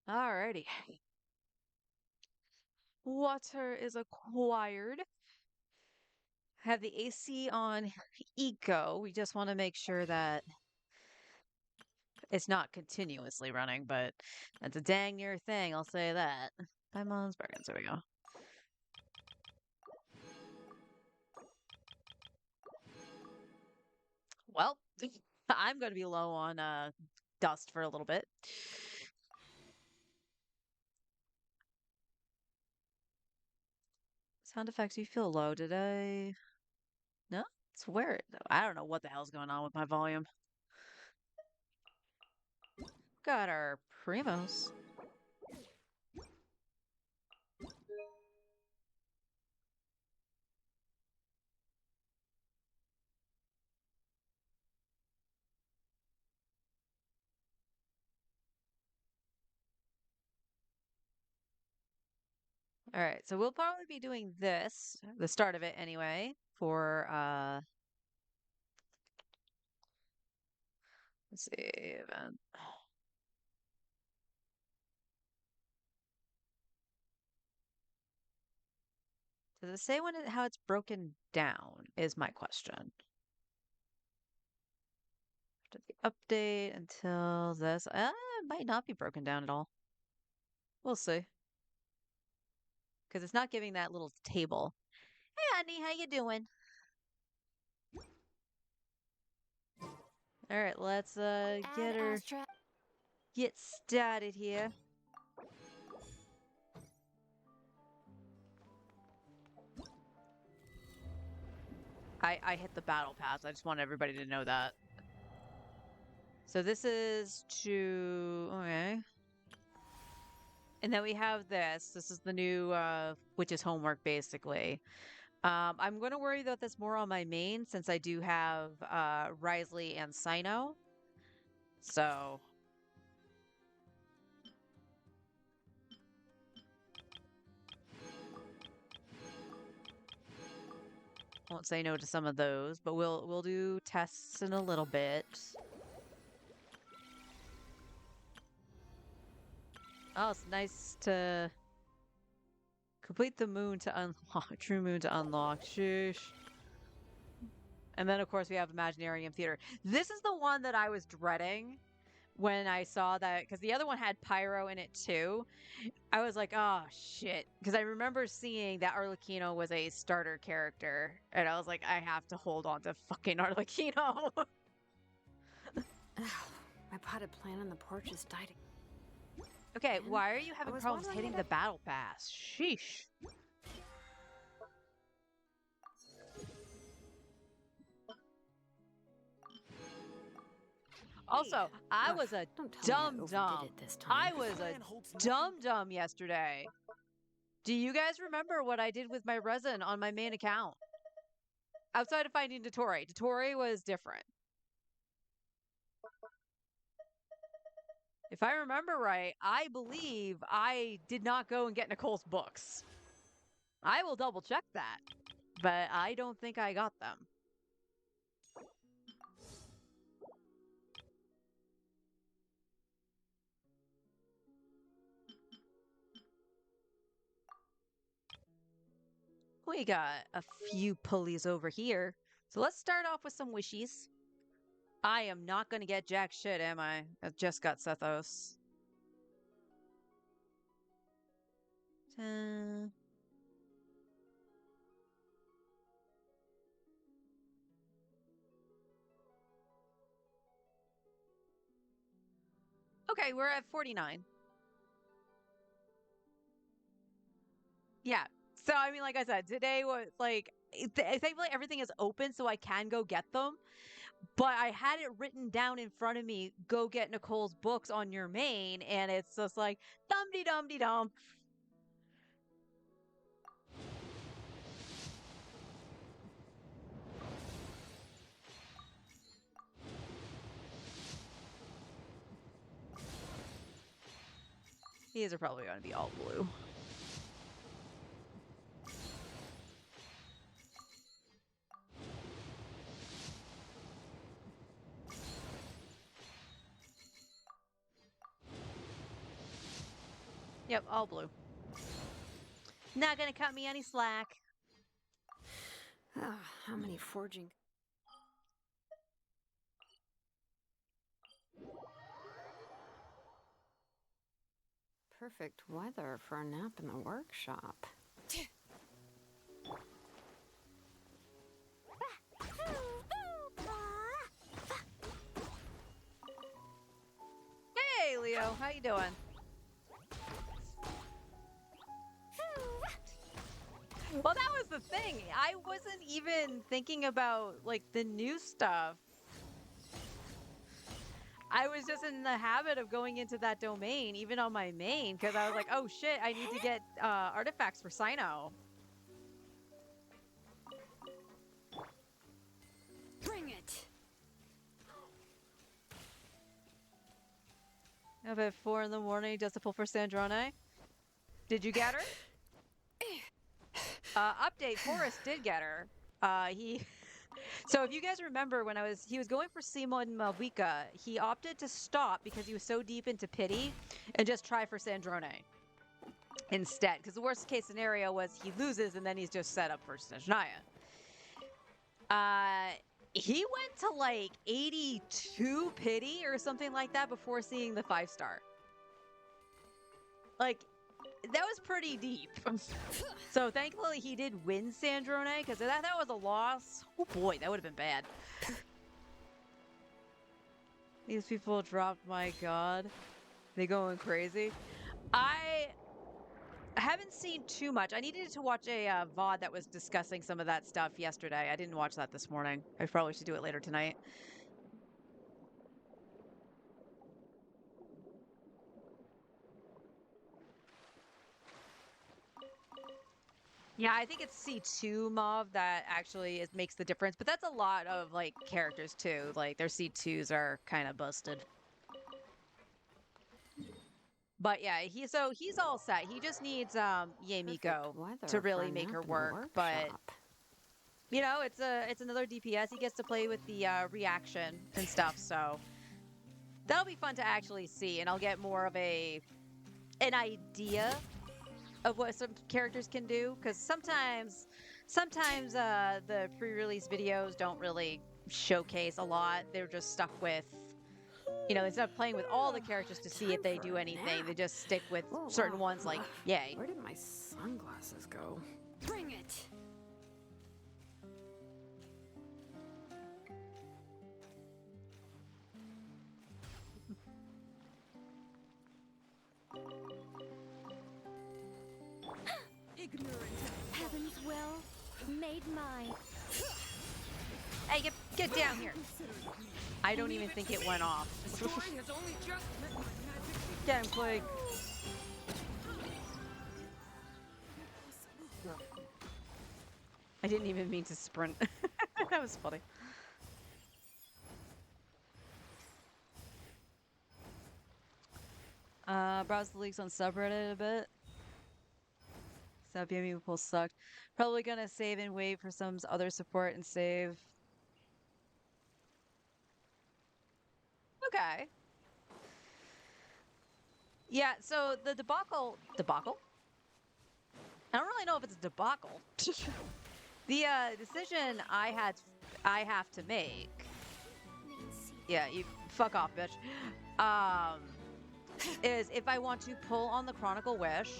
Alrighty. Water is acquired. Have the AC on eco. We just want to make sure that it's not continuously running, but that's a dang near thing, I'll say that. Paimon's bargains, there we go. Well, I'm going to be low on dust for a little bit. Sound effects, you feel low. Did I? No? It's weird. I don't know what the hell's going on with my volume. Got our primos. All right, so we'll probably be doing this, the start of it anyway, for let's see, event. Does it say how it's broken down is my question. After the update until this, it might not be broken down at all. We'll see. Because it's not giving that little table. Hey, honey, how you doing? All right, let's get started here. I hit the battle pass. I just want everybody to know that. So this is to okay. And then we have this. This is the new witch's homework basically. I'm going to worry about this more on my main since I do have Risley and Sino. So won't say no to some of those, but we'll do tests in a little bit. Oh, it's nice to complete the moon to unlock true moon to unlock. Sheesh. And then of course we have Imaginarium Theater. This is the one that I was dreading when I saw that because the other one had Pyro in it too. I was like, oh shit. Because I remember seeing that Arlecchino was a starter character. And I was like, I have to hold on to fucking Arlecchino. My potted plant on the porch has died. Okay, why are you I having was problems wondering hitting what the battle pass? Sheesh. Also, I Ugh, was a don't tell me I dumb overdid dumb. it this I time. was a dumb dumb yesterday. Do you guys remember what I did with my resin on my main account? Outside of finding Dottore. Dottore was different. If I remember right, I believe I did not go and get Nicole's books. I will double check that, but I don't think I got them. We got a few pulleys over here. So let's start off with some wishies. I am not going to get jack shit, am I? I just got Sethos. Uh, okay, we're at 49. Yeah. So, I mean, like I said, today was like, thankfully everything is open so I can go get them. But I had it written down in front of me, go get Nicole's books on your main. And it's just like, dum de dum de dum. These are probably going to be all blue. Yep, all blue. Not gonna cut me any slack. Oh, how many forging? Perfect weather for a nap in the workshop. Hey, Leo, how you doing? Well, that was the thing. I wasn't even thinking about like the new stuff. I was just in the habit of going into that domain, even on my main, because I was like, oh shit, I need to get artifacts for Sino. Bring it. Up at 4 in the morning just to pull for Sandrone. Did you get her? Update, Forrest did get her. He So if you guys remember when he was going for Simon Malvika, he opted to stop because he was so deep into pity and just try for Sandrone instead. Because the worst case scenario was he loses and then he's just set up for Snezhnaya. He went to like 82 pity or something like that before seeing the 5-star. Like, that was pretty deep. So thankfully he did win Sandrone, because if that was a loss, oh boy, that would have been bad. These people dropped, my god. They going crazy. I haven't seen too much. I needed to watch a VOD that was discussing some of that stuff yesterday. I didn't watch that this morning. I probably should do it later tonight. Yeah, I think it's C2 Mauve that actually makes the difference, but that's a lot of like characters too. Like their C2s are kind of busted. But yeah, he's all set. He just needs Yemiko to really make her work. But you know, it's another DPS. He gets to play with the reaction and stuff, so that'll be fun to actually see, and I'll get more of an idea of what some characters can do, because sometimes the pre-release videos don't really showcase a lot. They're just stuck with, you know, instead of playing with all the characters to see if they do anything, they just stick with certain ones like Yay. Where did my sunglasses go? Bring it. Heaven's will made mine. Hey, get down here. I don't even think it went off. Get him, Plague. I didn't even mean to sprint. That was funny. Browse the leaks on subreddit a bit. Sub Yumi will sucked. Probably gonna save and wait for some other support and save. Okay. Yeah, so the debacle. I don't really know if it's a debacle. The decision I have to make. Yeah, you fuck off, bitch. Is if I want to pull on the Chronicle Wish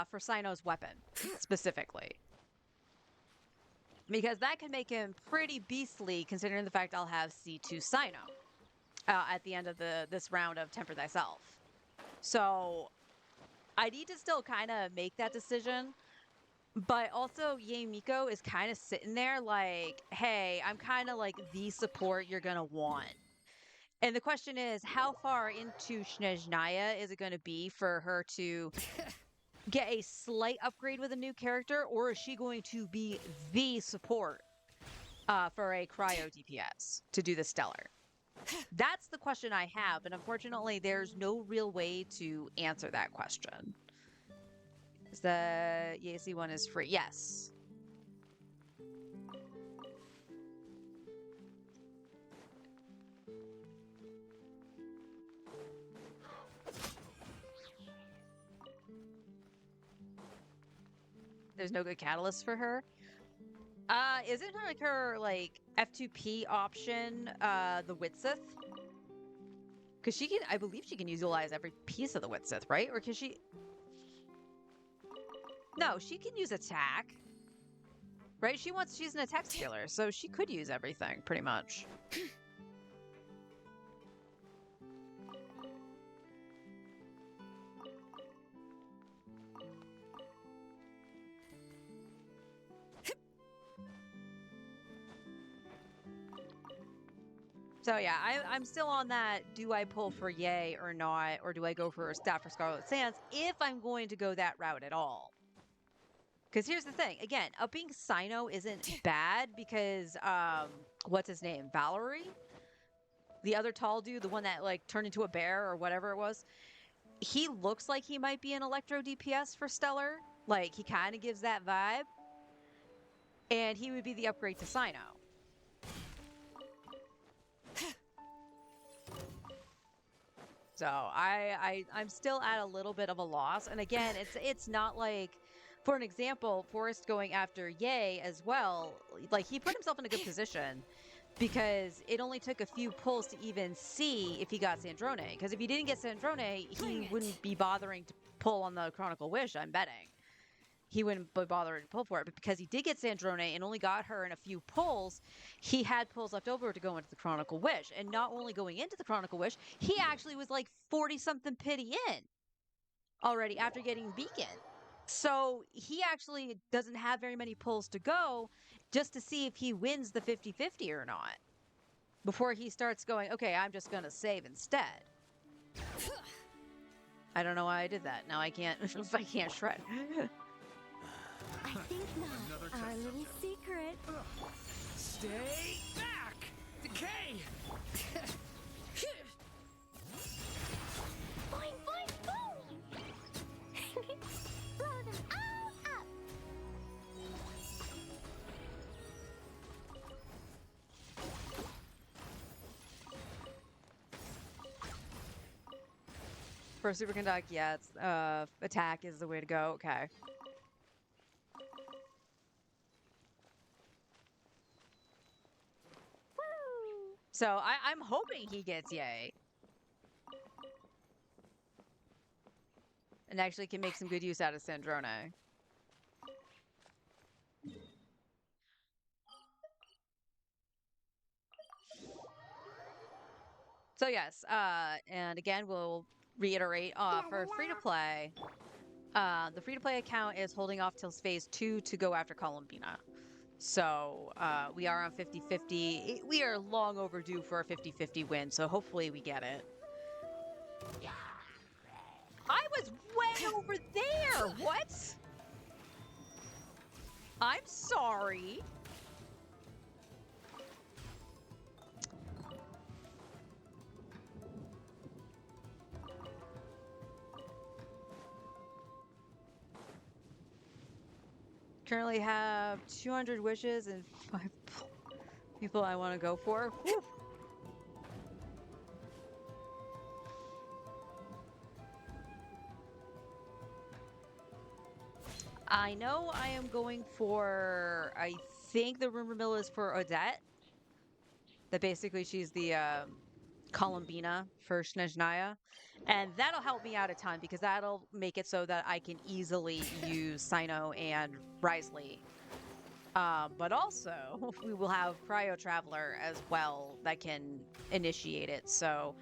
for Sino's weapon specifically. Because that can make him pretty beastly, considering the fact I'll have C2 Sino at the end of this round of Temper Thyself. So I need to still kind of make that decision. But also, Yemiko is kind of sitting there like, hey, I'm kind of like the support you're going to want. And the question is, how far into Snezhnaya is it going to be for her to get a slight upgrade with a new character, or is she going to be the support for a cryo DPS to do the stellar? That's the question I have, and unfortunately, there's no real way to answer that question. Is the EAC one is free? Yes. There's no good catalyst for her. Isn't her like her like F2P option the Witsith? Because she can, I believe she can utilize every piece of the Witsith, right? Or can she? No, she can use attack. Right? She's an attack skiller, so she could use everything pretty much. So yeah, I'm still on that. Do I pull for Yay or not, or do I go for Staff for Scarlet Sands if I'm going to go that route at all? Because here's the thing. Again, upping Sino isn't bad because what's his name? Valerie? The other tall dude, the one that like turned into a bear or whatever it was. He looks like he might be an Electro DPS for Stellar. Like he kind of gives that vibe. And he would be the upgrade to Sino. So I'm still at a little bit of a loss. And again, it's not like, for an example, Forrest going after Yay as well, like he put himself in a good position because it only took a few pulls to even see if he got Sandrone. Because if he didn't get Sandrone, he wouldn't be bothering to pull on the Chronicle Wish, I'm betting. He wouldn't be bothered to pull for it. But because he did get Sandrone and only got her in a few pulls, he had pulls left over to go into the Chronicle Wish. And not only going into the Chronicle Wish, he actually was like 40-something pity in already after getting Beacon. So he actually doesn't have very many pulls to go just to see if he wins the 50-50 or not before he starts going, okay, I'm just going to save instead. I don't know why I did that. Now I can't, I can't shred. I think not. Our little secret. Stay back! Decay! Boing, boing, boom! Blow them all up! For superconduct, yeah, it's, attack is the way to go. Okay. Woo! So I'm hoping he gets Yay. And actually can make some good use out of Sandrone. So yes, and again, we'll reiterate for free-to-play. The free-to-play account is holding off till phase 2 to go after Columbina. So we are on 50-50. We are long overdue for a 50-50 win, so hopefully we get it. I was way over there! What? I'm sorry. Currently have 200 wishes and 5 people I want to go for. Whew. I know I am going for, I think the rumor mill is for Odette. That basically she's the Columbina for Snezhnaya. And that'll help me out a ton because that'll make it so that I can easily use Sino and Risley. But also, we will have Cryo Traveler as well that can initiate it. So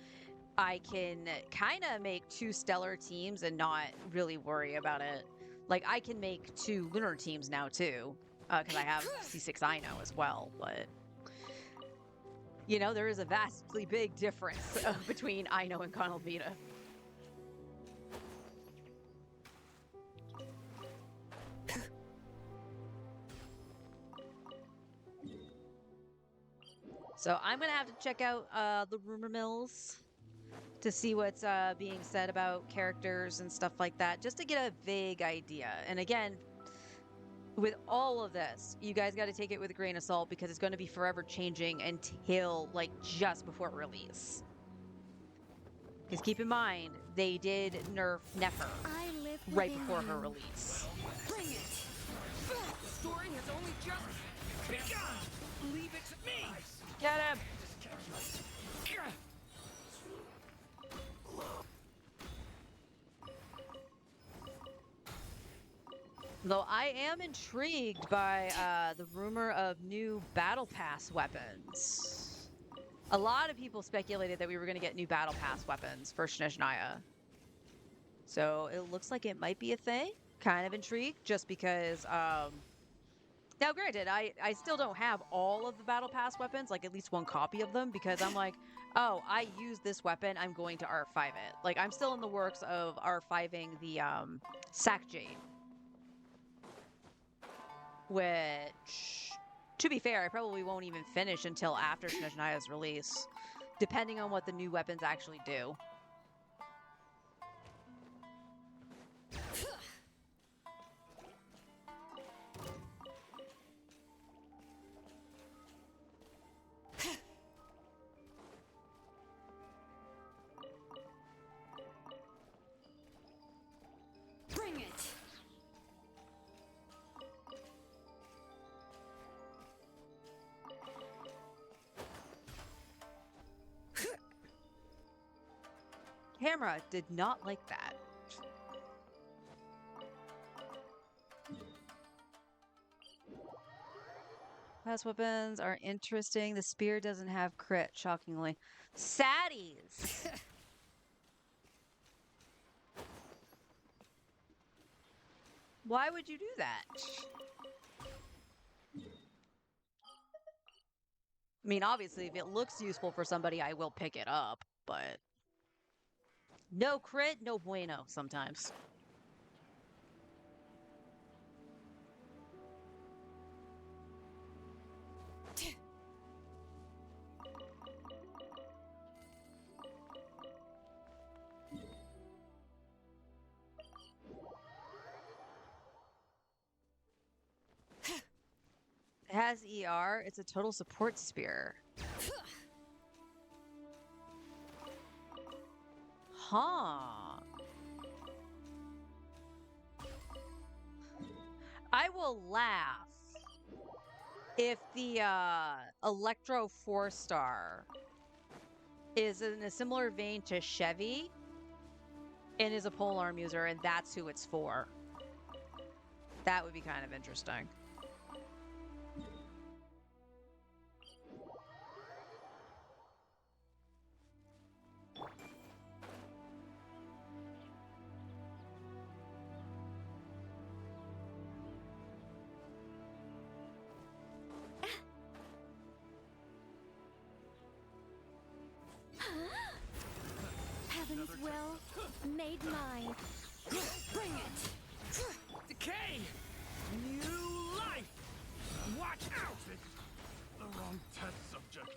I can kind of make 2 stellar teams and not really worry about it. Like, I can make 2 lunar teams now, too. Because I have C6 Ino as well, but... You know, there is a vastly big difference between Ino and Conalvita. So I'm going to have to check out the rumor mills to see what's being said about characters and stuff like that, just to get a vague idea. And again, with all of this, you guys got to take it with a grain of salt because it's going to be forever changing until like just before release. Because keep in mind, they did nerf Nefer I live right within before her you. release. Bring it! Get him! Though I am intrigued by the rumor of new Battle Pass weapons. A lot of people speculated that we were going to get new Battle Pass weapons for Snezhnaya. So it looks like it might be a thing. Kind of intrigued just because, now granted, I still don't have all of the Battle Pass weapons, like at least one copy of them, because I'm like, oh, I use this weapon, I'm going to R5 it. Like, I'm still in the works of R5ing the, Sack Jade. Which, to be fair, I probably won't even finish until after Snezhnaya's release, depending on what the new weapons actually do. Bring it. Camera did not like that. Pass weapons are interesting. The spear doesn't have crit, shockingly. Saddies! Why would you do that? I mean, obviously, if it looks useful for somebody, I will pick it up, but... No crit, no bueno sometimes. It has ER. It's a total support spear. Huh. I will laugh if the Electro 4-star is in a similar vein to Chevy and is a polearm user, and that's who it's for. That would be kind of interesting. Heaven's will made mine. Bring it. Decay! New life! Watch out! The wrong test subject.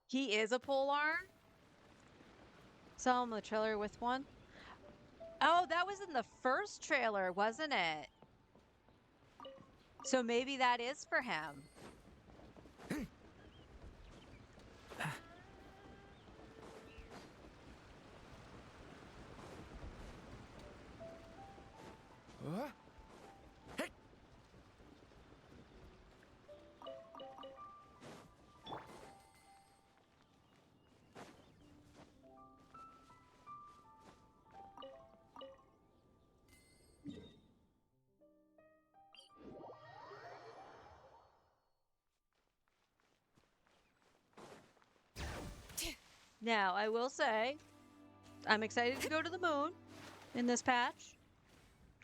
He is a polearm? Saw him in the trailer with one. Oh, that was in the first trailer, wasn't it? So maybe that is for him. Huh? Hey! Now, I will say, I'm excited to go to the moon in this patch.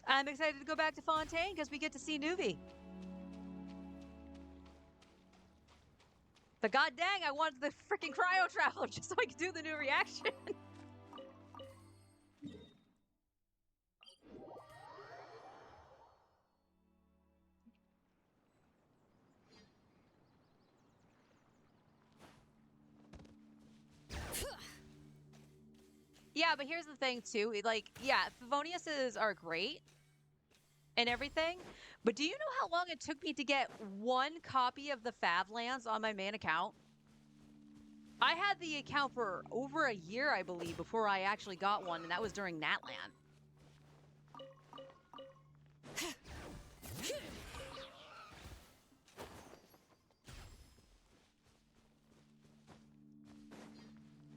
I'm excited to go back to Fontaine because we get to see Nuvi. But god dang, I wanted the freaking cryo traveler just so I could do the new reaction. Yeah, but here's the thing too. Like, yeah, Favoniuses are great. and everything. But do you know how long it took me to get one copy of the Favlands on my main account? I had the account for over a year, I believe, before I actually got one, and that was during Natlan.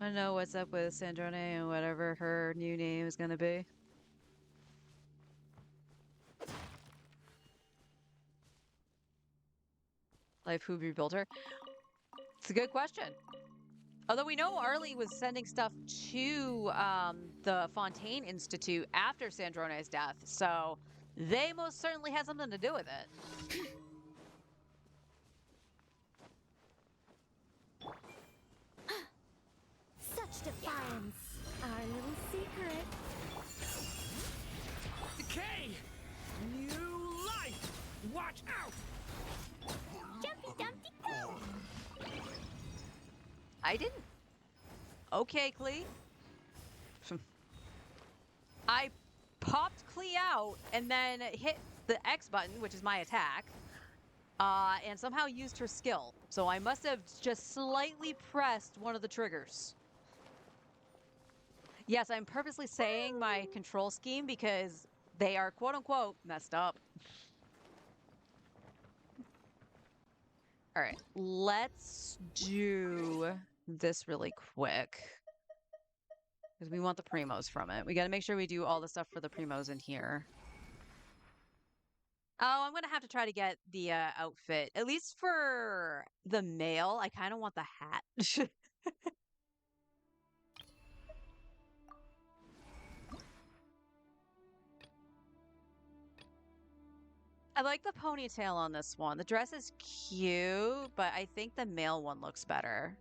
I know what's up with Sandrone and whatever her new name is gonna be. Like, who rebuilt her? It's a good question. Although we know Arlie was sending stuff to the Fontaine Institute after Sandrone's death, so they most certainly had something to do with it. Such defiance. Our little secret. Decay! New life! Watch out! Jumpy Dumpty Go! I didn't. Okay, Klee. I popped Klee out and then hit the X button, which is my attack, and somehow used her skill. So I must have just slightly pressed one of the triggers. Yes, I'm purposely saying my control scheme because they are quote unquote messed up. All right, let's do this really quick because we want the primos from it. We got to make sure we do all the stuff for the primos in here. Oh, I'm gonna have to try to get the outfit, at least for the male. I kind of want the hat. I like the ponytail on this one. The dress is cute, but I think the male one looks better.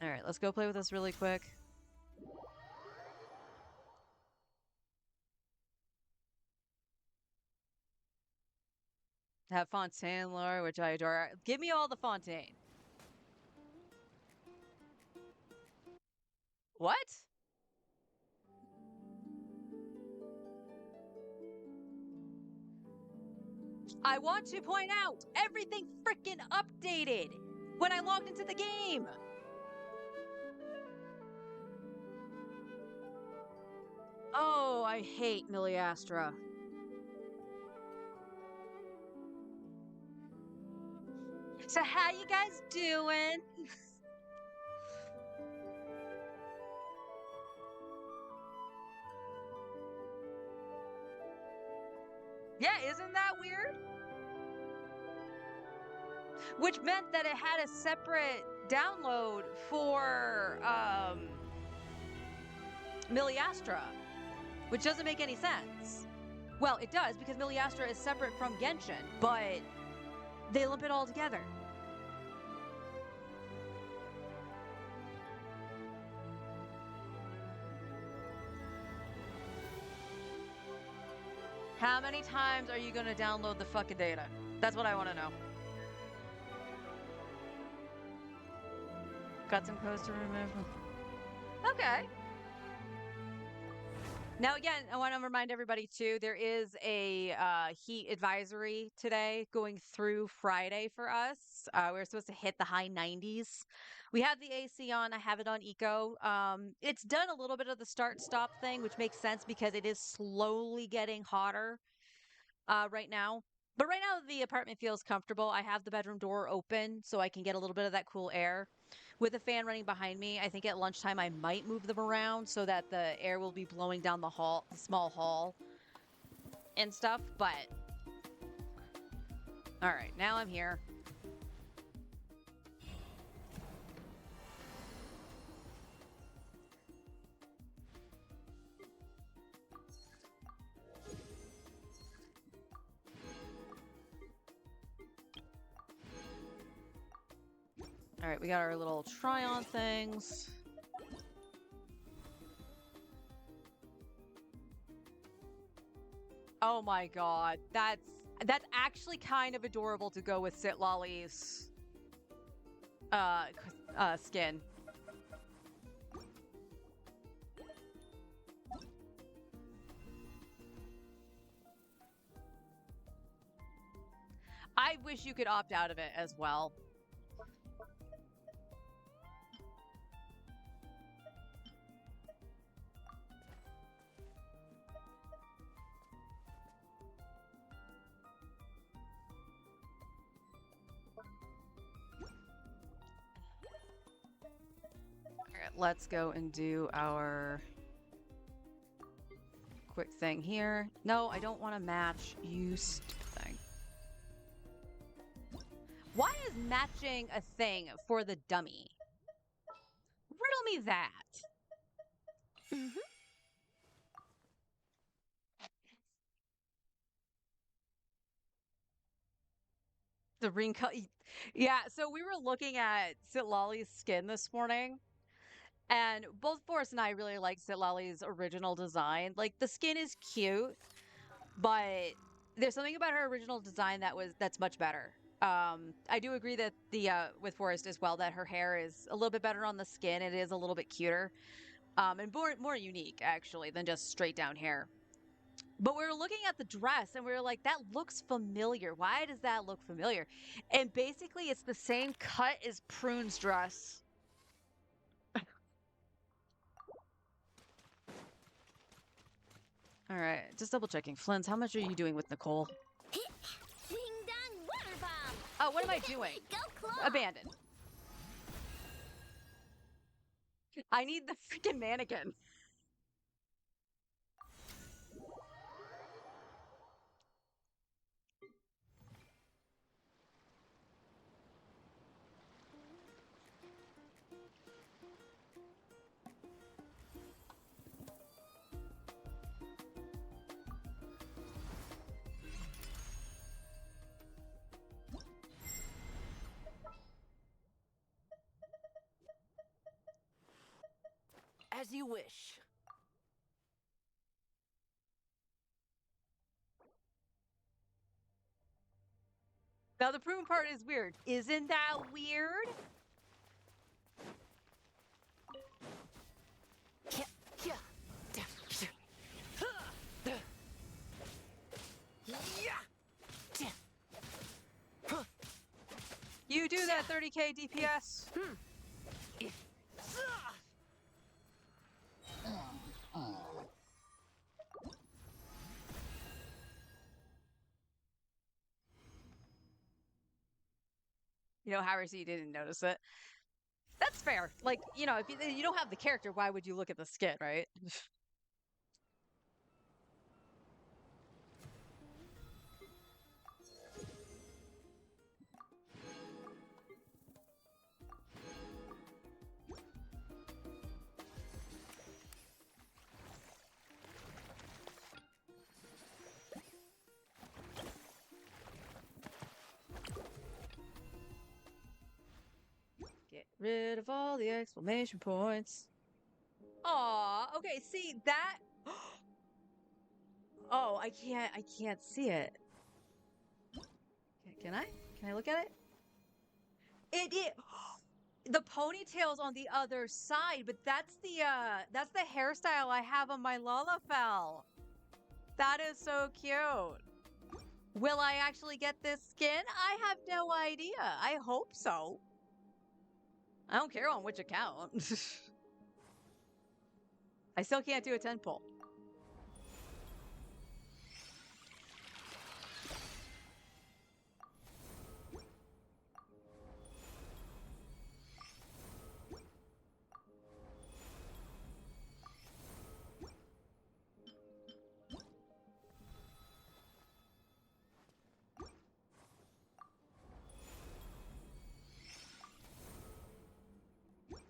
All right, let's go play with this really quick. Have Fontaine lore, which I adore. Give me all the Fontaine. What? I want to point out everything freaking updated when I logged into the game. Oh, I hate Miliastra. So how you guys doing? Yeah, isn't that weird? Which meant that it had a separate download for Miliastra, which doesn't make any sense. Well, it does because Miliastra is separate from Genshin, but they lump it all together. How many times are you going to download the fucking data? That's what I want to know. Got some codes to remove. Okay. Now, again, I want to remind everybody, too, there is a heat advisory today going through Friday for us. We're supposed to hit the high 90s. We have the AC on. I have it on Eco. It's done a little bit of the start-stop thing, which makes sense because it is slowly getting hotter right now. But right now, the apartment feels comfortable. I have the bedroom door open so I can get a little bit of that cool air. With the fan running behind me, I think at lunchtime I might move them around so that the air will be blowing down the hall, the small hall and stuff, but all right, now I'm here. All right, we got our little try-on things. Oh my god, that's actually kind of adorable to go with Sitlolly's skin. I wish you could opt out of it as well. Alright, let's go and do our quick thing here. No, I don't want to match you, stupid thing. Why is matching a thing for the dummy? Riddle me that. The ring cut. Yeah, so we were looking at Sitlali's skin this morning, and both Forrest and I really like Sitlali's original design. Like the skin is cute, but there's something about her original design that's much better. I do agree that the with Forrest as well that her hair is a little bit better on the skin. It is a little bit cuter, and more unique actually than just straight down hair. But we were looking at the dress and we were like, that looks familiar. Why does that look familiar? And basically, it's the same cut as Prune's dress. All right, just double checking. Flint, how much are you doing with Nicole? Ding dong water bomb. Oh, what am I doing? Go claw. Abandoned. I need the freaking mannequin. As you wish. Now, the Prune part is weird. Isn't that weird? You do that 30k DPS. You know, Harry, you didn't notice it. That's fair. Like, you know, if you don't have the character, why would you look at the skin, right? Get rid of all the exclamation points. Aw, okay, see that? Oh, I can't see it. Can I? Can I look at it? It the ponytail's on the other side, but that's the hairstyle I have on my Lalafell. That is so cute. Will I actually get this skin? I have no idea. I hope so. I don't care on which account. I still can't do a 10 pull.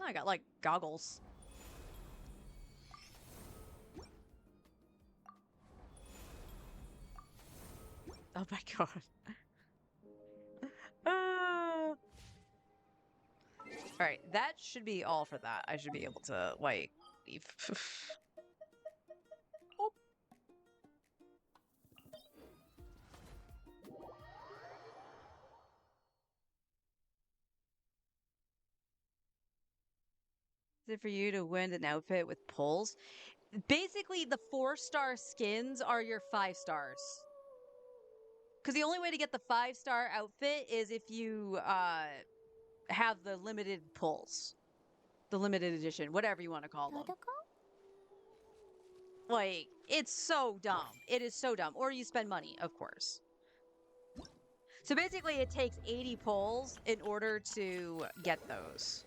I got like goggles. Oh my god. All right, that should be all for that. I should be able to like leave. Oh. for you to win an outfit with pulls. Basically, the 4-star skins are your 5 stars. Because the only way to get the 5-star outfit is if you have the limited pulls, the limited edition, whatever you want to call them. Like, it's so dumb. It is so dumb. Or you spend money, of course. So basically, it takes 80 pulls in order to get those.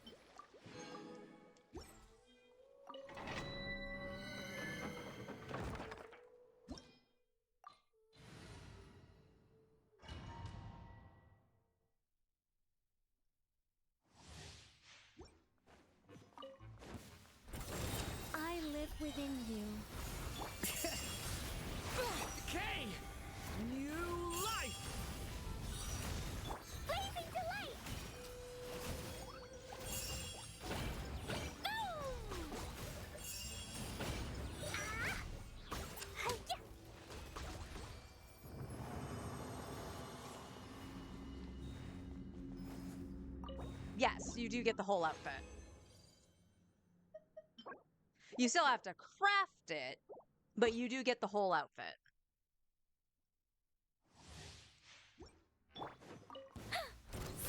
I live within you. Decay! New life! Blazing delight! Boom! Hi-ya! Yes, you do get the whole outfit. You still have to craft it, but you do get the whole outfit.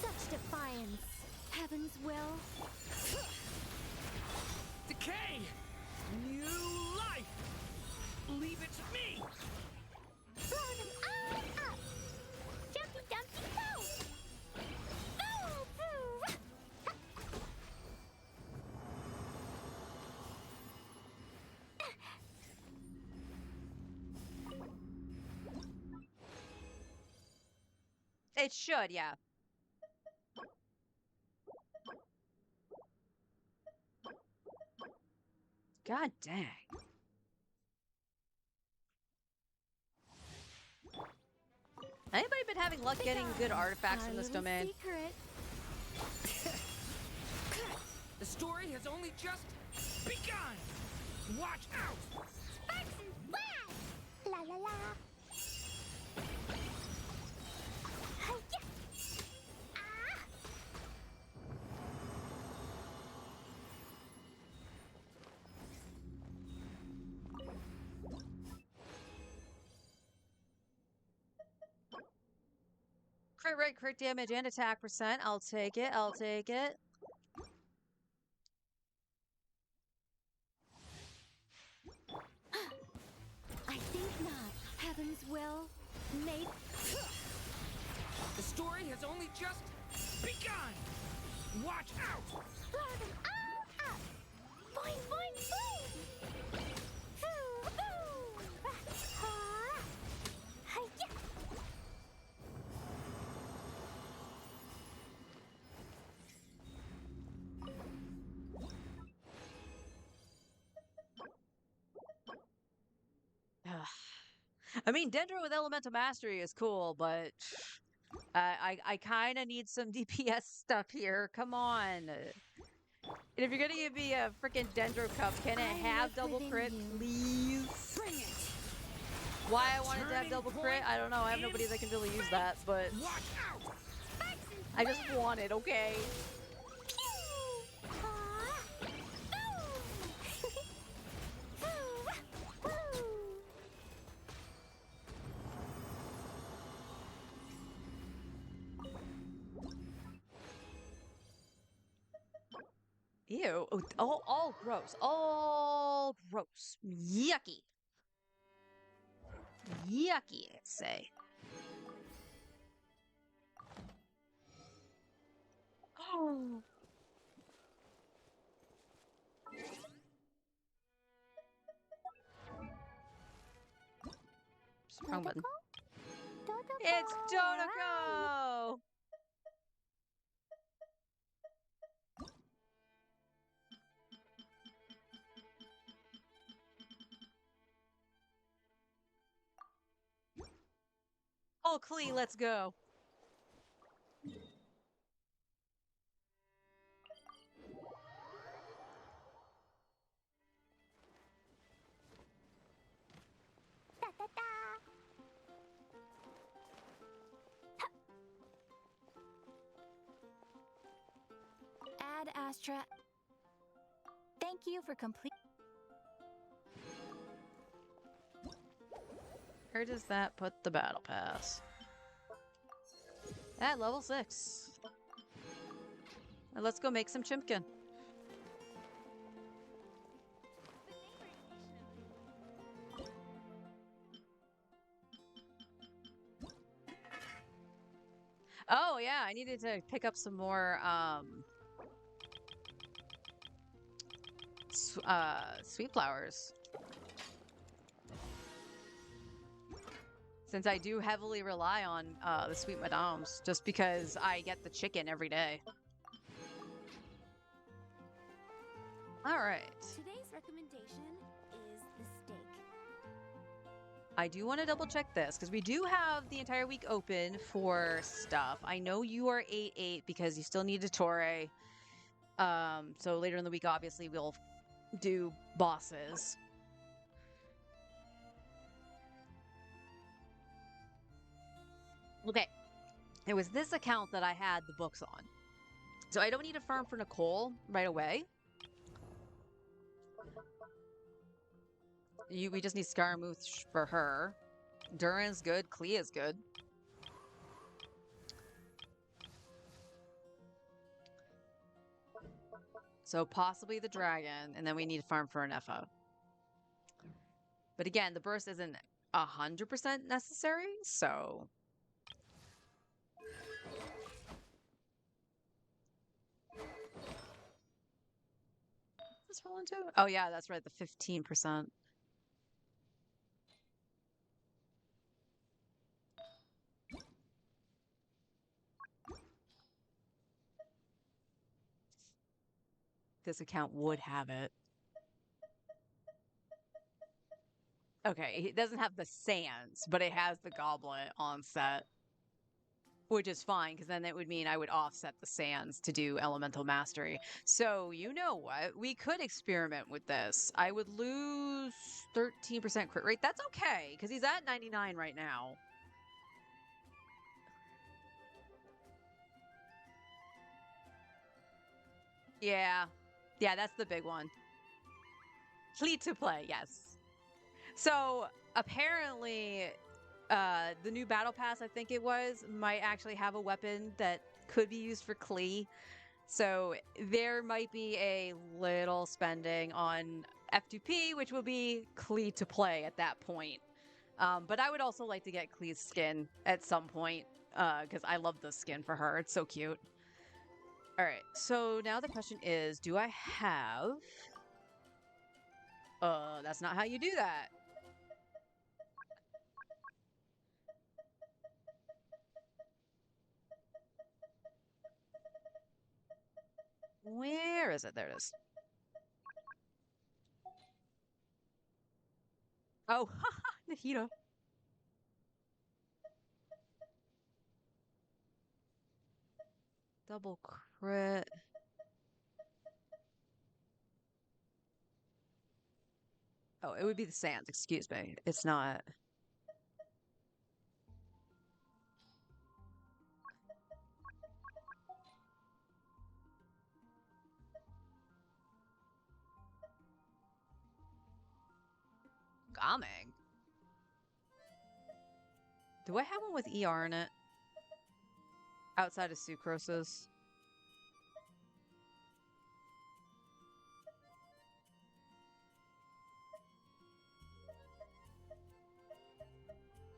Such defiance. Heaven's will. Decay! New life! Leave it to me! Blow them all up! Jumpy dumpty go! Boo boo! It should, yeah. God dang. Anybody been having luck getting good artifacts Our from this little domain? secret. The story has only just begun! Watch out! Sparks and flash! La la la! Hi-ya! Ah! Crit rate, crit damage, and attack percent. I'll take it. I'll take it. I think not. Heaven's will. Made. The story has only just begun! Watch out! Blow them all up! Boing, boing, boing! Hoo, hoo! Ha! Hi-ya! I mean, Dendro with Elemental Mastery is cool, but I kind of need some DPS stuff here. Come on. And if you're gonna give me a freaking Dendro Cup, can it I have live double within crit, you. please? Bring it! Why I wanted to have Turning double crit, point I don't know. I have nobody that can really use that, but Watch out! Sparks and I just want it, okay? pew! Ha! Boom! Hoo! Woo! Ew. Oh, all gross. All gross. Yucky. Yucky, I'd say. Oh. Wrong button. Dodoko! It's Dodoko! Oh, Klee, let's go. Da da da! Add Astra. Thank you for complete. Where does that put the battle pass? At level 6. Let's go make some chimkin. Oh yeah, I needed to pick up some more sweet flowers. Since I do heavily rely on the sweet madames, just because I get the chicken every day. All right. Today's recommendation is the steak. I do want to double check this because we do have the entire week open for stuff. I know you are 8-8 because you still need a Torre. So later in the week, obviously, we'll do bosses. Okay. It was this account that I had the books on. So I don't need a farm for Nicole right away. We just need Scaramouche for her. Duran's good. Clea's good. So possibly the dragon, and then we need a farm for an FO. But again, the burst isn't 100% necessary, so... What's this roll into? Oh yeah, that's right, the 15%. This account would have it. Okay, it doesn't have the sands, but it has the goblet on set. Which is fine, because then it would mean I would offset the sands to do elemental mastery. So, you know what? We could experiment with this. I would lose 13% crit rate. That's okay, because he's at 99 right now. Yeah. Yeah, that's the big one. Fleet to play, yes. So, apparently, the new battle pass, I think it was, might actually have a weapon that could be used for Klee. So there might be a little spending on F2P, which will be Klee to play at that point. But I would also like to get Klee's skin at some point, because I love the skin for her. It's so cute. All right, so now the question is, do I have... that's not how you do that. Where is it? There it is. Oh, haha, Nahida. Double crit. Oh, it would be the sands, excuse me. It's not. Gaming. Do I have one with ER in it? Outside of Sucrose's?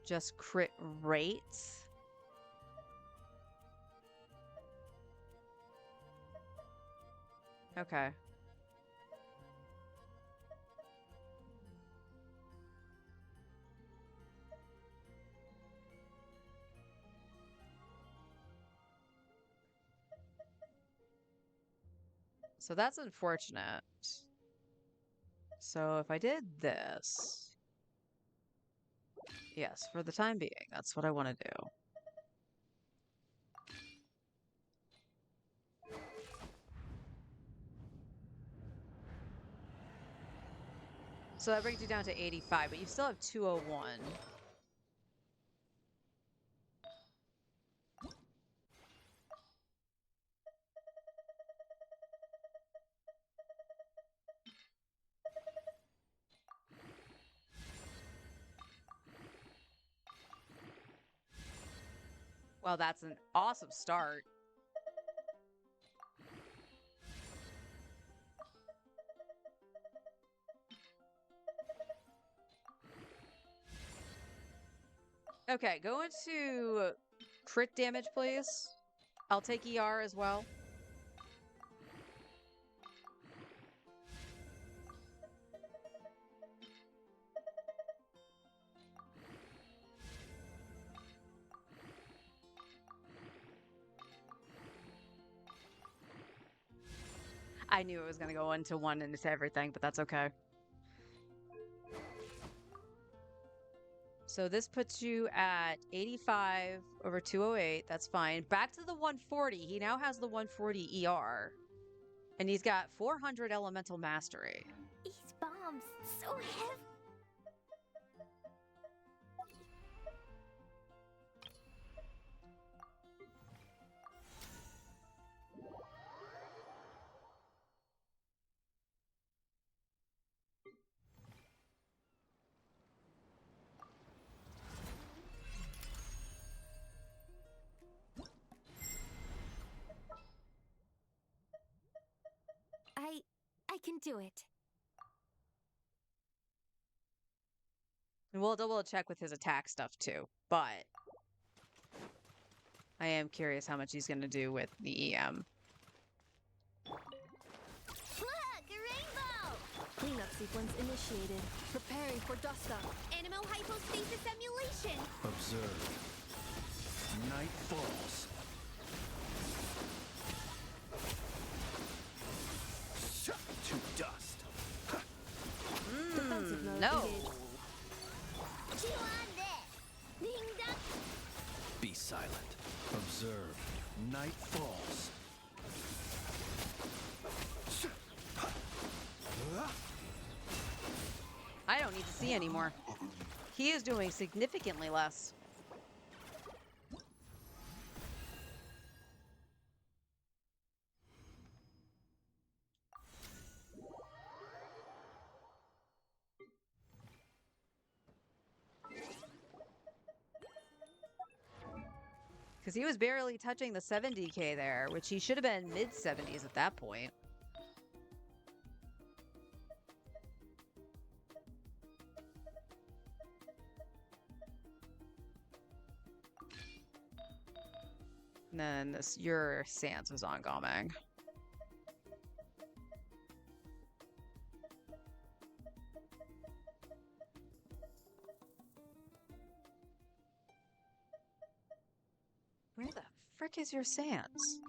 Just crit rates? Okay. So that's unfortunate. So if I did this... Yes, for the time being, that's what I want to do. So that brings you down to 85, but you still have 201. Well, that's an awesome start. Okay, go into crit damage, please. I'll take ER as well. I knew it was going to go into one and into everything, but that's okay. So this puts you at 85 over 208. That's fine. Back to the 140. He now has the 140 ER. And he's got 400 elemental mastery. These bombs, so heavy. I can do it. And we'll double check with his attack stuff too. But I am curious how much he's going to do with the EM. Look, a rainbow! Cleanup sequence initiated. Preparing for dust up. Animal hypostasis emulation. Observe. Night falls. To dust. Defensive mode No. engaged. Chew on this. Ding dong. Be silent. Observe. Night falls. I don't need to see anymore. He is doing significantly less. Because he was barely touching the 70k there, which he should have been mid-70s at that point. And then this, your Sans was ongoing. Where the frick is your Sans?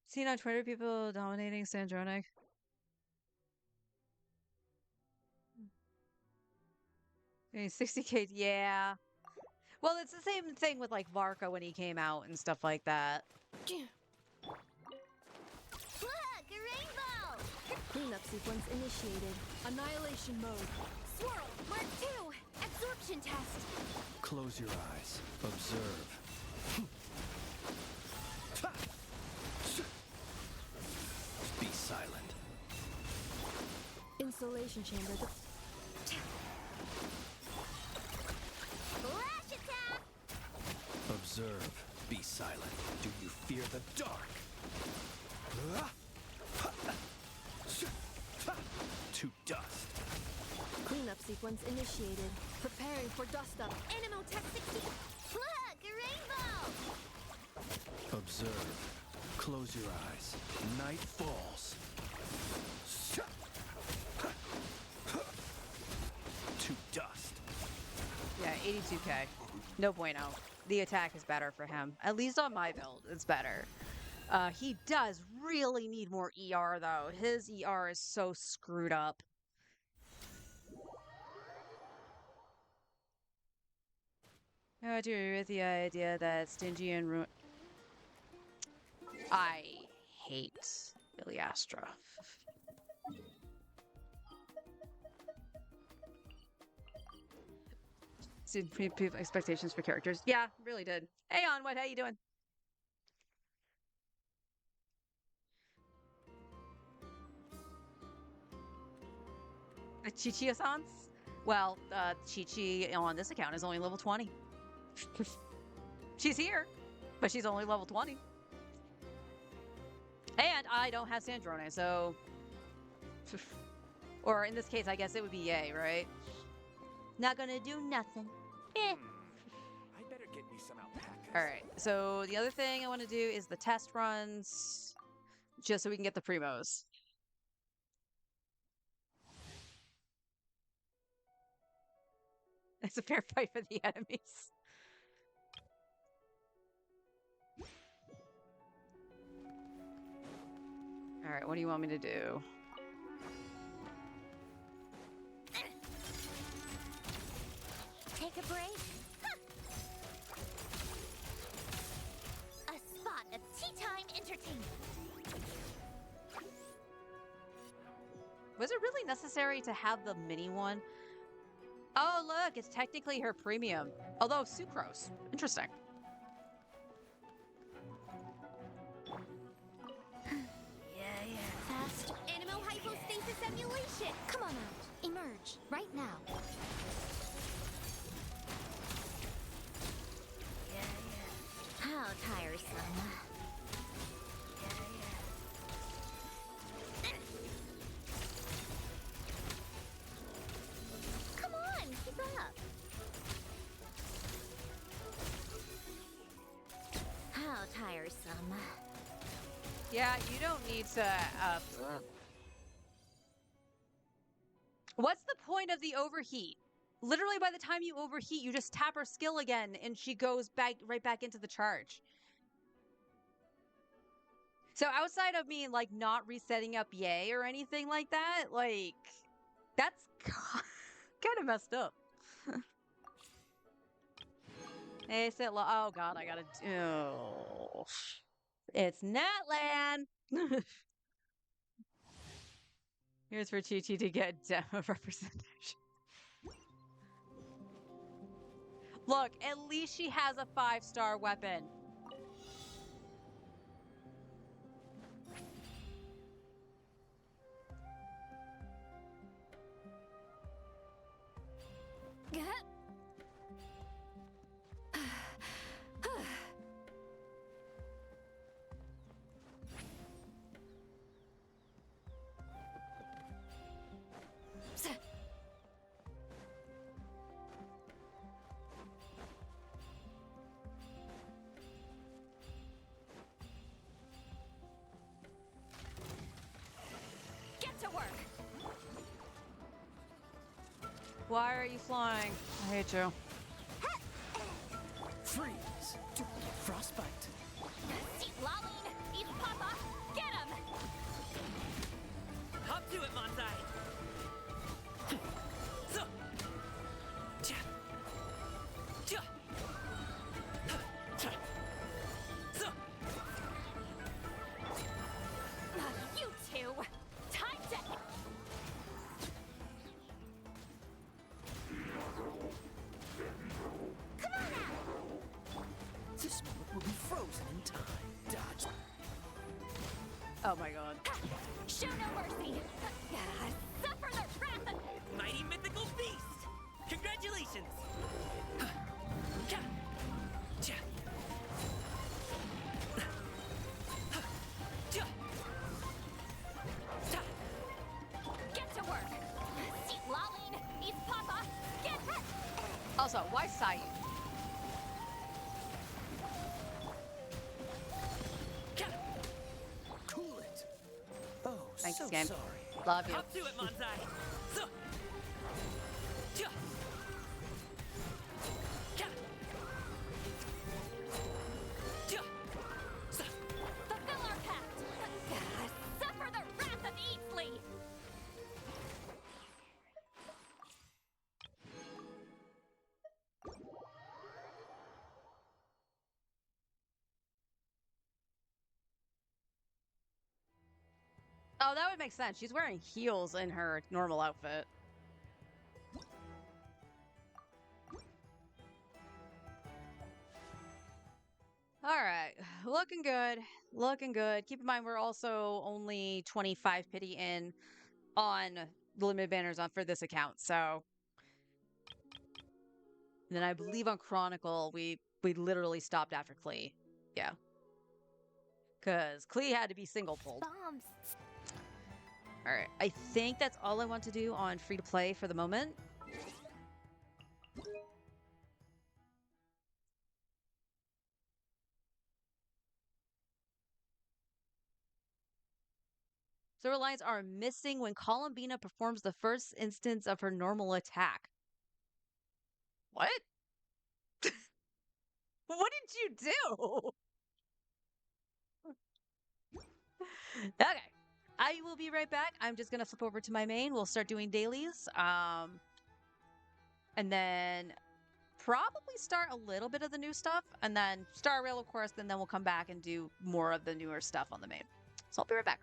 Seen on Twitter people dominating Sandronic. I mean, 60k, yeah. Well, it's the same thing with like Varka when he came out and stuff like that. Look, a rainbow! Cleanup sequence initiated. Annihilation mode. Swirl, Mark 2, absorption test. Close your eyes. Observe. Be silent. Insulation chamber. Flash attack! Observe. Be silent. Do you fear the dark? To dust. Cleanup sequence initiated. Preparing for dust up. Animo tech 60. Look, a rainbow! Observe. Close your eyes. Night falls. To dust. Yeah, 82k. No bueno. The attack is better for him. At least on my build, it's better. He does really need more ER, though. His ER is so screwed up. How do you agree with the idea that stingy and ruin? I hate Iliastra. Expectations for characters. Yeah, really did. Hey, Onward, how you doing? Chi-Chi-sans? Well, Chi-Chi on this account is only level 20. She's here, but she's only level 20. And I don't have Sandrone, so... Or in this case, I guess it would be yay, right? Not gonna do nothing. Eh. I better get me some alpacas. Alright, so the other thing I want to do is the test runs, just so we can get the primos. It's a fair fight for the enemies. Alright, what do you want me to do? Take a break. A spot of tea time entertainment. Was it really necessary to have the mini one? Oh, look, it's technically her premium. Although sucrose. Interesting. Yeah. Fast animal hypostasis emulation. Come on out. Emerge right now. How tiresome. Come on, keep up. How tiresome. Yeah, you don't need to, What's the point of the overheat? Literally, by the time you overheat, you just tap her skill again, and she goes right back into the charge. So outside of me, like, not resetting up yay or anything like that, like, that's kind of messed up. Hey, oh god, I gotta do... It's Natlan! Here's for Chi Chi to get demo representation. Look, at least she has a 5-star weapon. Get to work. Why are you flying? I hate you. Freeze! Frostbite. See, Laline, eat Papa, get him. Hop to it, Manzai. So. Cha. Cha. Cha. So. You two, time to. Come on now. This moment will be frozen in time. Dodge. Oh my god. Show no mercy. Suffer the wrath of. Mighty mythical beast. Congratulations. Cha. Cha. Cha. Cha. Get to work. See, Laline, eat Papa, get hit. Also, why Sai? Cha. Cool it. Oh, Thanks, so game. sorry. Love you. Hop to it, Manzai. So. Cha. Cha. Cha. Sa. Fulfill our pact. Suffer the wrath of Eatsley. Oh, that would make sense. She's wearing heels in her normal outfit. All right, looking good, looking good. Keep in mind we're also only 25 pity in on the limited banners on for this account. So then I believe on Chronicle we literally stopped after Klee. Yeah. Cause Klee had to be single pulled. Bombs. Alright. I think that's all I want to do on free to play for the moment. Silver lines are missing when Columbina performs the first instance of her normal attack. What? What did you do? Okay. I will be right back. I'm just gonna flip over to my main. We'll start doing dailies. And then probably start a little bit of the new stuff, and then Star Rail, of course, and then we'll come back and do more of the newer stuff on the main. So I'll be right back.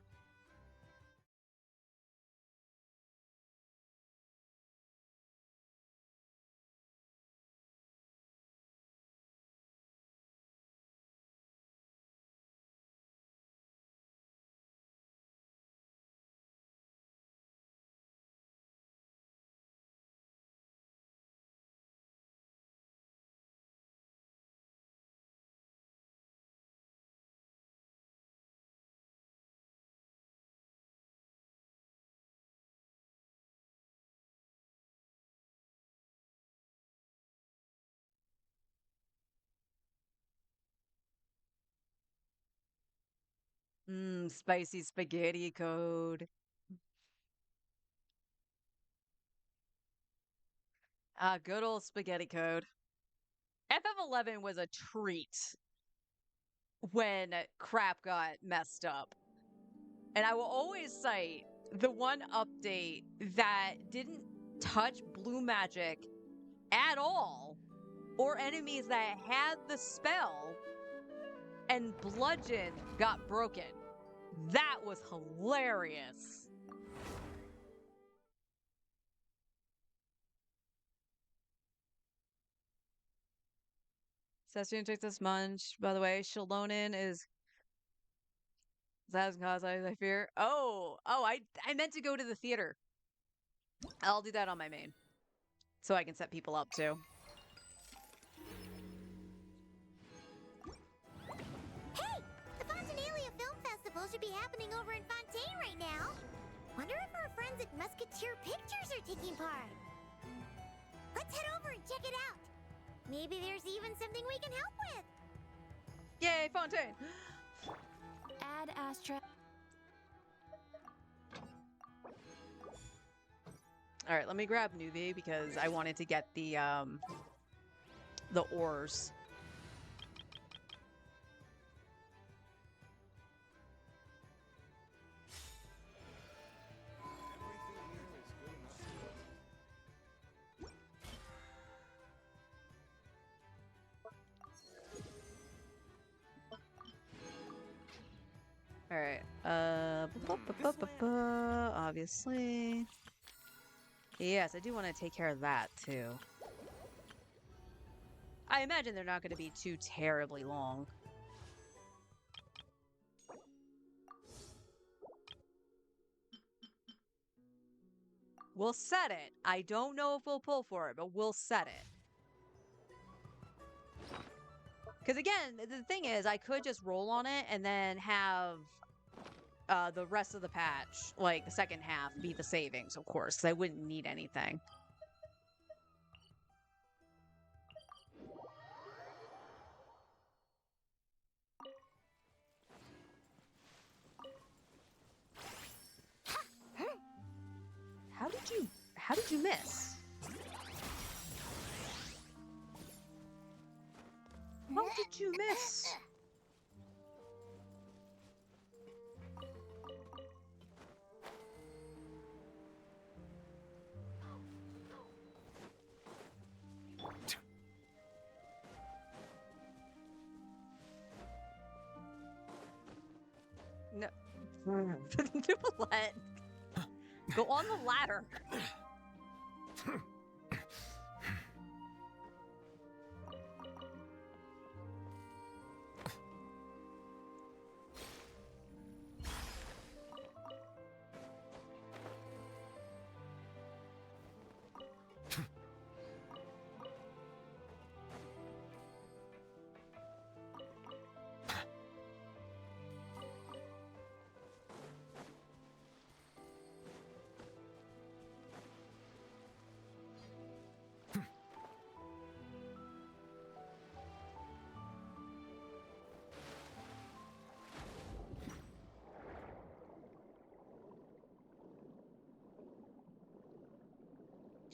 Spicy spaghetti code. Good old spaghetti code. FF11 was a treat when crap got messed up. And I will always cite the one update that didn't touch blue magic at all, or enemies that had the spell and bludgeon got broken. That was hilarious. Session takes this munch. By the way, Shalonin is that's cause I fear. I meant to go to the theater. I'll do that on my main. So I can set people up too. Hey! The Fontanalia Film Festival should be happening over in Fontaine right now. Wonder if our friends at Musketeer Pictures are taking part. Let's head over and check it out. Maybe there's even something we can help with. Yay, Fontaine! Add Astra. All right, let me grab Nuvi because I wanted to get the ores. All right. Obviously. Yes, I do want to take care of that too. I imagine they're not going to be too terribly long. We'll set it. I don't know if we'll pull for it, but we'll set it. Because again, the thing is, I could just roll on it and then have the rest of the patch, like the second half, be the savings, of course, because I wouldn't need anything. How did you miss? How did you miss? No. What? Go on the ladder.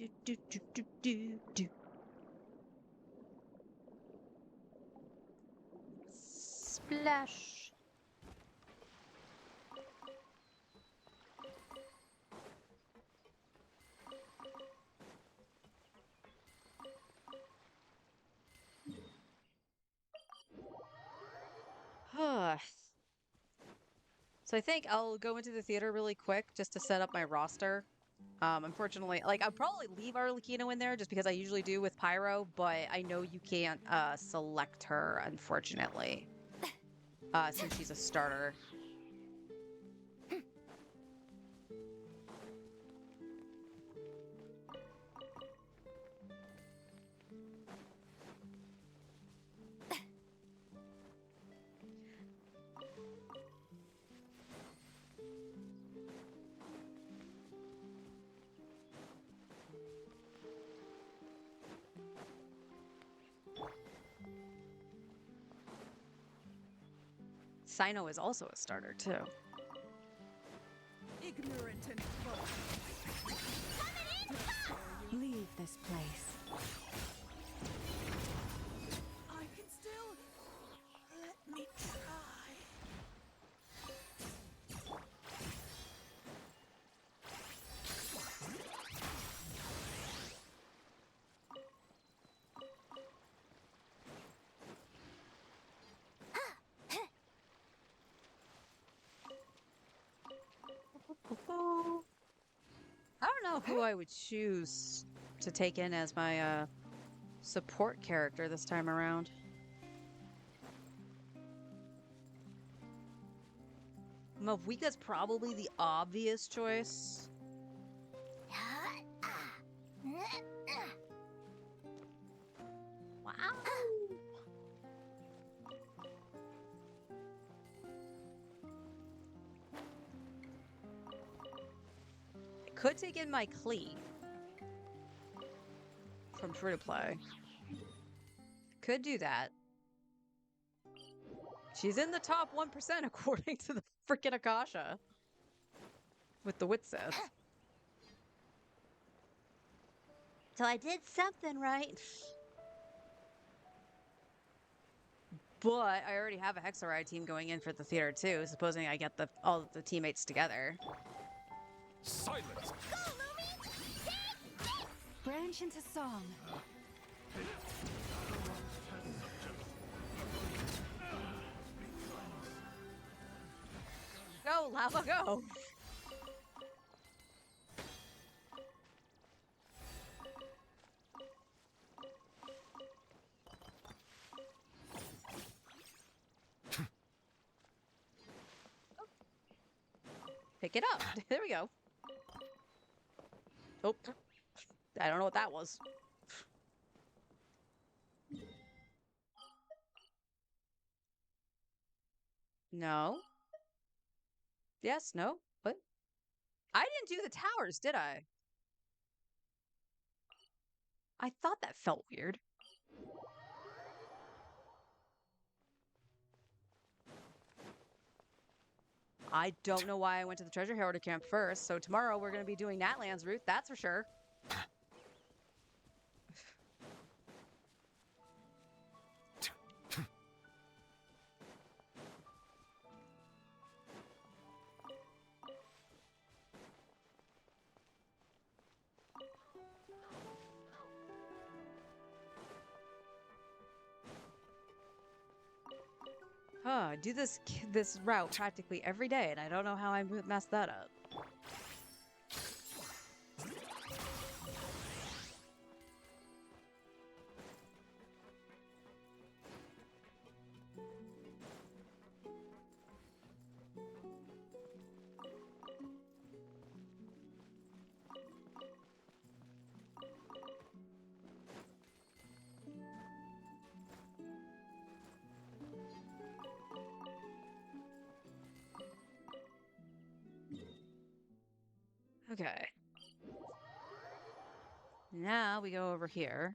Do, do, do, do, do, do. Splash. So I think I'll go into the theater really quick just to set up my roster. Unfortunately, like I'll probably leave Arlecchino in there just because I usually do with Pyro, but I know you can't select her, unfortunately, since she's a starter. Sino is also a starter too. Ignorant and foul. Leave this place. I can still let me try. I don't know who I would choose to take in as my support character this time around. Mavika's probably the obvious choice. Wow. I could take in my Klee from Free to Play. Could do that. She's in the top 1% according to the freaking Akasha. With the Witsith. So I did something right. But I already have a Hexaride team going in for the theater too, supposing I get all the teammates together. Silence! Branch into song. Go, lava, go! Pick it up. There we go. Oh, I don't know what that was. No. Yes, no. What? I didn't do the towers, did I? I thought that felt weird. I don't know why I went to the treasure hoarder camp first, so tomorrow we're going to be doing Natlan's route, that's for sure. I do this route practically every day, and I don't know how I messed that up. Okay. Now we go over here.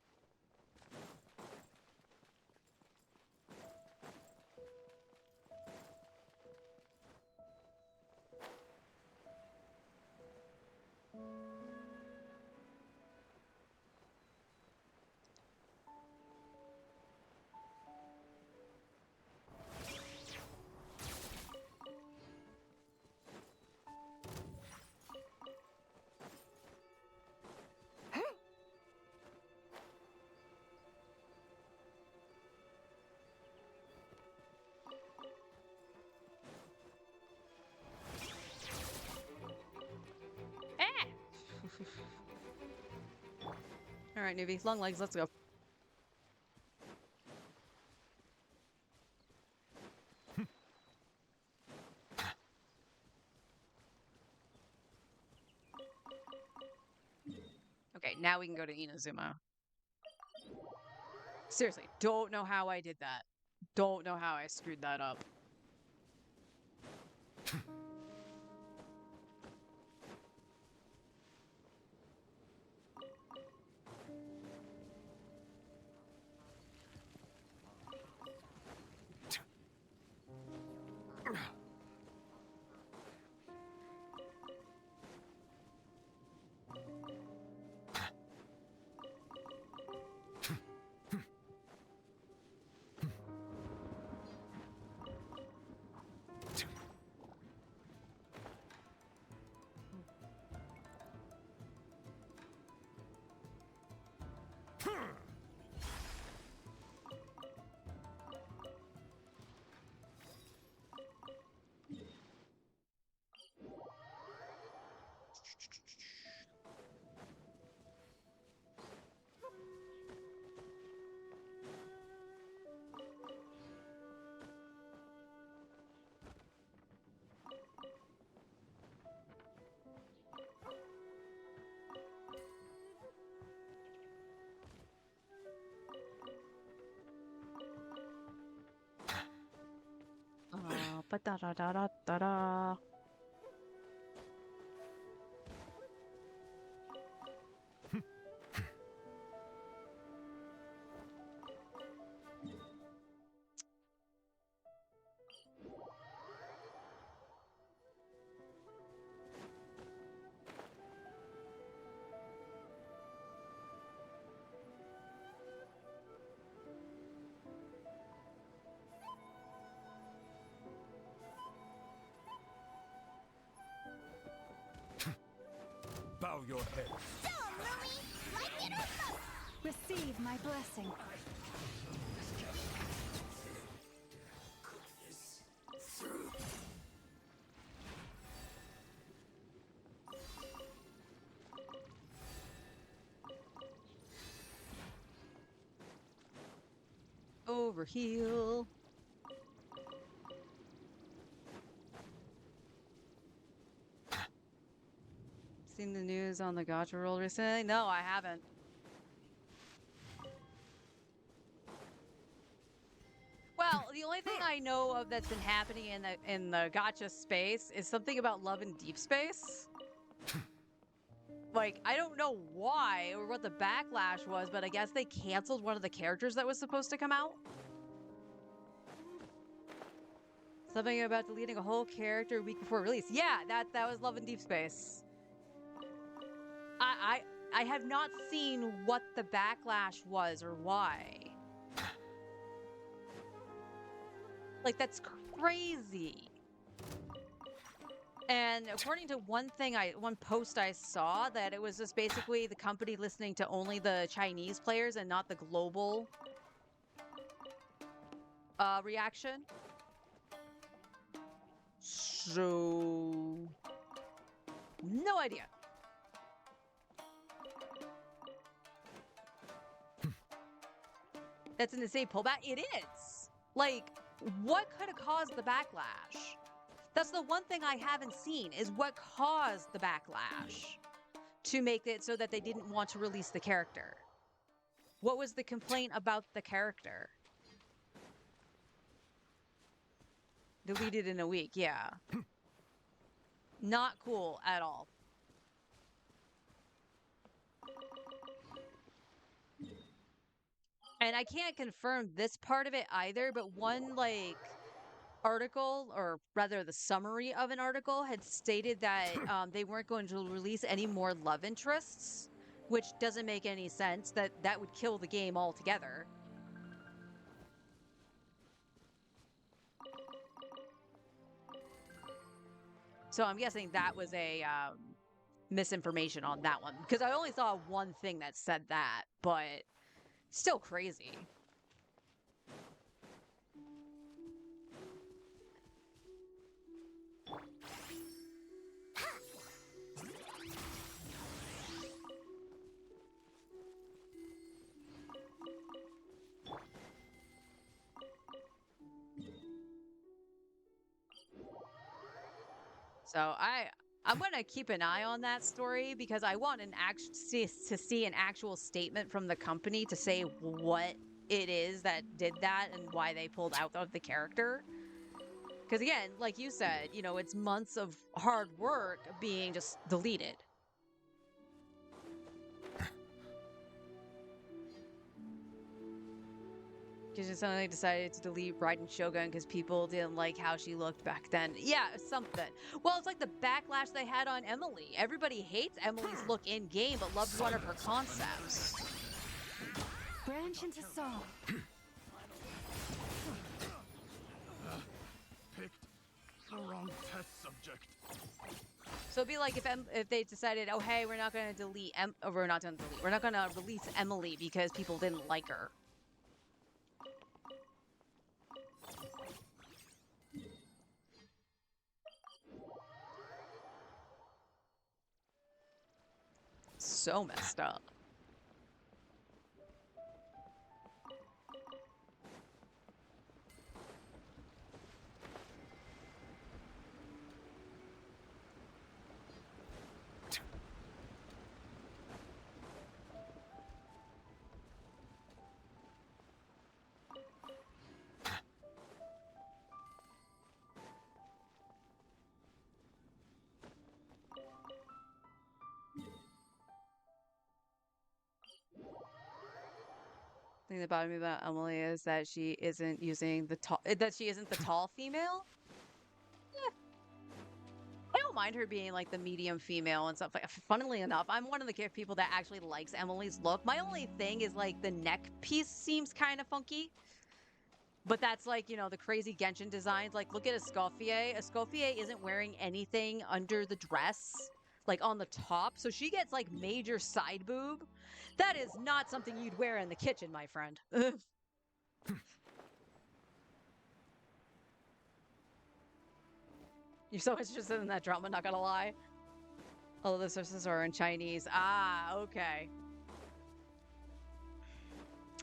right, newbie. Long legs, let's go. Okay, now we can go to Inazuma. Seriously, don't know how I did that. Don't know how I screwed that up. Ba-da-da-da-da-da-da. Bow your head. So, Lily, like it or fuck? Receive my blessing. Overheal. Seen the news on the gacha roll recently? No, I haven't. Well, the only thing I know of that's been happening in the gacha space is something about Love in Deep Space. Like, I don't know why or what the backlash was, but I guess they canceled one of the characters that was supposed to come out. Something about deleting a whole character a week before release. Yeah, that was Love in Deep Space. I have not seen what the backlash was or why. Like, that's crazy. And according to one post I saw, that it was just basically the company listening to only the Chinese players and not the global reaction. So, no idea. That's an insane pullback. It is. Like, what could have caused the backlash? That's the one thing I haven't seen, is what caused the backlash to make it so that they didn't want to release the character. What was the complaint about the character? Deleted in a week, yeah. Not cool at all. And I can't confirm this part of it either, but one, like, article, or rather the summary of an article, had stated that they weren't going to release any more love interests, which doesn't make any sense. That would kill the game altogether. So I'm guessing that was a misinformation on that one, because I only saw one thing that said that, but still crazy. So I'm gonna keep an eye on that story because I want to see an actual statement from the company to say what it is that did that and why they pulled out of the character. Because again, like you said, you know, it's months of hard work being just deleted. Because just suddenly decided to delete Raiden Shogun because people didn't like how she looked back then. Yeah, something. Well, it's like the backlash they had on Emily. Everybody hates Emily's look in game, but loves one of her concepts. Branch into song. Picked the wrong test subject. So it'd be like if they decided, oh hey, we're not gonna delete we're not gonna release Emily because people didn't like her. So messed up. Thing that bothered me about Emily is that she isn't using the tall that she isn't the tall female. I don't mind her being like the medium female and stuff. Like, funnily enough, I'm one of the people that actually likes Emily's look. My only thing is like the neck piece seems kind of funky. But that's like, you know, the crazy Genshin designs. Like, look at Escoffier. Escoffier isn't wearing anything under the dress, like on the top. So she gets like major side boob. That is not something you'd wear in the kitchen, my friend. You're so interested in that drama, not gonna lie. All the sources are in Chinese. Ah, okay.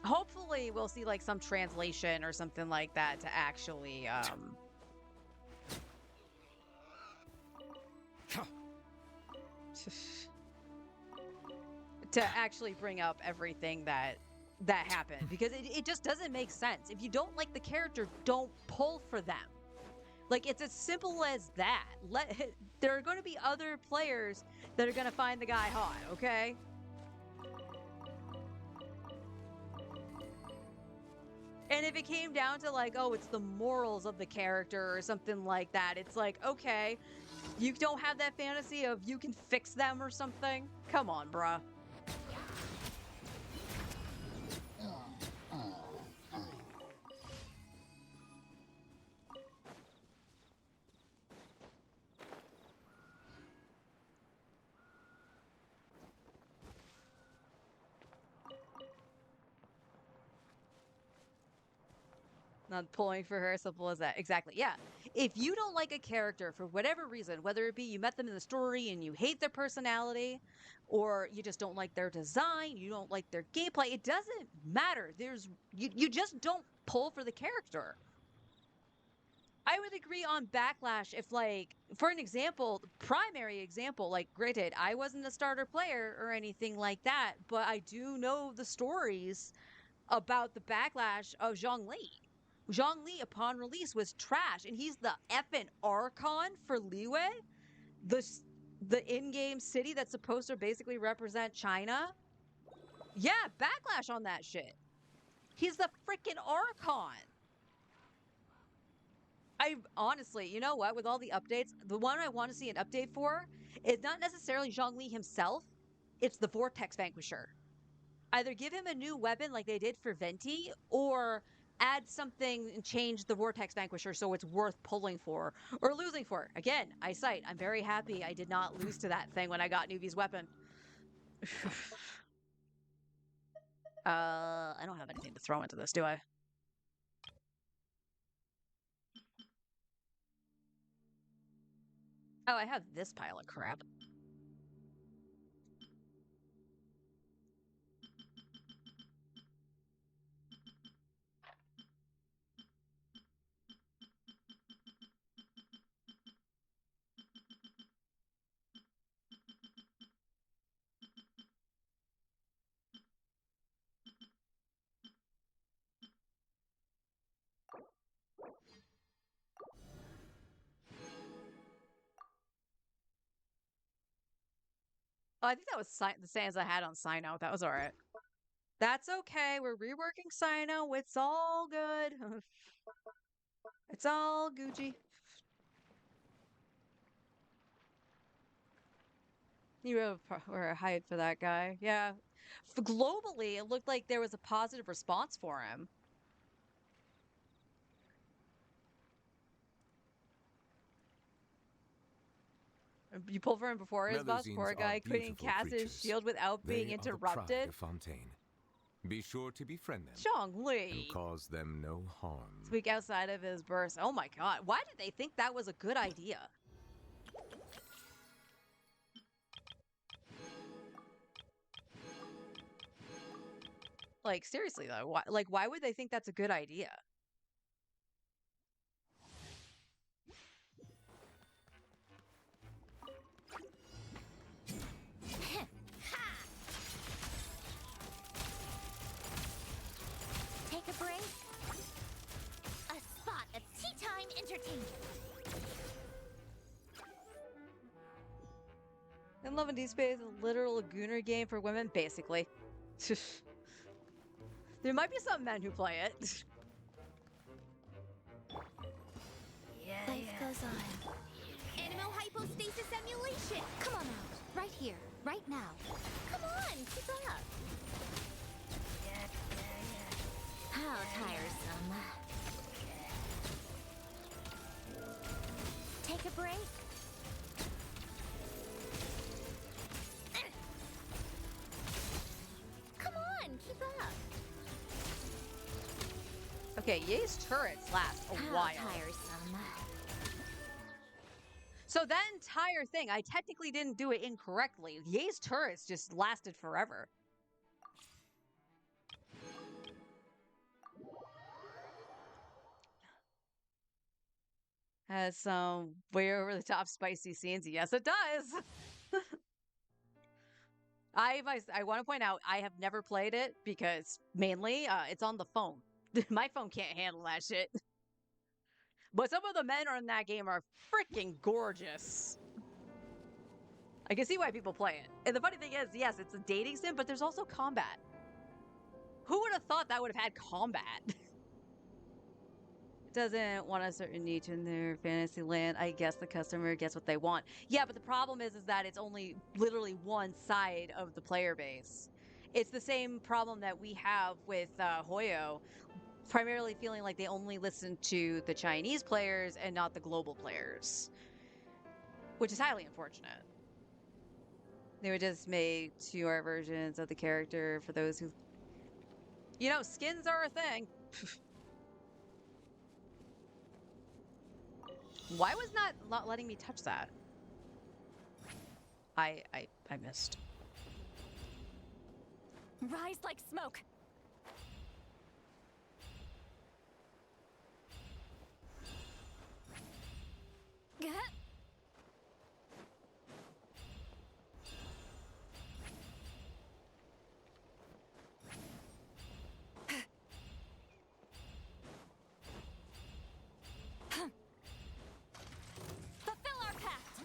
Hopefully we'll see like some translation or something like that to actually to actually bring up everything that happened, because it just doesn't make sense. If you don't like the character, don't pull for them. Like, it's as simple as that. There are going to be other players that are going to find the guy hot, okay? And if it came down to like, oh, it's the morals of the character or something like that, it's like, okay, you don't have that fantasy of you can fix them or something? Come on, bruh. Not pulling for her, simple as that. Exactly. Yeah. If you don't like a character for whatever reason, whether it be you met them in the story and you hate their personality, or you just don't like their design, you don't like their gameplay, it doesn't matter. You just don't pull for the character. I would agree on Backlash if, like, for an example, primary example, like, granted, I wasn't a starter player or anything like that, but I do know the stories about the backlash of Zhongli. Zhongli, upon release, was trash, and he's the effing Archon for Liyue, the in-game city that's supposed to basically represent China. Yeah, backlash on that shit. He's the freaking Archon. I honestly, you know what? With all the updates, the one I want to see an update for is not necessarily Zhongli himself. It's the Vortex Vanquisher. Either give him a new weapon like they did for Venti, or add something and change the Vortex Vanquisher so it's worth pulling for or losing for. Again, eyesight. I'm very happy I did not lose to that thing when I got Newbie's weapon. I don't have anything to throw into this, do I? Oh, I have this pile of crap. Oh, I think that was the sands I had on Sino. That was all right. That's okay. We're reworking Sino. It's all good. It's all Gucci. You were hyped for that guy. Yeah. Globally, it looked like there was a positive response for him. You pulled for him before his boss. Melusines Poor are guy couldn't beautiful cast his creatures. shield without being They are the pride interrupted. of Fontaine. Be sure to befriend them and Zhongli. cause them no harm. Speak outside of his burst. Oh my god. Why did they think that was a good idea? Like, seriously though, why would they think that's a good idea? Take a break. A spot of tea time entertainment. And Love and Deep Space is a literal Lagooner game for women, basically. There might be some men who play it. Life goes on. Animo hypostasis emulation. Come on out. Right here. Right now. Come on. Keep up. How tiresome. Take a break. Come on. Keep up. Okay, Ye's turrets last a How while. tiresome. So that entire thing, I technically didn't do it incorrectly. Ye's turrets just lasted forever. Has some way over the top spicy scenes. Yes, it does. I want to point out I have never played it because mainly it's on the phone. My phone can't handle that shit. But some of the men in that game are freaking gorgeous. I can see why people play it. And the funny thing is, yes, it's a dating sim, but there's also combat. Who would have thought that would have had combat? Doesn't want a certain niche in their fantasy land. I guess the customer gets what they want. Yeah, but the problem is that it's only literally one side of the player base. It's the same problem that we have with Hoyo, primarily feeling like they only listen to the Chinese players and not the global players, which is highly unfortunate. They would just make 2 art versions of the character for those who, you know, skins are a thing. Why was not letting me touch that? I missed. Rise like smoke. Gah. Fulfill our pact.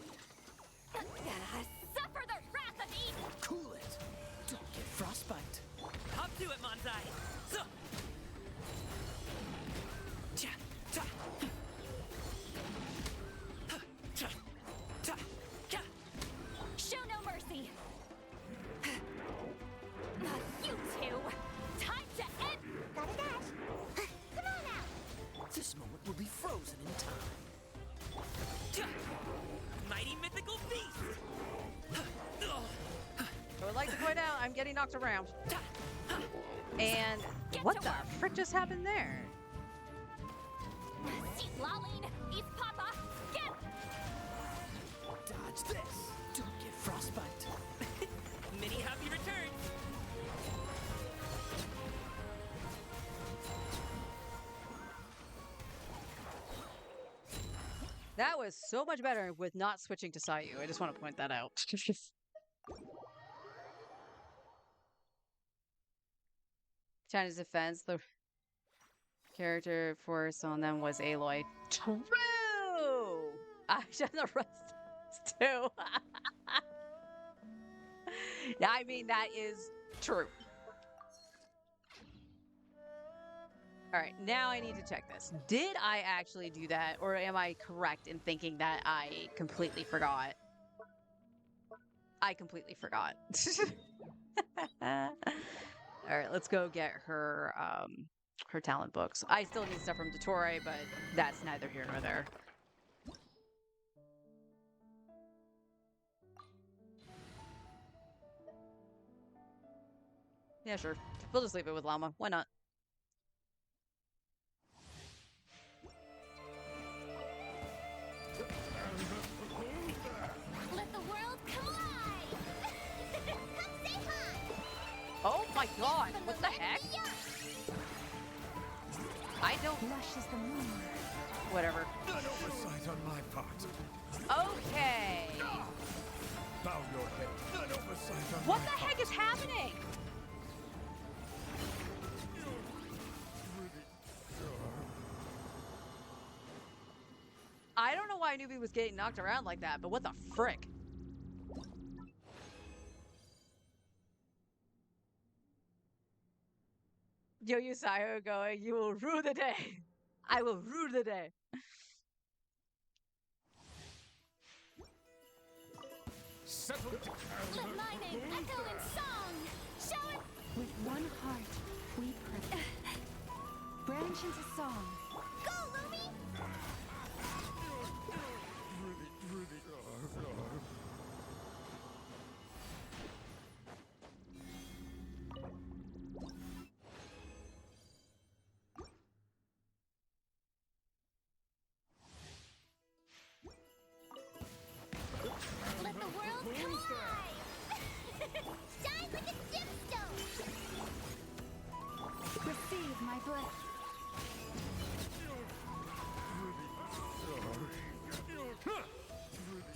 Suffer the wrath of Eden. Cool it. Don't get frostbite. Hop to it, Manzai. So. Cha, cha. Ha, cha, cha, cha. Show no mercy. You two. Time to end. Gotta dash. Come on out. This moment will be frozen in time. Cha. Mighty mythical beast. I would like to point out I'm getting knocked around. And what the frick just happened there? Seat lolling. East Papa. Get. Dodge this. Don't get frostbite. Many happy returns. That was so much better with not switching to Sayu. I just want to point that out. China's defense, the character force on them was Aloy. True! I should the rest too. I mean, that is true. All right, now I need to check this. Did I actually do that, or am I correct in thinking that I completely forgot? I completely forgot. All right, let's go get her her talent books. I still need stuff from Dottore, but that's neither here nor there. Yeah, sure. We'll just leave it with Llama. Why not? Let the world collide! Come say hi! Oh my god, From what the land heck? beyond. I don't... Lush is the moon. Whatever. An oversight on my part. Okay. Bow your head. An oversight on What my the part. heck is happening? I don't know why Newbie was getting knocked around like that, but what the frick? Yo Yusayo going, you will rue the day. I will rue the day. Settle down. Let my name echo in song! Show it! With one heart, we pray. Branch into song. Go, Lumi! Let the world collide! Shine like a gemstone! Receive my blessing.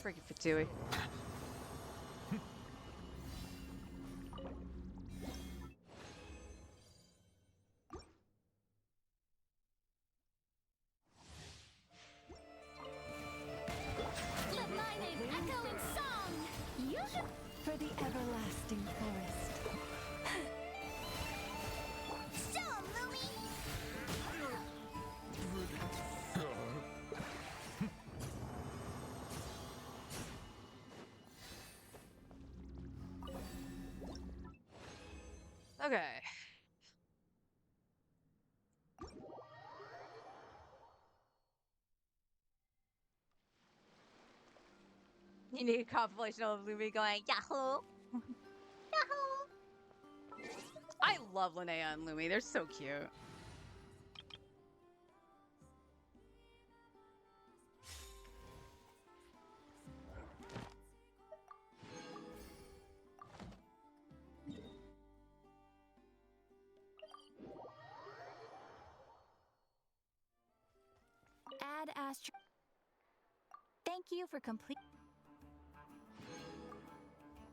Freaking Fatui. Let my name echo in song! You should... For the everlasting forest. Show 'em, Lumi! Okay. You need a compilation of Lumi going, Yahoo! Yahoo! I love Linnea and Lumi. They're so cute. Add Astro. Thank you for complete.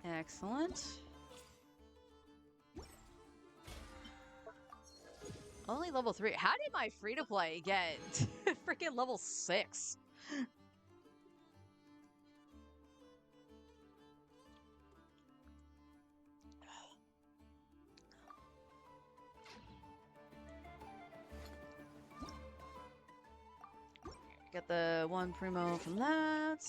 Excellent. Only level 3. How did my free-to-play get freaking level 6? Get the one primo from that.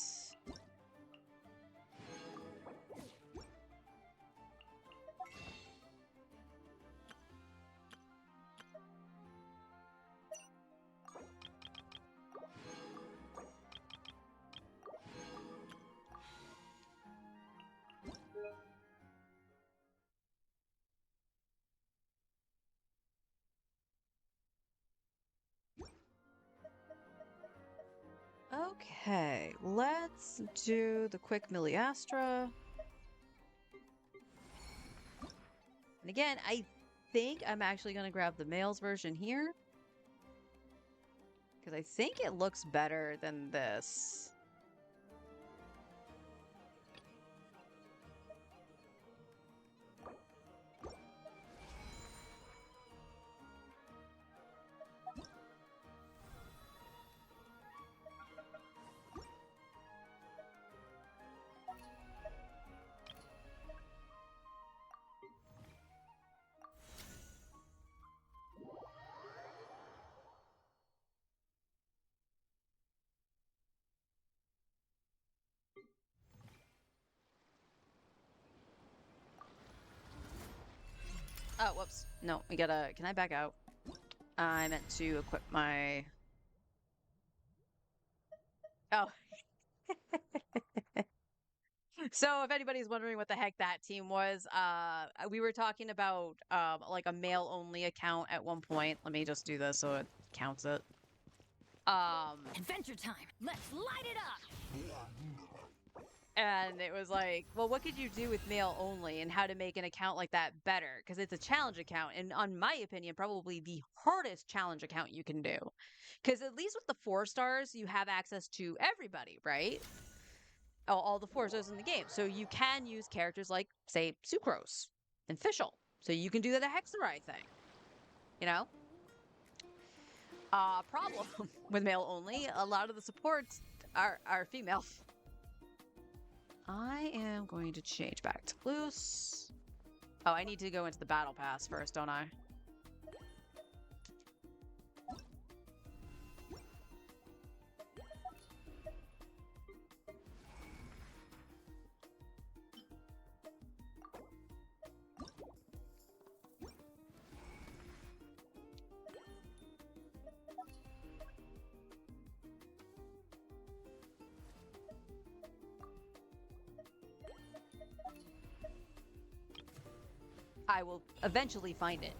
Okay, let's do the quick Miliastra. And again, I think I'm actually going to grab the male's version here. Because I think it looks better than this. Oh, whoops. No, we gotta... Can I back out? I meant to equip my... Oh. So if anybody's wondering what the heck that team was, we were talking about like a male only account at one point. Let me just do this so it counts it. Adventure time. Let's light it up. And it was like, well, what could you do with male only and how to make an account like that better? Because it's a challenge account. And on my opinion, probably the hardest challenge account you can do. Because at least with the 4 stars, you have access to everybody, right? All the 4 stars in the game. So you can use characters like, say, Sucrose and Fischl. So you can do the Hexarai thing. You know? Problem with male only, a lot of the supports are female. I am going to change back to loose. Oh, I need to go into the battle pass first, don't I? I will eventually find it.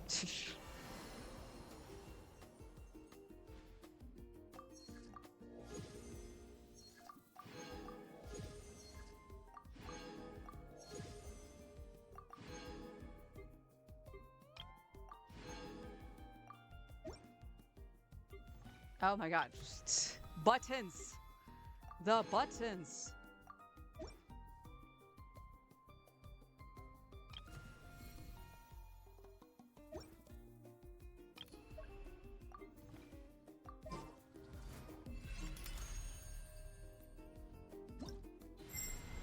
Oh my god. Buttons! The buttons!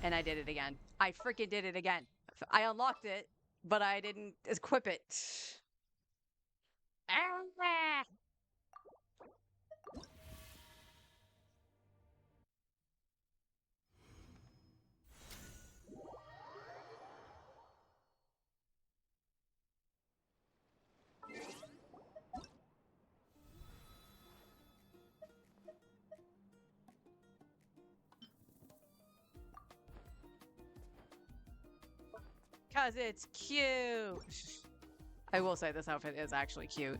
And I did it again. I freaking did it again. I unlocked it, but I didn't equip it. Ah! Cause it's cute. I will say this outfit is actually cute.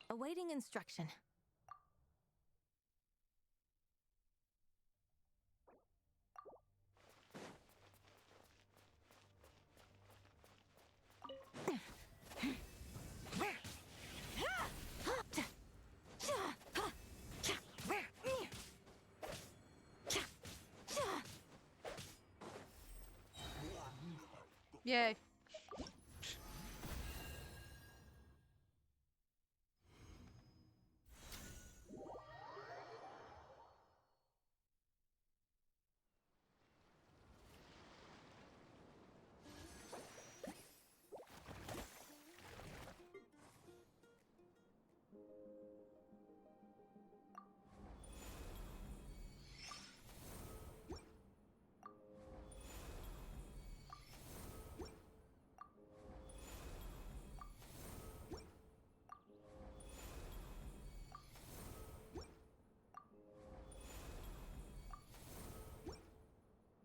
Awaiting instruction. Yay.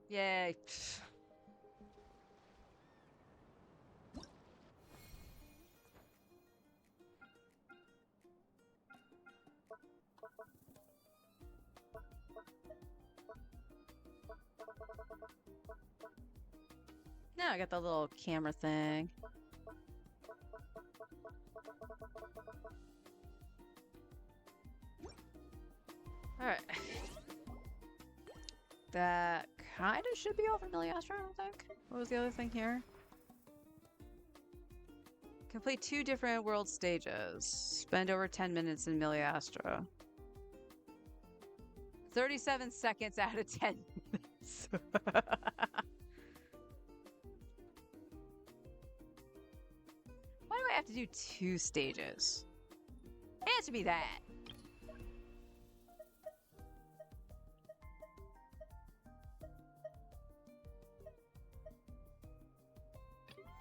Yay. Now I got the little camera thing. Alright. That kind of should be all for Miliastra, I don't think. What was the other thing here? Complete 2 different world stages. Spend over 10 minutes in Miliastra. 37 seconds out of 10 minutes. I have to do 2 stages? Answer me that.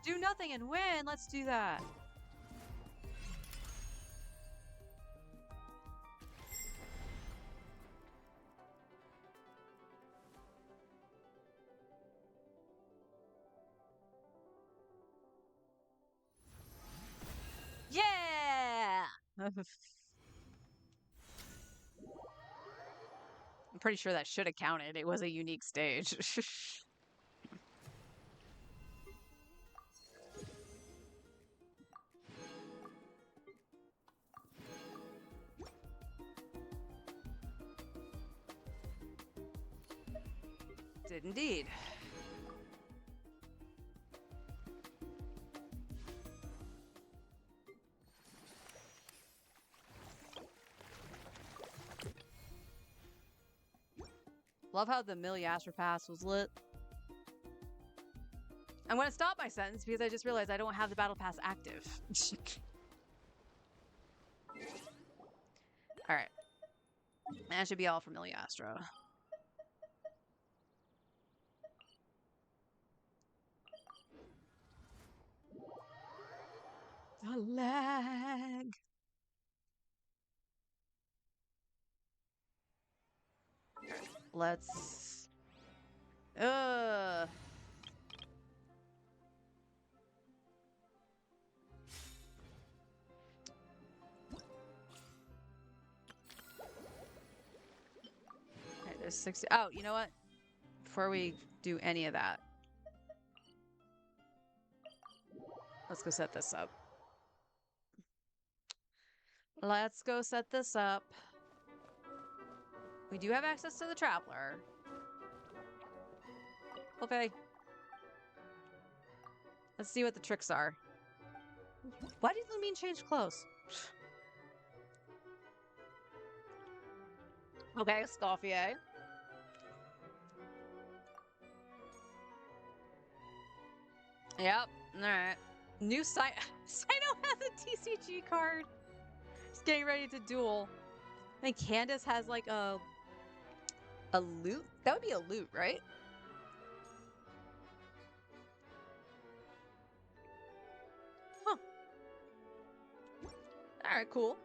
Do nothing and win. Let's do that. Yeah! I'm pretty sure that should have counted. It was a unique stage. Did indeed. Love how the Milliastra Pass was lit. I'm going to stop my sentence because I just realized I don't have the Battle Pass active. Alright. That should be all for Milliastra. The lag. Let's... Alright, there's 60... Oh, you know what? Before we do any of that, let's go set this up. Let's go set this up. We do have access to the Traveler. Okay. Let's see what the tricks are. Why did Lumine change clothes? Okay, Scoffier. Yep, alright. New Sino has a TCG card. He's getting ready to duel. I think Candace has like a loot? That would be a loot, right? Huh. Alright, cool.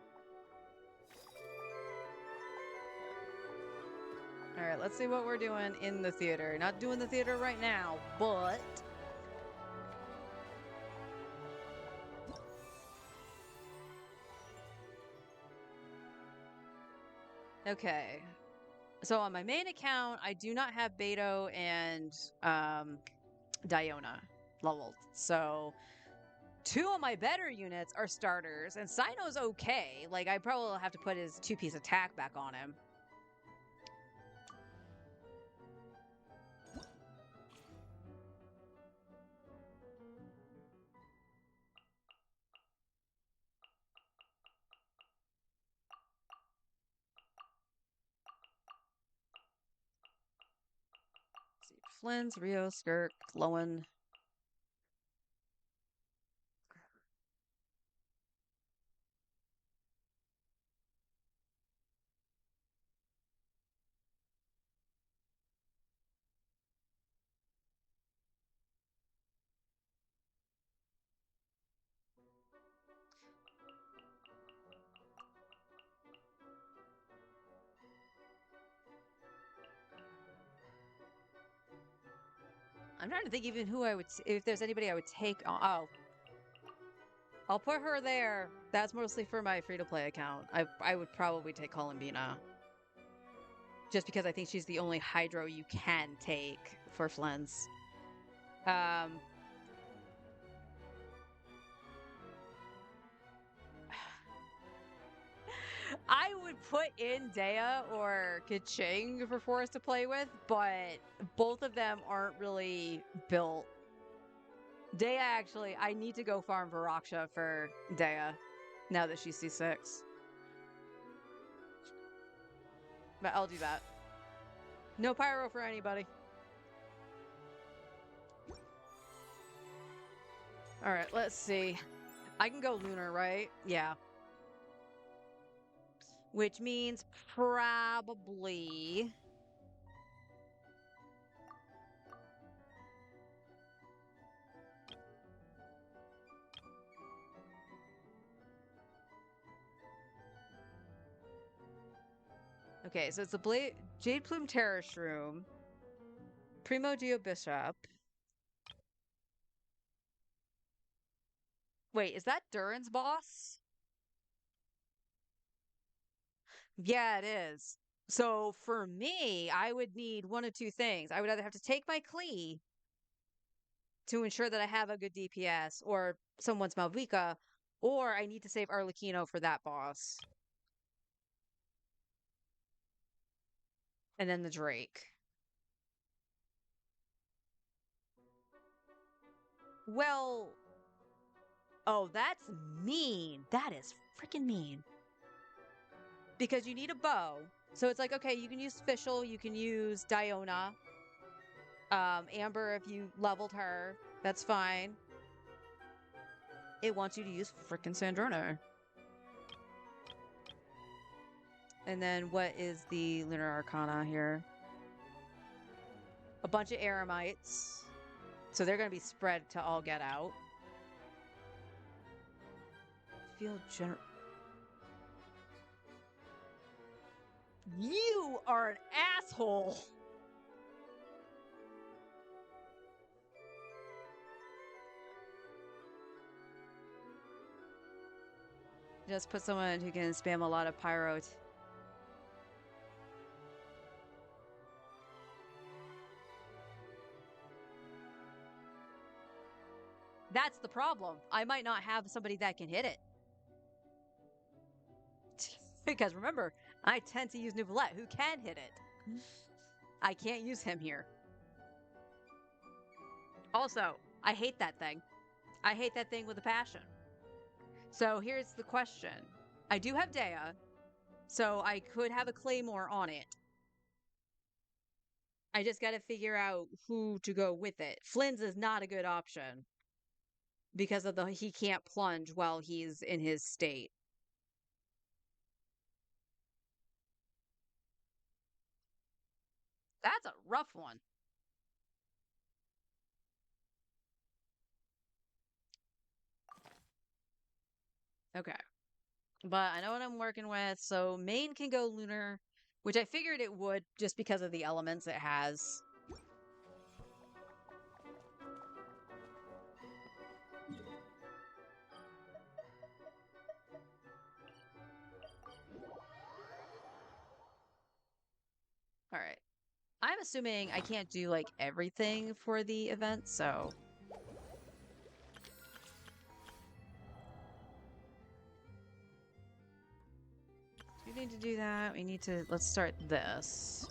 Alright, let's see what we're doing in the theater. Not doing the theater right now, but... Okay. So on my main account, I do not have Beto and Diona leveled. So 2 of my better units are starters, and Sino's okay. Like, I probably will have to put his 2-piece attack back on him. Let's see. Flynn's, Rio, Skirk, Lowen. I'm trying to think even who I would, if there's anybody I would take on. Oh. I'll put her there. That's mostly for my free-to-play account. I would probably take Columbina. Just because I think she's the only Hydro you can take for Flynn's. I would put in Dea or Kaching for Forrest to play with, but both of them aren't really built. Dea, actually, I need to go farm Viraksha for Dea now that she's C6. But I'll do that. No pyro for anybody. Alright, let's see. I can go lunar, right? Yeah. Which means probably... Okay, so it's the Jade Plume Terror Shroom, Primo Geo Bishop. Wait, is that Durin's boss? Yeah, it is. So for me, I would need one of two things. I would either have to take my Klee to ensure that I have a good DPS or someone's Malvika, or I need to save Arlecchino for that boss. And then the Drake. Well, oh, that's mean. That is freaking mean. Because you need a bow. So it's like, okay, you can use Fischl, you can use Diona. Amber, if you leveled her, that's fine. It wants you to use frickin' Sandrona. And then what is the Lunar Arcana here? A bunch of Eremites. So they're going to be spread to all get out. Field general. You are an asshole! Just put someone who can spam a lot of pyro. That's the problem. I might not have somebody that can hit it. Because remember, I tend to use Neuvillette, who can hit it. I can't use him here. Also, I hate that thing. I hate that thing with a passion. So here's the question. I do have Dea, so I could have a Claymore on it. I just got to figure out who to go with it. Flynn's is not a good option because of he can't plunge while he's in his state. That's a rough one. Okay. But I know what I'm working with, so main can go lunar, which I figured it would just because of the elements it has. All right. I'm assuming I can't do like everything for the event, so... We need to do that. We need to... Let's start this.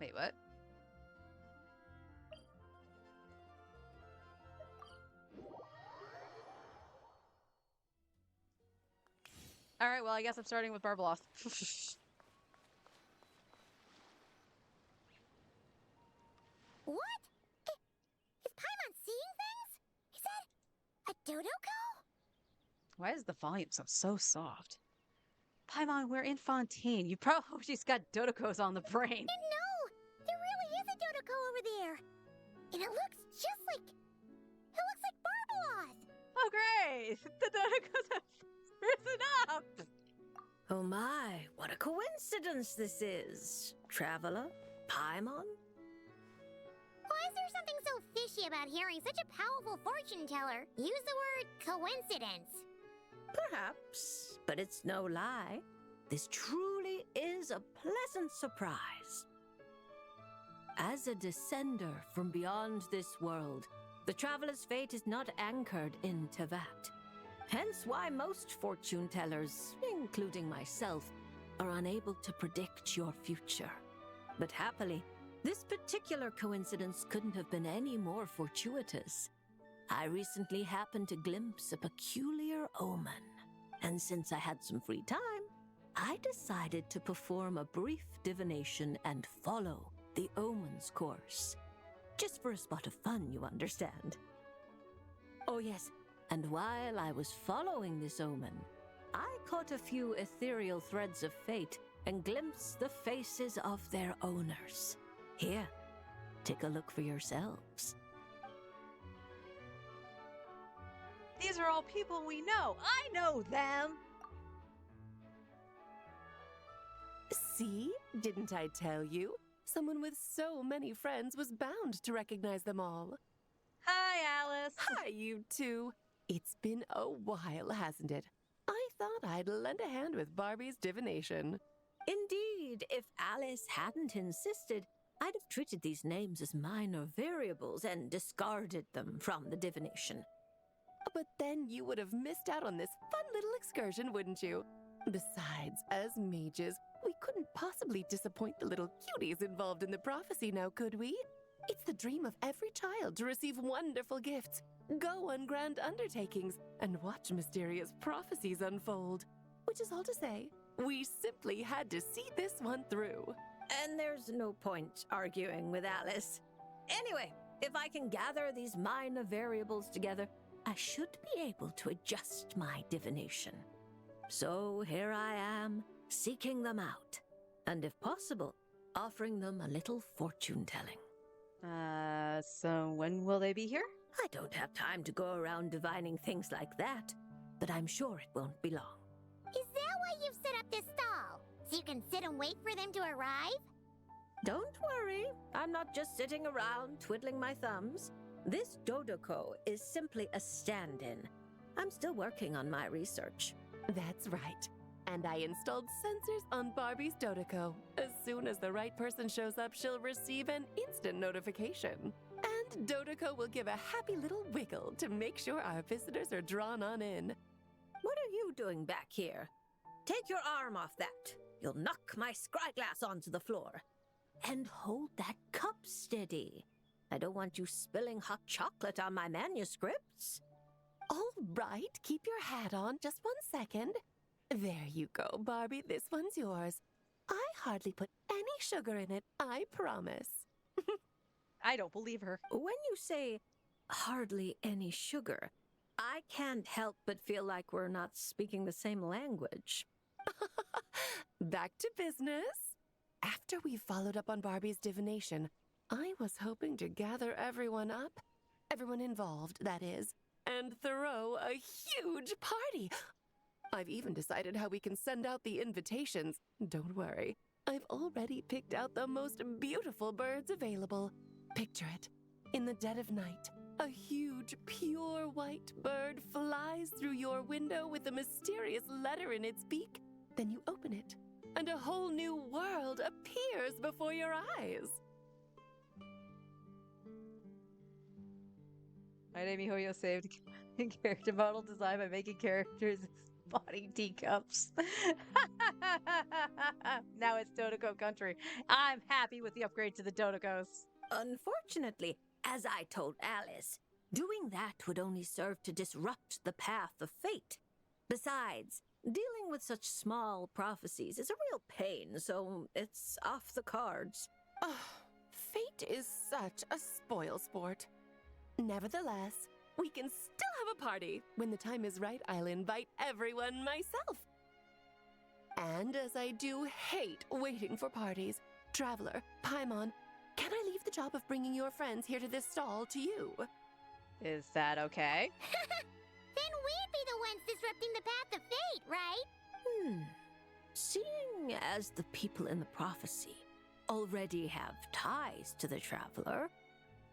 Wait, what? Alright, well, I guess I'm starting with Barbeloth. What? Is Paimon seeing things? Is that a Dodoko? Why is the volume so soft? Paimon, we're in Fontaine. You probably just got Dodokos on the brain. No! There really is a Dodoko over there! And it looks just like... It looks like Barbeloth! Oh, great! The Dodokos have risen up! Oh my, what a coincidence this is. Traveler? Paimon? Why is there something so fishy about hearing such a powerful fortune teller use the word coincidence? Perhaps, but it's no lie. This truly is a pleasant surprise. As a descender from beyond this world, the traveler's fate is not anchored in Tevat. Hence why most fortune tellers, including myself, are unable to predict your future. But happily, this particular coincidence couldn't have been any more fortuitous. I recently happened to glimpse a peculiar omen, and since I had some free time, I decided to perform a brief divination and follow the omen's course. Just for a spot of fun, you understand. Oh yes, and while I was following this omen, I caught a few ethereal threads of fate and glimpsed the faces of their owners. Here, take a look for yourselves. These are all people we know. I know them. See? Didn't I tell you? Someone with so many friends was bound to recognize them all. Hi, Alice. Hi, you two. It's been a while, hasn't it? I thought I'd lend a hand with Barbie's divination. Indeed, if Alice hadn't insisted, I'd have treated these names as minor variables and discarded them from the divination. But then you would have missed out on this fun little excursion, wouldn't you? Besides, as mages, we couldn't possibly disappoint the little cuties involved in the prophecy now, could we? It's the dream of every child to receive wonderful gifts, go on grand undertakings, and watch mysterious prophecies unfold. Which is all to say, we simply had to see this one through. And there's no point arguing with Alice. Anyway, if I can gather these minor variables together, I should be able to adjust my divination. So here I am, seeking them out, and if possible, offering them a little fortune-telling. So when will they be here? I don't have time to go around divining things like that, but I'm sure it won't be long. Is that why you've set up this stall? So you can sit and wait for them to arrive? Don't worry, I'm not just sitting around twiddling my thumbs. This Dodoko is simply a stand-in. I'm still working on my research. That's right. And I installed sensors on Barbie's Dodoko. As soon as the right person shows up, she'll receive an instant notification. And Dodoko will give a happy little wiggle to make sure our visitors are drawn on in. What are you doing back here? Take your arm off that. You'll knock my scryglass onto the floor. And hold that cup steady. I don't want you spilling hot chocolate on my manuscripts. All right, keep your hat on. Just 1 second. There you go, Barbie. This one's yours. I hardly put any sugar in it, I promise. I don't believe her. When you say hardly any sugar, I can't help but feel like we're not speaking the same language. Back to business. After we followed up on Barbie's divination, I was hoping to gather everyone up, everyone involved, that is, and throw a huge party. I've even decided how we can send out the invitations. Don't worry, I've already picked out the most beautiful birds available. Picture it. In the dead of night, a huge, pure white bird flies through your window with a mysterious letter in its beak. Then you open it, and a whole new world appears before your eyes. Alright, Amy Hoyo saved character model design by making characters spotting teacups. Now it's Dodoko country. I'm happy with the upgrade to the Dodokos. Unfortunately, as I told Alice, doing that would only serve to disrupt the path of fate. Besides, dealing with such small prophecies is a real pain, so it's off the cards. Oh, fate is such a spoil sport. Nevertheless, we can still have a party. When the time is right, I'll invite everyone myself. And as I do hate waiting for parties, Traveler, Paimon, can I leave the job of bringing your friends here to this stall to you? Is that okay? Then we'd be the ones disrupting the path of fate, right? Seeing as the people in the prophecy already have ties to the Traveler,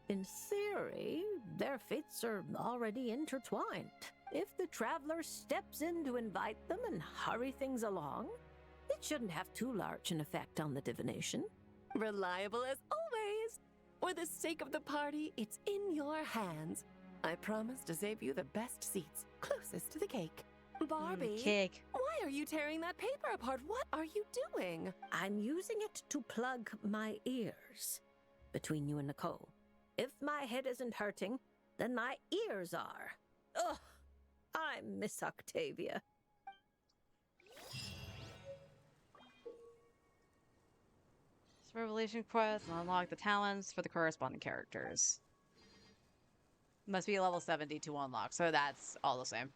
in theory, their fates are already intertwined. If the Traveler steps in to invite them and hurry things along, it shouldn't have too large an effect on the divination. Reliable as always. For the sake of the party, it's in your hands. I promise to save you the best seats, closest to the cake. Barbie, Cake. why are you tearing that paper apart? What are you doing? I'm using it to plug my ears. Between you and Nicole, if my head isn't hurting, then my ears are. Ugh, I miss Octavia. Revelation quest and unlock the talents for the corresponding characters. Must be level 70 to unlock, so that's all the same.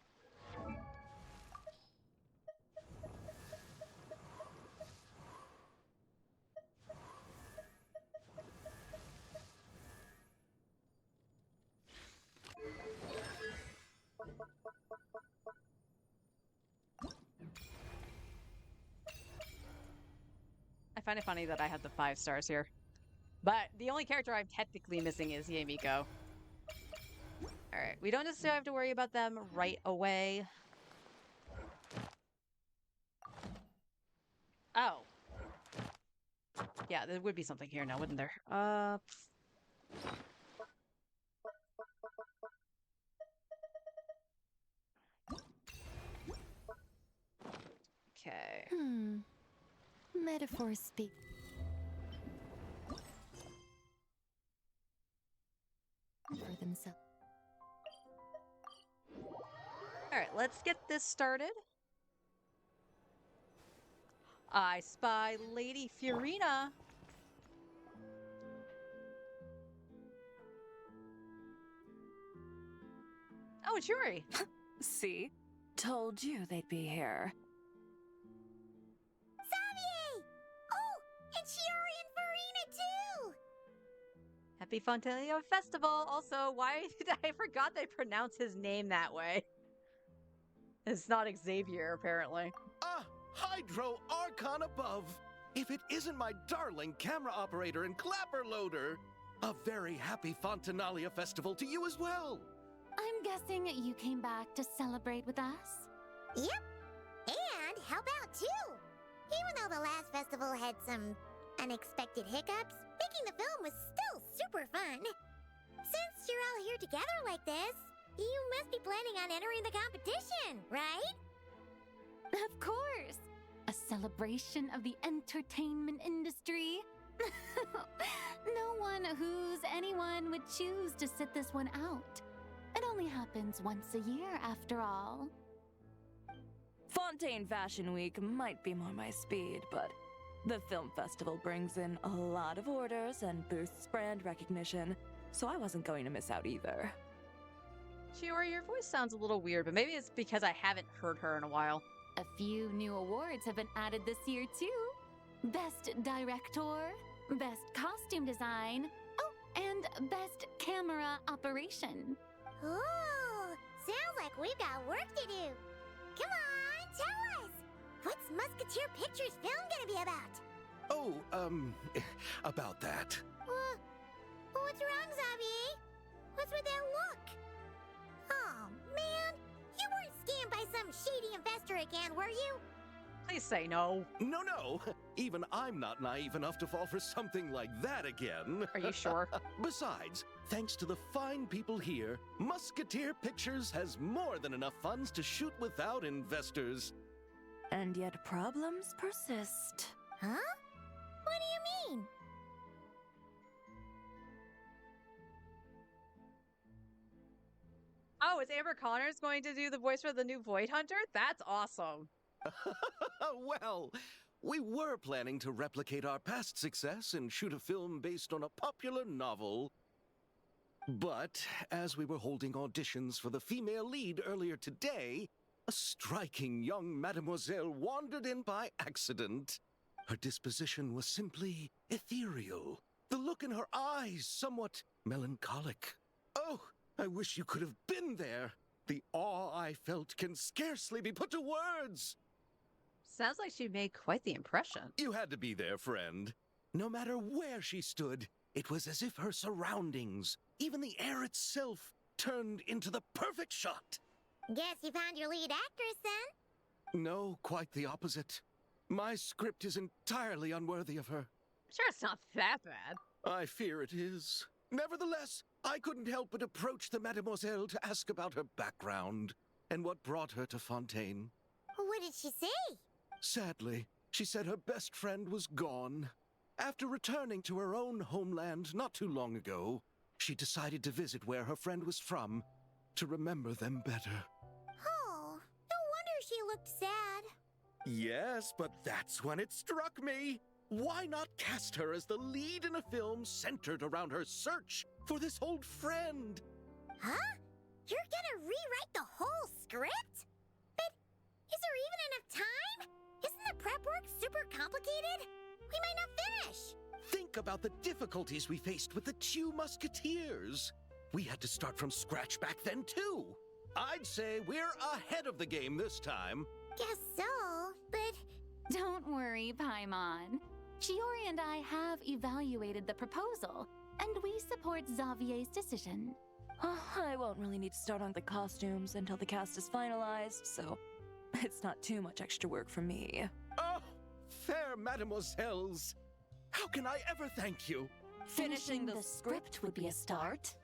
I find it funny that I have the 5 stars here. But the only character I'm technically missing is Yamiko. Alright, we don't necessarily have to worry about them right away. Oh. Yeah, there would be something here now, wouldn't there? Okay. Metaphors speak. For themselves. Alright, let's get this started. I spy Lady Fiorina. Oh, it's Yuri. See? Told you they'd be here. Xavier! Oh, and Shiori and Farina too! Happy Fontainebleau Festival. Also, why did I forgot they pronounce his name that way? It's not Xavier, apparently. Ah, Hydro Archon above! If it isn't my darling camera operator and clapper loader! A very happy Fontanalia Festival to you as well! I'm guessing you came back to celebrate with us? Yep. And help out too! Even though the last festival had some unexpected hiccups, making the film was still super fun. Since you're all here together like this, you must be planning on entering the competition, right? Of course! A celebration of the entertainment industry. No one who's anyone would choose to sit this one out. It only happens once a year, after all. Fontaine Fashion Week might be more my speed, but the film festival brings in a lot of orders and boosts brand recognition, so I wasn't going to miss out either. Shiori, your voice sounds a little weird, but maybe it's because I haven't heard her in a while. A few new awards have been added this year, too. Best Director, Best Costume Design, oh, and Best Camera Operation. Ooh, sounds like we've got work to do. Come on, tell us! What's Musketeer Pictures film gonna be about? Oh, about that. What's wrong, Xavier? What's with that look? Oh, man, you weren't scammed by some shady investor again, were you? Please say no. No. Even I'm not naive enough to fall for something like that again. Are you sure? Besides, thanks to the fine people here, Musketeer Pictures has more than enough funds to shoot without investors. And yet problems persist. Huh? What do you mean? Oh, is Amber Connors going to do the voice for the new Void Hunter? That's awesome. Well, we were planning to replicate our past success and shoot a film based on a popular novel. But as we were holding auditions for the female lead earlier today, a striking young mademoiselle wandered in by accident. Her disposition was simply ethereal, the look in her eyes somewhat melancholic. Oh, I wish you could have been there. The awe I felt can scarcely be put to words. Sounds like she made quite the impression. You had to be there, friend. No matter where she stood, it was as if her surroundings, even the air itself, turned into the perfect shot. Guess you found your lead actress, then? No, quite the opposite. My script is entirely unworthy of her. Sure, it's not that bad. I fear it is. Nevertheless, I couldn't help but approach the mademoiselle to ask about her background and what brought her to Fontaine. What did she say? Sadly, she said her best friend was gone. After returning to her own homeland not too long ago, she decided to visit where her friend was from to remember them better. Oh, no wonder she looked sad. Yes, but that's when it struck me. Why not cast her as the lead in a film centered around her search for this old friend? Huh? You're gonna rewrite the whole script? But is there even enough time? Isn't the prep work super complicated? We might not finish. Think about the difficulties we faced with the Two Musketeers. We had to start from scratch back then, too. I'd say we're ahead of the game this time. Guess so, but... Don't worry, Paimon. Shiori and I have evaluated the proposal, and we support Xavier's decision. I won't really need to start on the costumes until the cast is finalized, so it's not too much extra work for me. Oh, fair mademoiselles. How can I ever thank you? Finishing the script would be a start.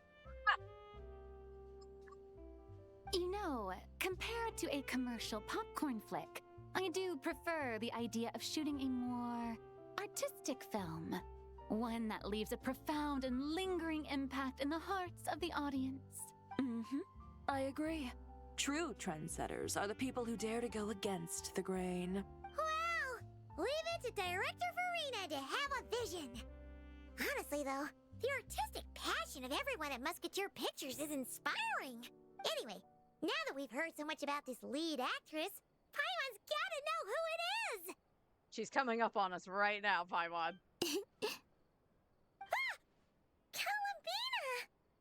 You know, compared to a commercial popcorn flick, I do prefer the idea of shooting a more artistic film. One that leaves a profound and lingering impact in the hearts of the audience. I agree. True trendsetters are the people who dare to go against the grain. Well, leave it to Director Farina to have a vision. Honestly, though, the artistic passion of everyone at Musketeer Pictures is inspiring. Anyway, now that we've heard so much about this lead actress, Paimon's gotta know who it is! She's coming up on us right now, Paimon. Ah! Columbina!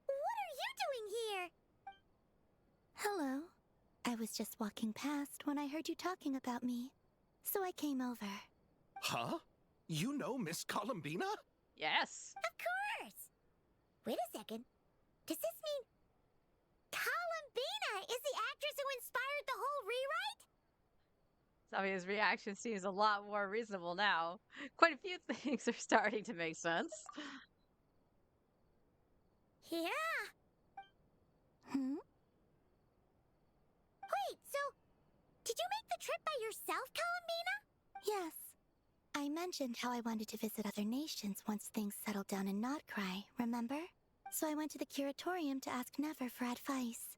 What are you doing here? Hello. I was just walking past when I heard you talking about me, so I came over. Huh? You know Miss Columbina? Yes. Of course! Wait a second. Does this mean Columbina is the actress who inspired the whole rewrite? Xavier's reaction seems a lot more reasonable now. Quite a few things are starting to make sense. Yeah. Hmm? Wait, so did you make the trip by yourself, Columbina? Yes. I mentioned how I wanted to visit other nations once things settled down in Notcry, remember? So I went to the curatorium to ask Never for advice.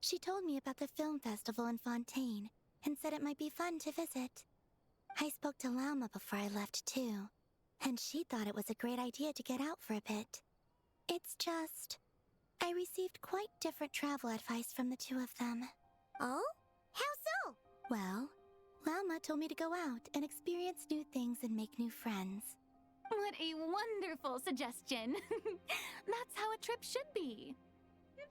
She told me about the film festival in Fontaine and said it might be fun to visit. I spoke to Lauma before I left too, and she thought it was a great idea to get out for a bit. It's just, I received quite different travel advice from the two of them. Oh? How so? Well, Lauma told me to go out and experience new things and make new friends. What a wonderful suggestion. That's how a trip should be.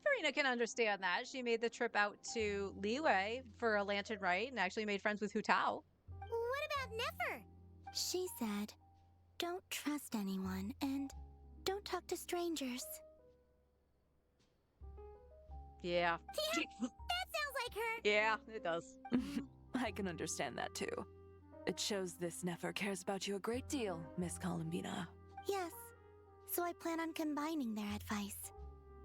Farina can understand that. She made the trip out to Liyue for a lantern rite and actually made friends with Hu Tao. What about Nefer? She said, don't trust anyone and don't talk to strangers. Yeah. That sounds like her. Yeah, it does. I can understand that too. It shows this Nefer cares about you a great deal, Miss Columbina. Yes, so I plan on combining their advice.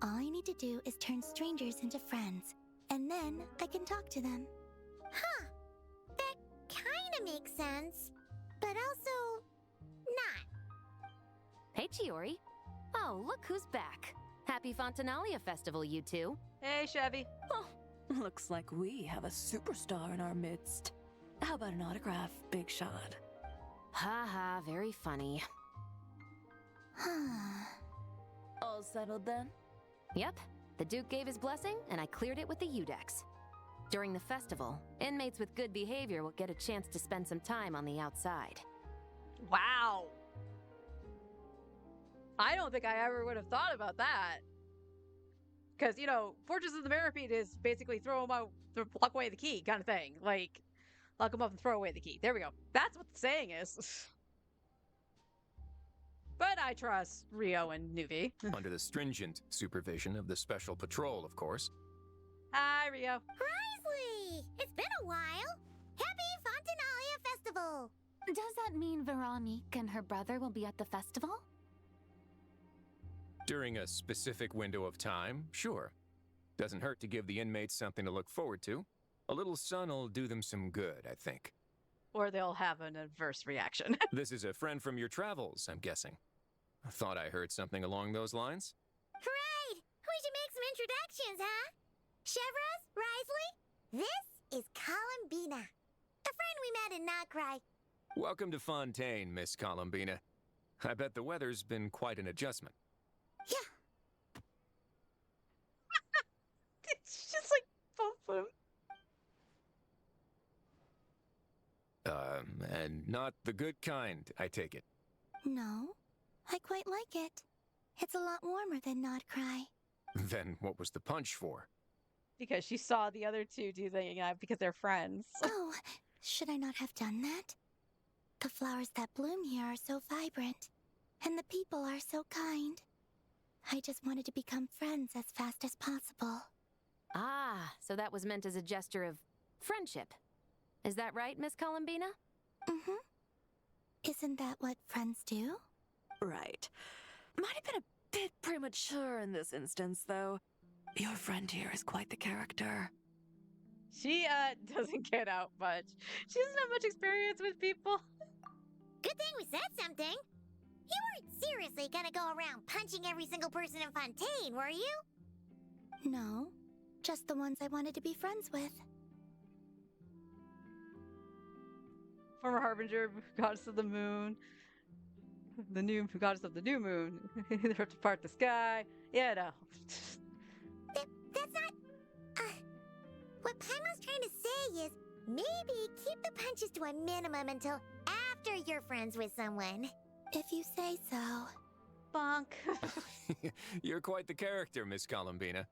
All I need to do is turn strangers into friends, and then I can talk to them. Huh. That kinda makes sense, but also not. Hey, Chiori. Oh, look who's back. Happy Fontanalia Festival, you two. Hey, Chevy. Oh, looks like we have a superstar in our midst. How about an autograph, Big Shot? Ha ha, very funny. All settled then? Yep, the Duke gave his blessing, and I cleared it with the Udex. During the festival, inmates with good behavior will get a chance to spend some time on the outside. Wow. I don't think I ever would have thought about that. Because, you know, Fortress of the Mirrorpeat is basically throw them out, lock away the key kind of thing. Like, lock them up and throw away the key. There we go. That's what the saying is. But I trust Rio and Nuvi. Under the stringent supervision of the Special Patrol, of course. Hi, Rio. Risley! It's been a while. Happy Fontanalia Festival! Does that mean Veronique and her brother will be at the festival? During a specific window of time, sure. Doesn't hurt to give the inmates something to look forward to. A little sun'll do them some good, I think. Or they'll have an adverse reaction. This is a friend from your travels, I'm guessing. I thought I heard something along those lines. Right! We should make some introductions, huh? Chevros, Risley, this is Columbina. A friend we met in Notcry. Welcome to Fontaine, Miss Columbina. I bet the weather's been quite an adjustment. Yeah. It's just like both of them. And not the good kind, I take it. No, I quite like it. It's a lot warmer than Nod Cry. Then what was the punch for? Because she saw the other two do that because they're friends. Oh, should I not have done that? The flowers that bloom here are so vibrant, and the people are so kind. I just wanted to become friends as fast as possible. Ah, so that was meant as a gesture of friendship. Is that right, Miss Columbina? Mm-hmm. Isn't that what friends do? Right. Might have been a bit premature in this instance, though. Your friend here is quite the character. She doesn't get out much. She doesn't have much experience with people. Good thing we said something. You weren't seriously gonna go around punching every single person in Fontaine, were you? No, just the ones I wanted to be friends with. Former Harbinger, goddess of the moon. The new goddess of the new moon. They have to part the sky. Yeah, no. That's not... what Paimon's trying to say is, maybe keep the punches to a minimum until after you're friends with someone. If you say so. Bonk. You're quite the character, Miss Columbina.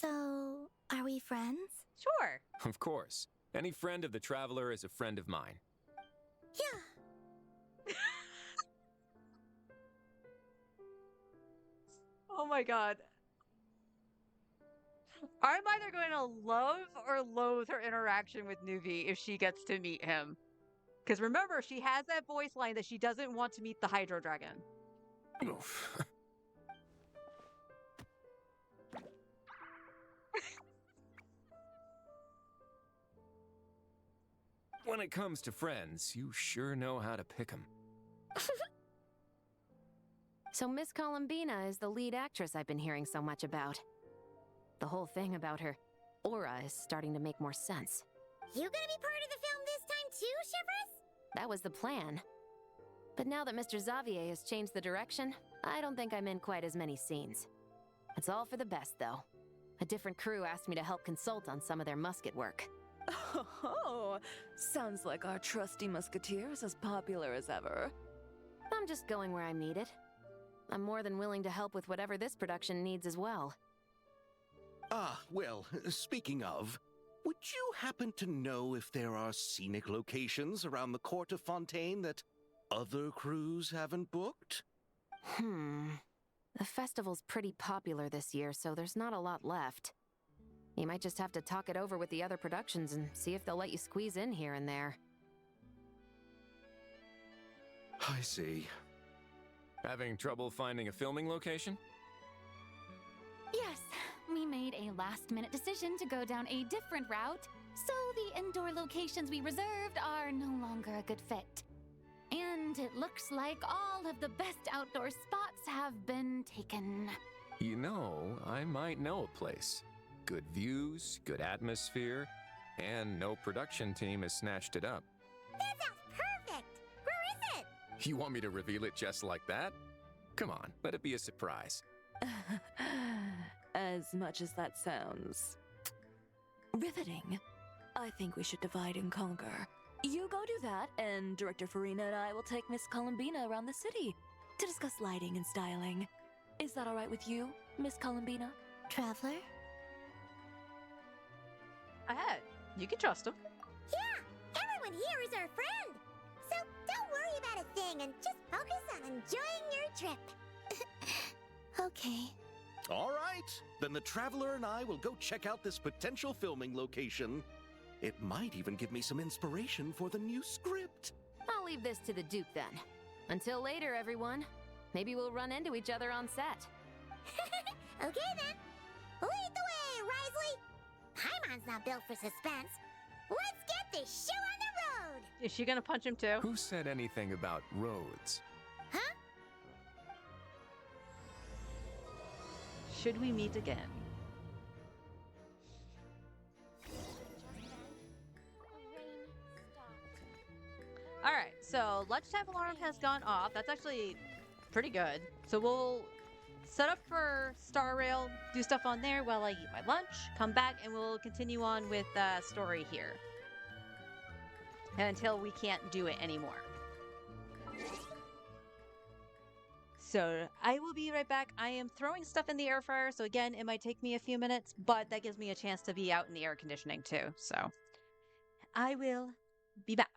So, are we friends? Sure. Of course. Any friend of the Traveler is a friend of mine. Yeah. Oh my god. I'm either going to love or loathe her interaction with Nuvi if she gets to meet him. Because remember, she has that voice line that she doesn't want to meet the Hydro Dragon. Oof. When it comes to friends, you sure know how to pick 'em. So Miss Columbina is the lead actress I've been hearing so much about. The whole thing about her aura is starting to make more sense. You gonna be part of the film this time too, Shivers? That was the plan. But now that Mr. Xavier has changed the direction, I don't think I'm in quite as many scenes. It's all for the best, though. A different crew asked me to help consult on some of their musket work. Oh, sounds like our trusty musketeer is as popular as ever. I'm just going where I'm needed. I'm more than willing to help with whatever this production needs as well. Ah, well, speaking of, would you happen to know if there are scenic locations around the court of Fontaine that other crews haven't booked? The festival's pretty popular this year, so there's not a lot left. You might just have to talk it over with the other productions and see if they'll let you squeeze in here and there. I see. Having trouble finding a filming location? Yes, we made a last-minute decision to go down a different route, so the indoor locations we reserved are no longer a good fit. And it looks like all of the best outdoor spots have been taken. You know, I might know a place. Good views, good atmosphere, and no production team has snatched it up. That sounds perfect! Where is it? You want me to reveal it just like that? Come on, let it be a surprise. As much as that sounds riveting, I think we should divide and conquer. You go do that, and Director Farina and I will take Miss Columbina around the city to discuss lighting and styling. Is that all right with you, Miss Columbina? Traveler? Ahead. You can trust him. Yeah! Everyone here is our friend! So don't worry about a thing and just focus on enjoying your trip. Okay. All right, then the Traveler and I will go check out this potential filming location. It might even give me some inspiration for the new script. I'll leave this to the Duke then. Until later, everyone. Maybe we'll run into each other on set. Okay then. Lead the way, Risley! Paimon's not built for suspense. Let's get this show on the road! Is she gonna punch him too? Who said anything about roads? Huh? Should we meet again? Alright, so lunchtime alarm has gone off. That's actually pretty good. So we'll set up for Star Rail, do stuff on there while I eat my lunch, come back, and we'll continue on with story here until we can't do it anymore. So I will be right back. I am throwing stuff in the air fryer, so again, it might take me a few minutes, but that gives me a chance to be out in the air conditioning too. So I will be back.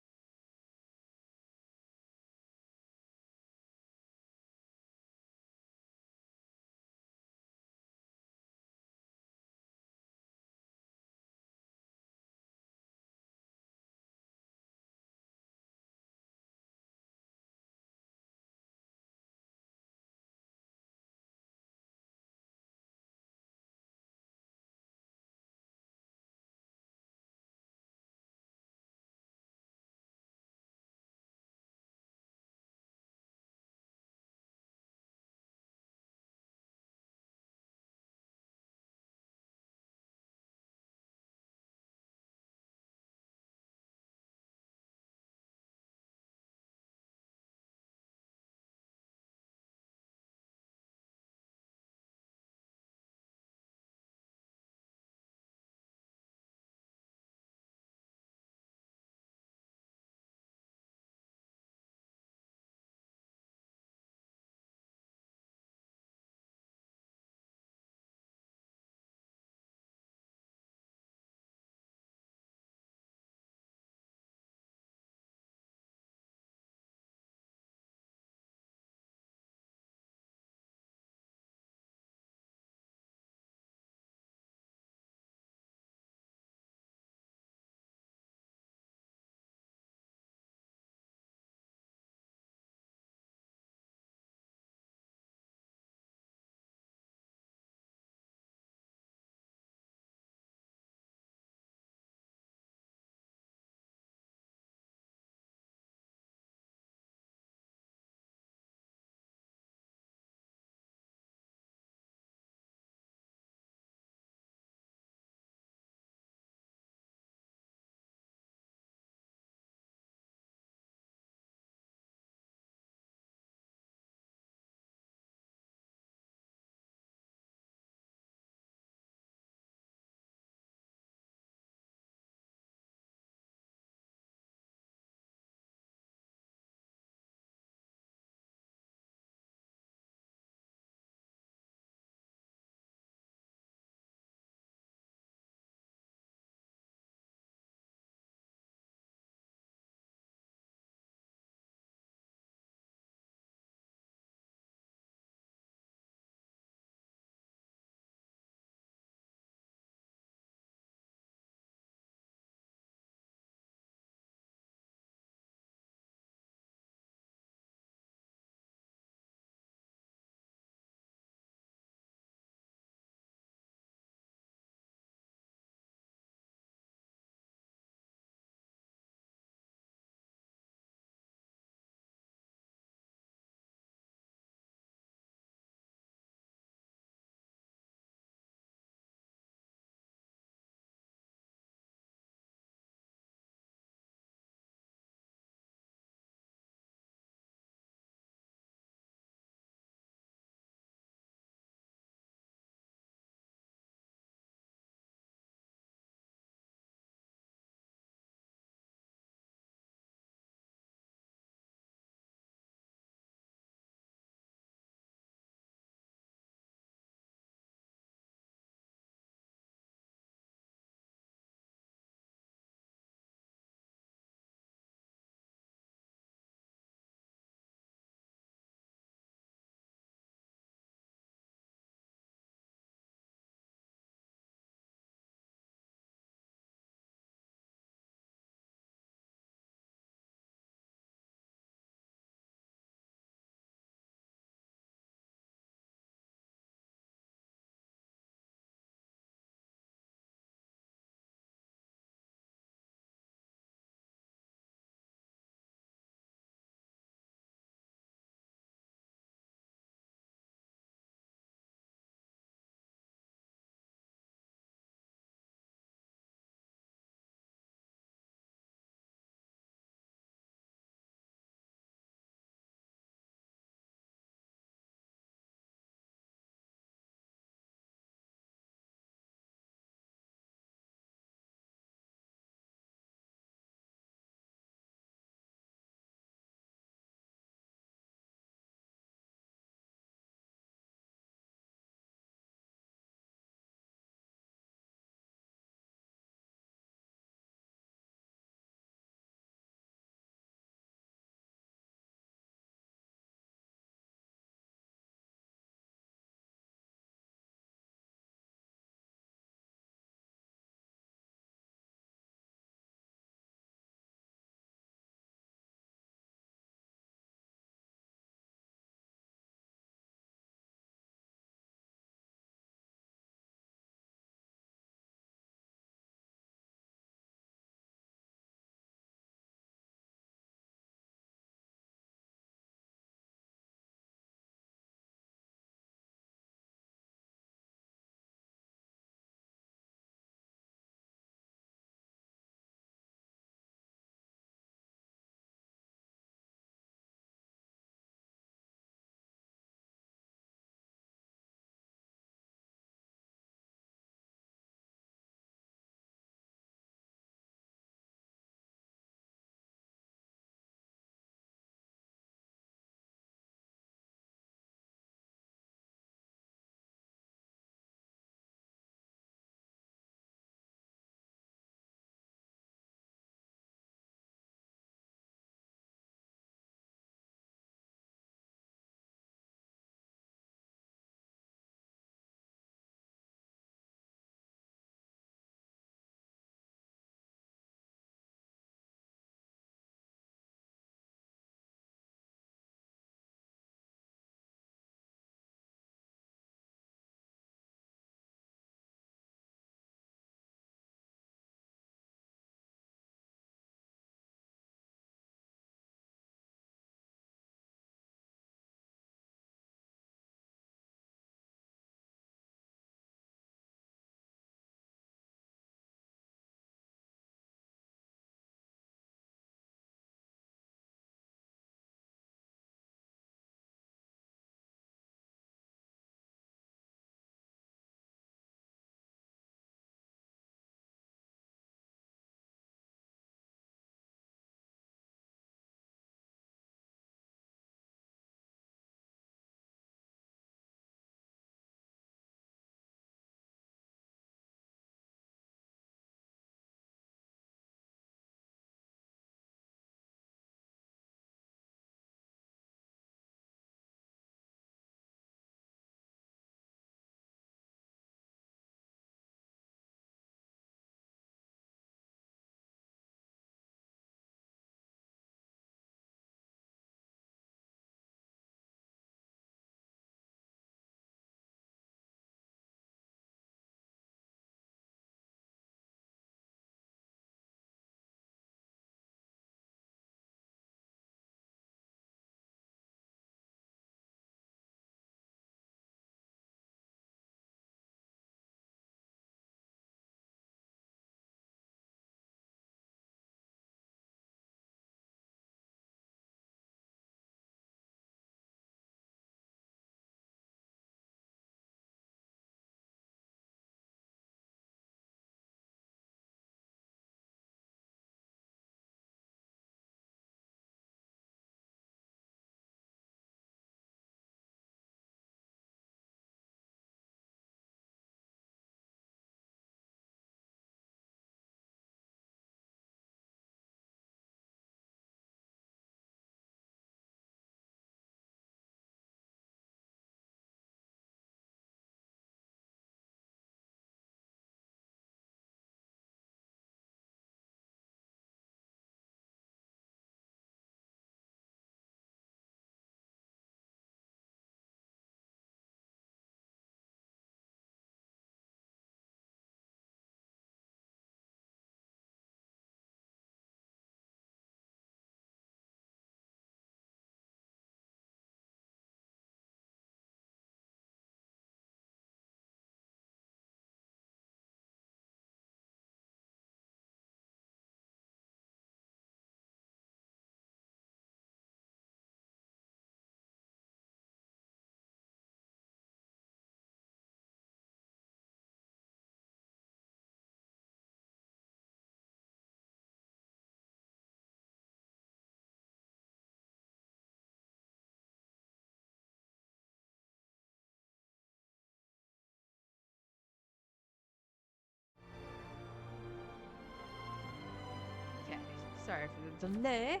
Sorry for the delay.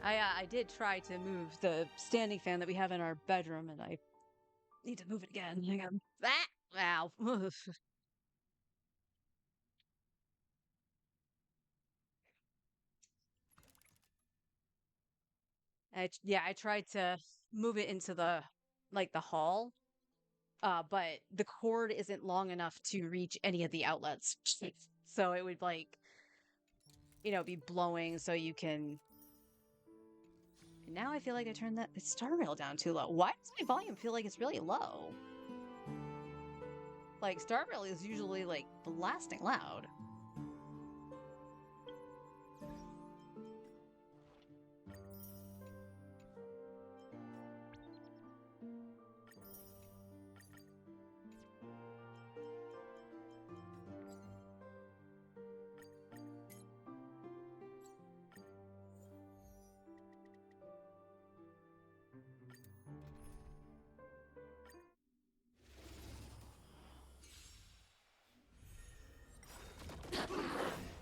I did try to move the standing fan that we have in our bedroom, and I need to move it again. Hang on. Ah! Ow. I tried to move it into the hall, but the cord isn't long enough to reach any of the outlets. So it would be blowing so you can. And now I feel like I turned the star rail down too low. Why does my volume feel like it's really low? Like, star rail is usually like blasting loud.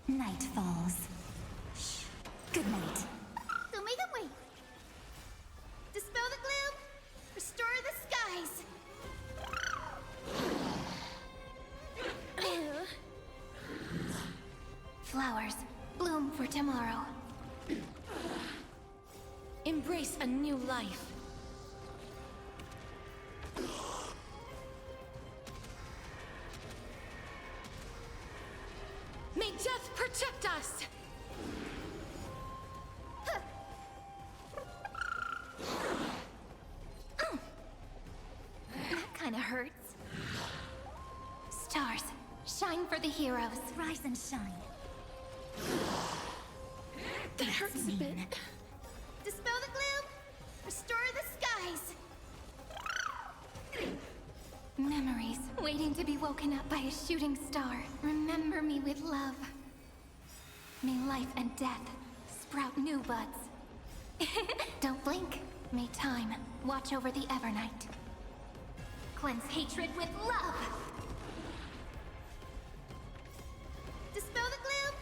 Night falls. Shh. Good night. Don't make them wait. Dispel the gloom. Restore the skies. Flowers, bloom for tomorrow. Embrace a new life. May death protect us! That kinda hurts. Stars, shine for the heroes. Rise and shine. That hurts a bit. Dispel the gloom. Restore the skies. Memories, waiting to be woken up by a shooting star. Remember me with love. May life and death sprout new buds. Don't blink. May time watch over the Evernight. Cleanse hatred with love. Dispel the gloom.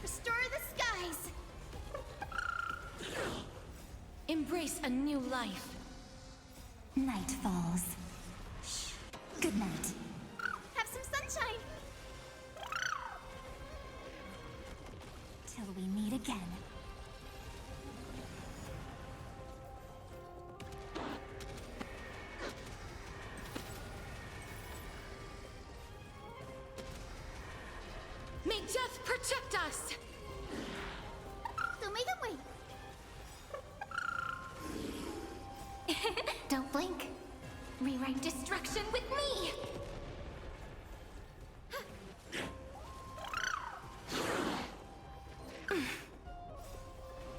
Restore the skies. Embrace a new life. Night falls. Shh. Good night. Have some sunshine. Till we meet again. May death protect us! Don't make them wait. Don't blink. Rewrite destruction with me.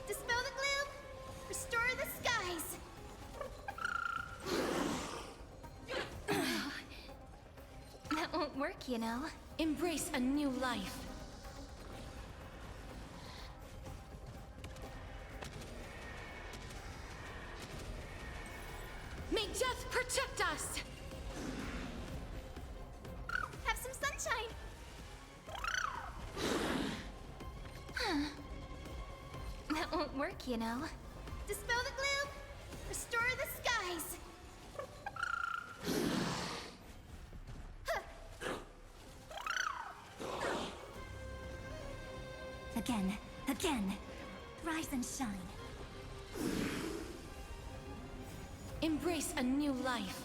Dispel the gloom. Restore the skies. That won't work, you know. Embrace a new life. May death protect us! Have some sunshine. That won't work, you know. Dispel the gloom. Restore the skies. Again. Again. Rise and shine. Embrace a new life.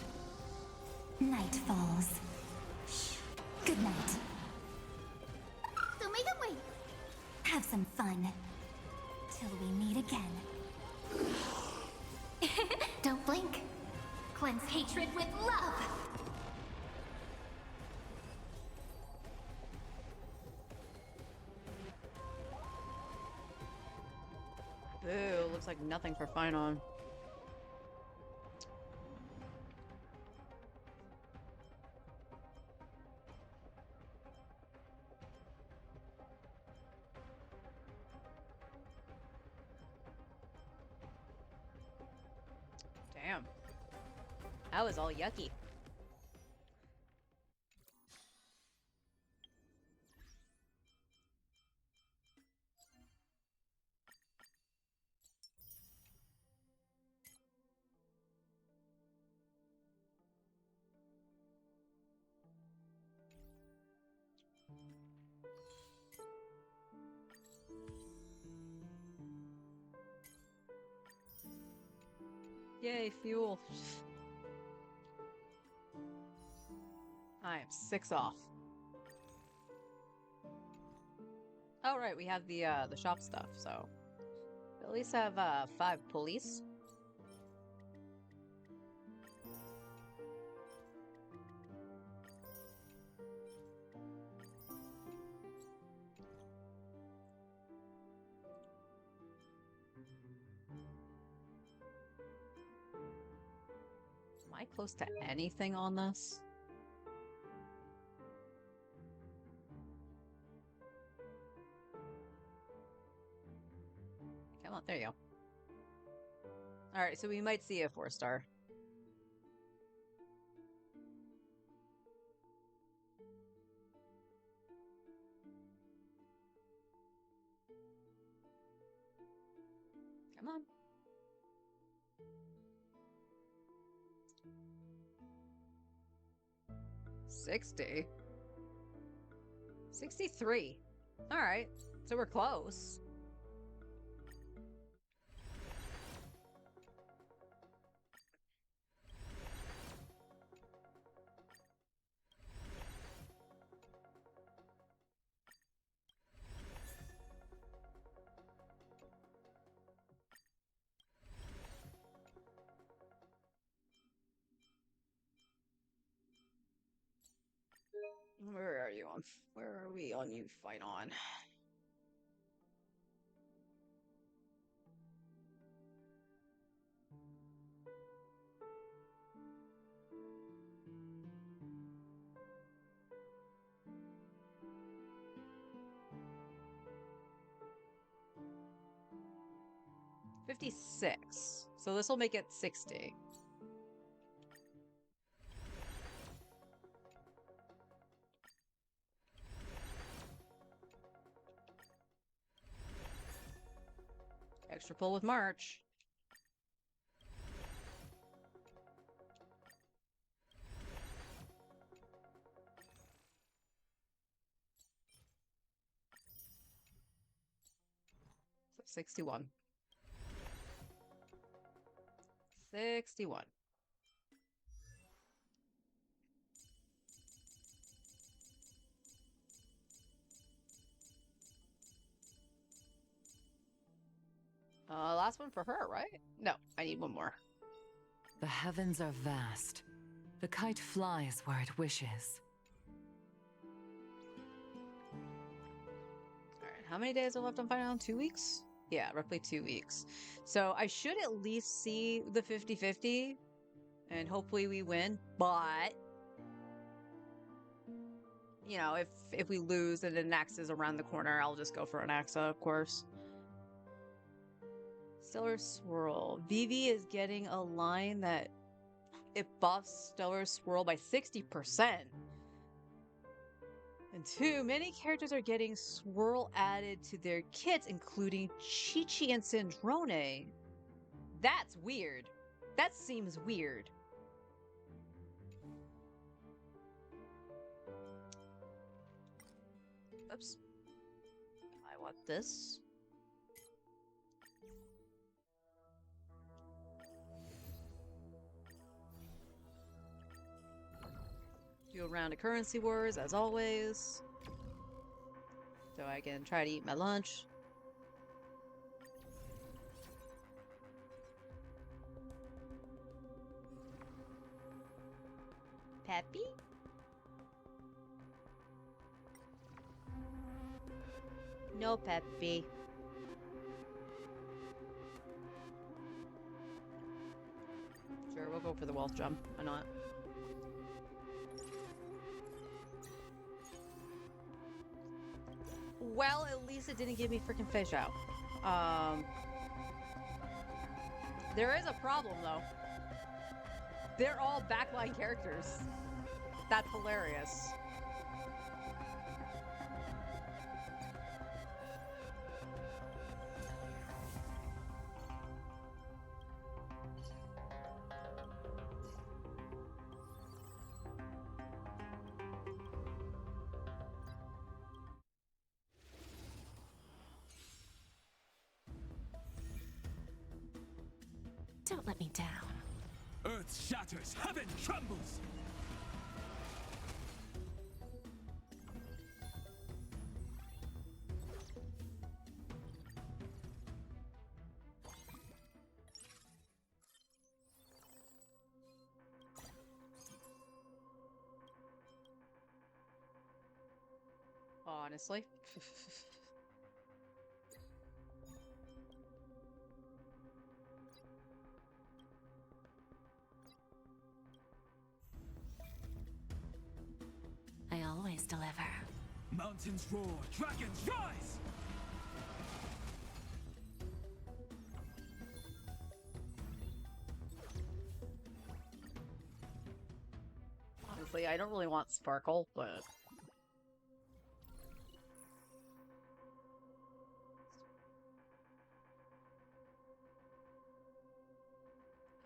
Night falls. Shh. Good night. Don't make them wait. Have some fun. Till we meet again. Don't blink. Cleanse hatred with love. Boo, looks like nothing for Paimon. Damn. That was all yucky. Yay, fuel. I am 6 off. Oh right, we have the shop stuff, so we at least have 5 police. Am I close to anything on this? Come on, there you go. Alright, so we might see a 4-star. Come on. $60. 63. Alright, so we're close. Where are you on? Where are we on you fight on? $56. So this will make it 60. Extra pull with March. So 61. 61. Last one for her, right? No, I need one more. The heavens are vast. The kite flies where it wishes. Alright, how many days are left on Final? 2 weeks? Yeah, roughly 2 weeks. So I should at least see the 50-50, and hopefully we win, but you know, if we lose and the next is around the corner, I'll just go for an AXA, of course. Stellar Swirl. Vivi is getting a line that it buffs Stellar Swirl by 60%. And 2, many characters are getting Swirl added to their kits, including Chi-Chi and Cindrone. That's weird. That seems weird. Oops. I want this. Do a round of currency wars, as always. So I can try to eat my lunch. Peppy? No, Peppy. Sure, we'll go for the wealth jump. Why not? Well, at least it didn't give me freaking fish out. There is a problem, though. They're all backline characters. That's hilarious. Don't let me down. Earth shatters, heaven trembles! Honestly. I always deliver. Mountains roar, dragons rise! Honestly, I don't really want Sparkle, but...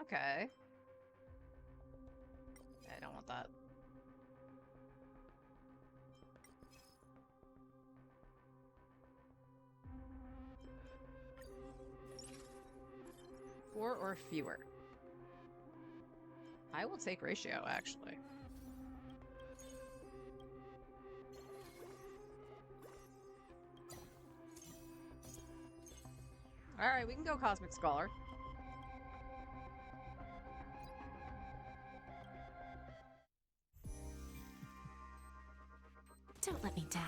Okay. I don't want that. Four or fewer. I will take ratio, actually. Alright, we can go Cosmic Scholar. Don't let me down.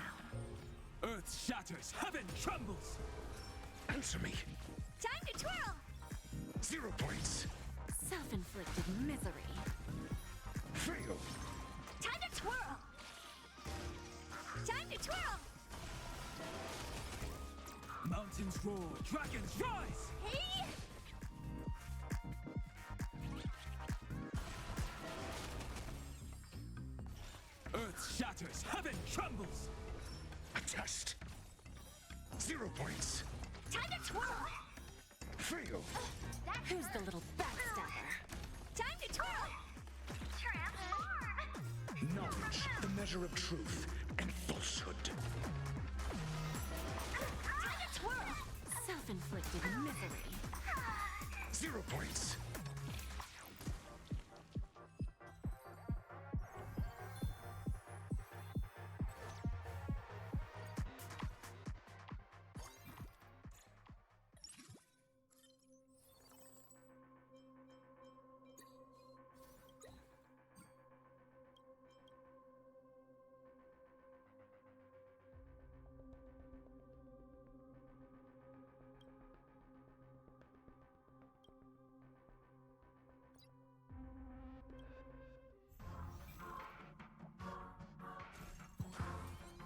Earth shatters, heaven trembles! Answer me! Time to twirl! 0 points! Self-inflicted misery. Fail! Time to twirl! Time to twirl! Mountains roar, dragons rise! Hey! Earth shatters, heaven trembles! A test. 0 points. Time to twirl! Fail! Who's the little backstabber? Time to twirl! Transform! Knowledge, the measure of truth and falsehood. Time to twirl! Self-inflicted misery. 0 points.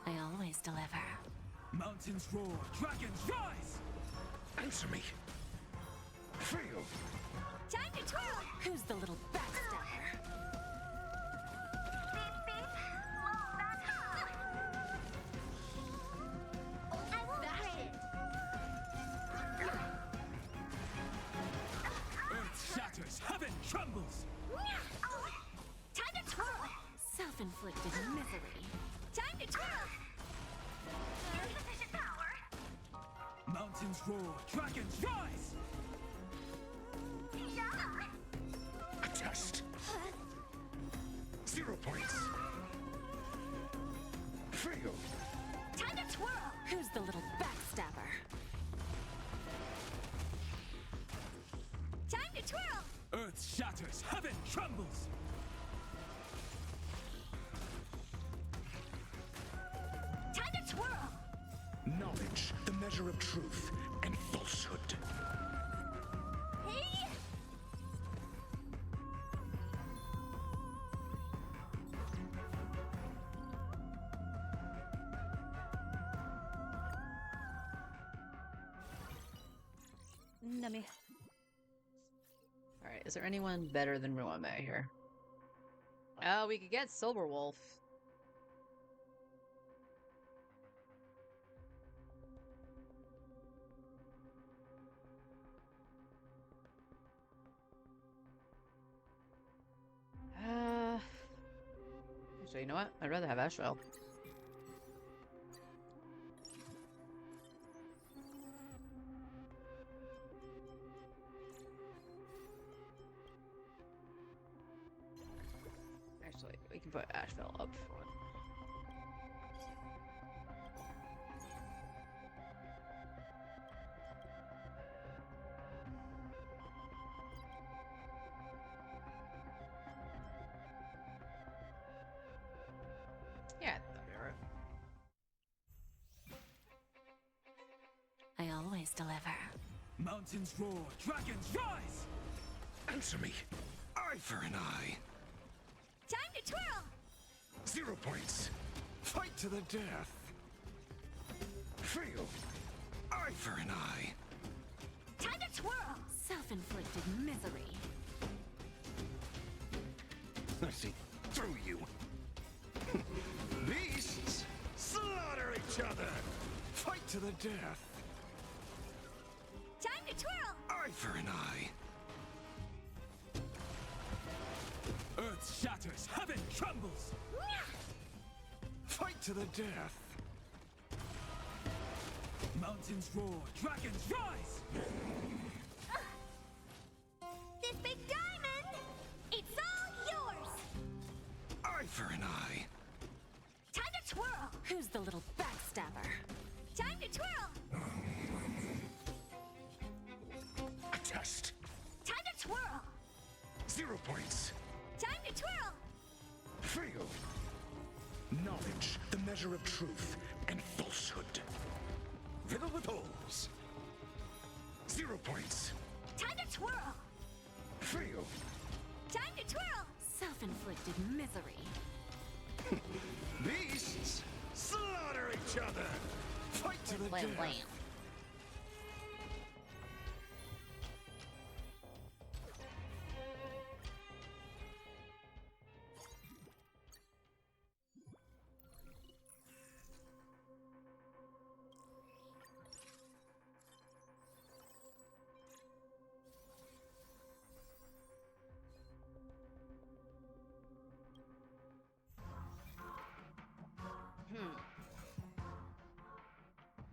I always deliver. Mountains roar, dragons rise! Answer me! Fail! Time to twirl! Who's the little backstabber? Beep, beep. Whoa, that's I won't quit. Earth shatters, heaven trembles! Time to twirl! Self-inflicted misery. Time to twirl! Insufficient power! Mountains roar, dragons rise! Yeah! A test. 0 points. Fail! Time to twirl! Who's the little backstabber? Time to twirl! Earth shatters, heaven trembles! Time to twirl! Knowledge, the measure of truth and falsehood. Hey! Nummy. Alright, is there anyone better than Ruame here? Oh, we could get Silver Wolf. Actually, you know what? I'd rather have Ashwell. Asheville up front. Yeah, that'll be alright. I always deliver. Mountains roar, dragons rise! Answer me. Eye for an eye. Time to twirl! 0 points. Fight to the death. Fail. Eye for an eye. Time to twirl! Self-inflicted misery. I see through you. Beasts, slaughter each other. Fight to the death. Time to twirl! Eye for an eye. Earth shatters, heaven trembles! Fight to the death. Mountains roar, dragons rise! This big diamond! It's all yours! Eye for an eye. Time to twirl! Who's the little backstabber? Time to twirl! A test. Time to twirl! 0 points. Time to twirl! Fail. Knowledge, the measure of truth and falsehood. Riddle with holes. 0 points. Time to twirl! Fail. Time to twirl! Self-inflicted misery. Beasts, slaughter each other. Fight to the Blam, death. blam.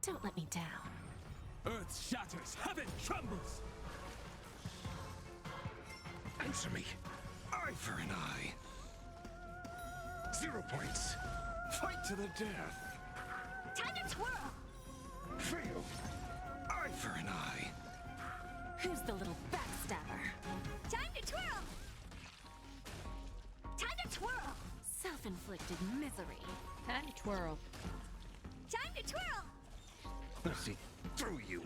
Don't let me down. Earth shatters, heaven trembles! Answer me. Eye for an eye. 0 points. Fight to the death. Time to twirl! Fail. Eye for an eye. Who's the little backstabber? Time to twirl! Time to twirl! Self-inflicted misery. Time to twirl. Time to twirl! I see through you.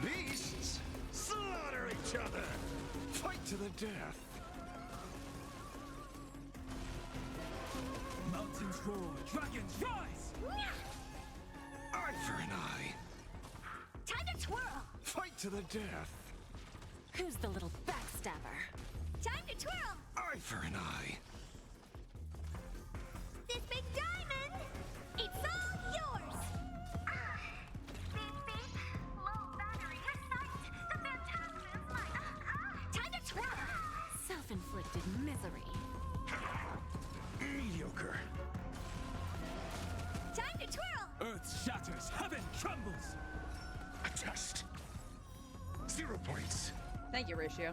Beasts, slaughter each other. Fight to the death. Mountains roar, dragons rise! Eye for an eye. Time to twirl! Fight to the death. Who's the little backstabber? Time to twirl! Eye for an eye. This big diamond! It's all yours! Beep, beep. Low battery in sight! The Phantasm is Time to twirl! Self-inflicted misery. Mediocre. Time to twirl! Earth shatters, heaven trembles! A test. 0 points. Thank you, Ratio.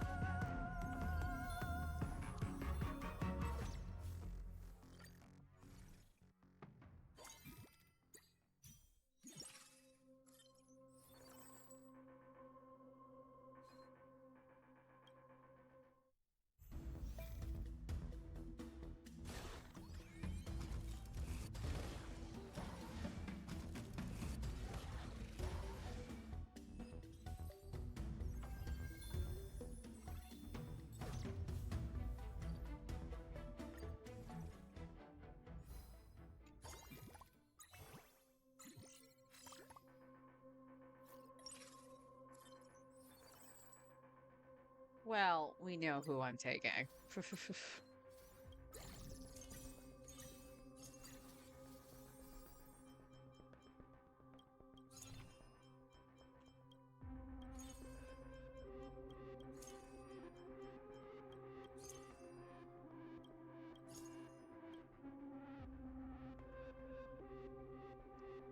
Well, we know who I'm taking.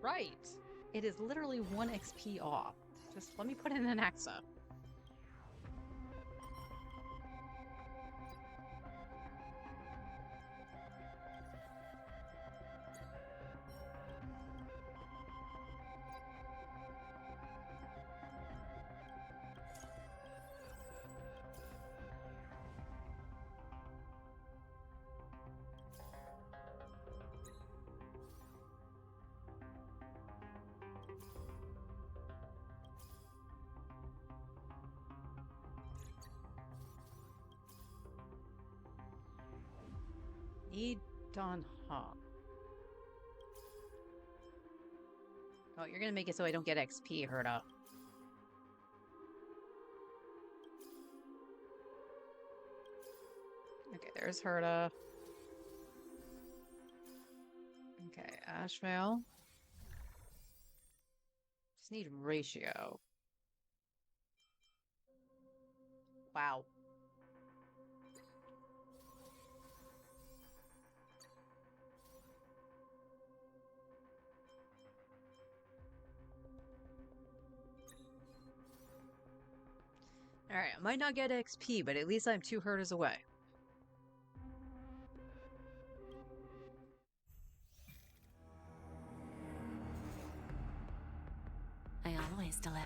Right. It is literally 1 XP off. Just let me put in an Axa. Need Don Hong. Oh, you're gonna make it so I don't get XP, Herta. Okay, there's Herta. Okay, Ashvale. Just need ratio. Wow. Alright, I might not get XP, but at least I'm 2 Hertas away. I always deliver.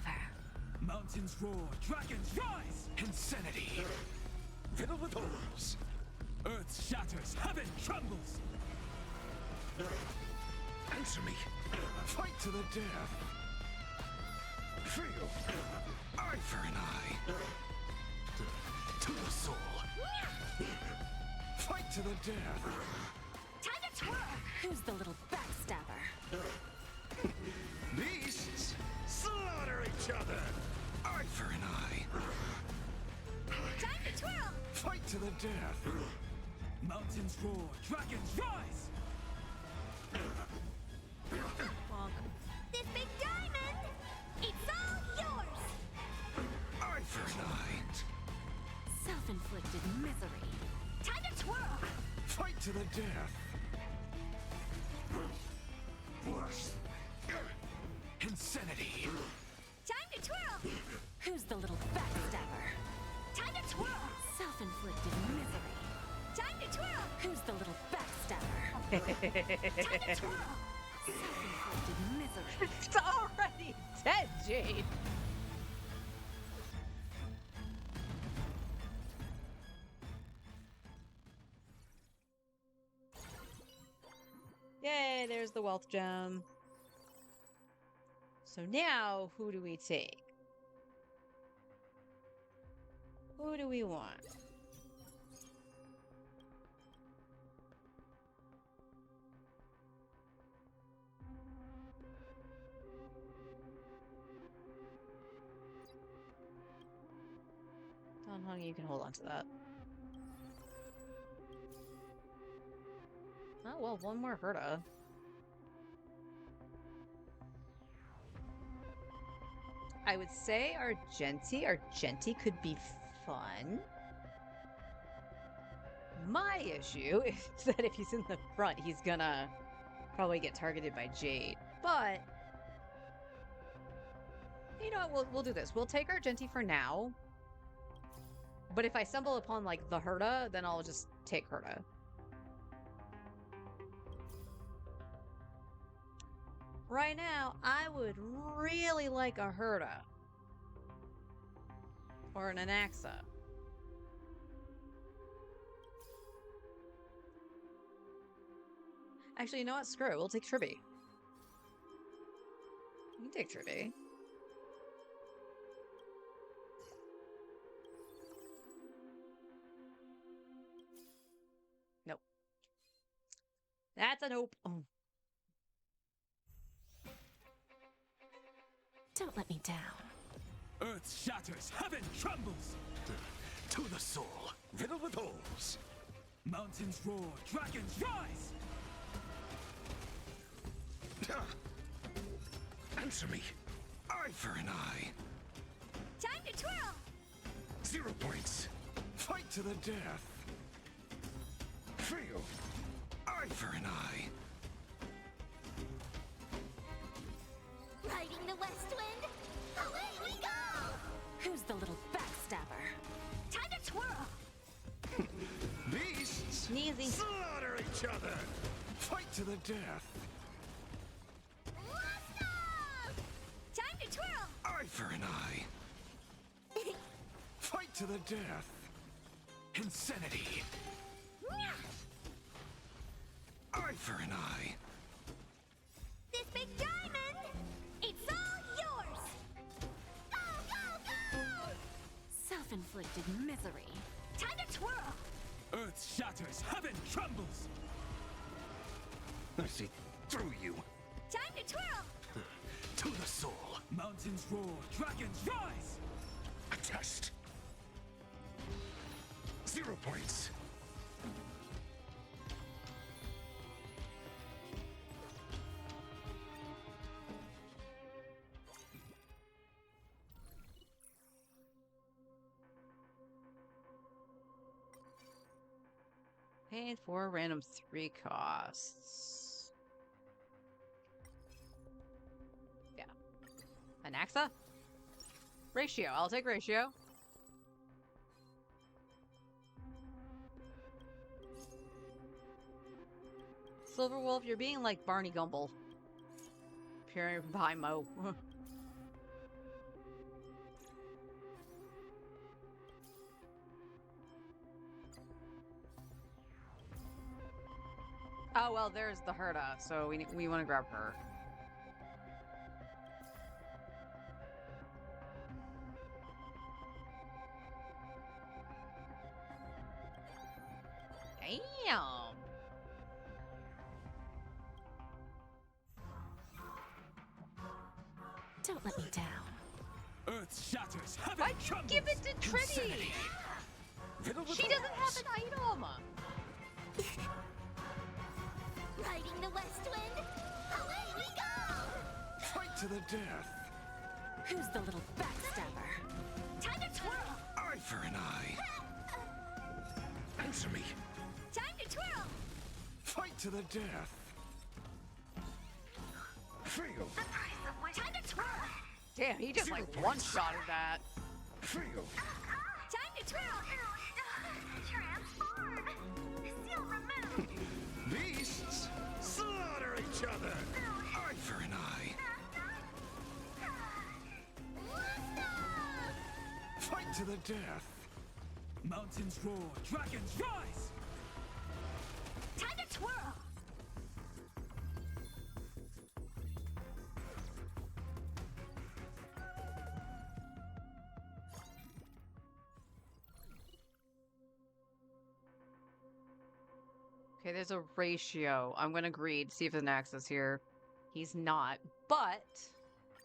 Mountains roar, dragons rise! Insanity! Riddle with holes! Earth shatters, heaven trembles! Answer me! Fight to the death! Feel! Eye for an eye! To the soul! Fight to the death! Time to twirl! Who's the little backstabber? Beasts! Slaughter each other! Eye for an eye! Time to twirl! Fight to the death! Mountains roar, dragons rise! This big diamond! It's all yours! Eye for an eye! Self-inflicted misery. Time to twirl! Fight to the death! Insanity! Time to twirl! Who's the little backstabber? Time to twirl! Self-inflicted misery. Time to twirl! Who's the little backstabber? Time to twirl! Self-inflicted misery. It's already dead, Jade! Yay, there's the wealth gem. So now, who do we take? Who do we want? Don Hong, you can hold on to that. Oh, well, one more Herta. I would say Argenti could be fun. My issue is that if he's in the front, he's gonna probably get targeted by Jade. But, you know what, we'll do this. We'll take Argenti for now. But if I stumble upon, like, the Herta, then I'll just take Herta. Right now, I would really like a Herta. Or an Anaxa. Actually, you know what? Screw it. We'll take Tribby. You can take Tribby. Nope. That's a nope. Oh. Don't let me down. Earth shatters, heaven trembles! To the soul, riddle with holes! Mountains roar, dragons rise! Answer me! Eye for an eye! Time to twirl! 0 points! Fight to the death! Feel! Eye for an eye! Riding the west wind, away we go! Who's the little backstabber? Time to twirl! Beasts! Sneezy. Slaughter each other! Fight to the death! Time to twirl! Eye for an eye! Fight to the death! Insanity! Eye for an eye! This big diamond, it's all yours! Go, go, go! Self-inflicted misery. Time to twirl! Earth shatters, heaven trembles! I see through you. Time to twirl! To the soul. Mountains roar, dragons rise! A test. 0 points. Paid for random 3 costs. Yeah. Anaxa? Ratio. I'll take ratio. Silver Wolf, you're being like Barney Gumble. Pure Paimon. Oh, well, there's the Herda, so we want to grab her. Damn! Don't let me down. Earth shatters, heaven Why'd you trembles. give it to Trinity? She doesn't have an item! Riding the west wind, away we go! Fight to the death. Who's the little backstabber? Time to twirl! Eye for an eye. Answer me. Time to twirl! Fight to the death. Feel. Time to twirl! Damn, he just like one-shotted that. Feel. Time to twirl! Transform! Seal removed! Beasts slaughter each other. Eye for an eye. Fight to the death. Mountains roar, dragons rise! Time to twirl! Okay, there's a ratio. I'm gonna greed, see if the Naxa's here. He's not, but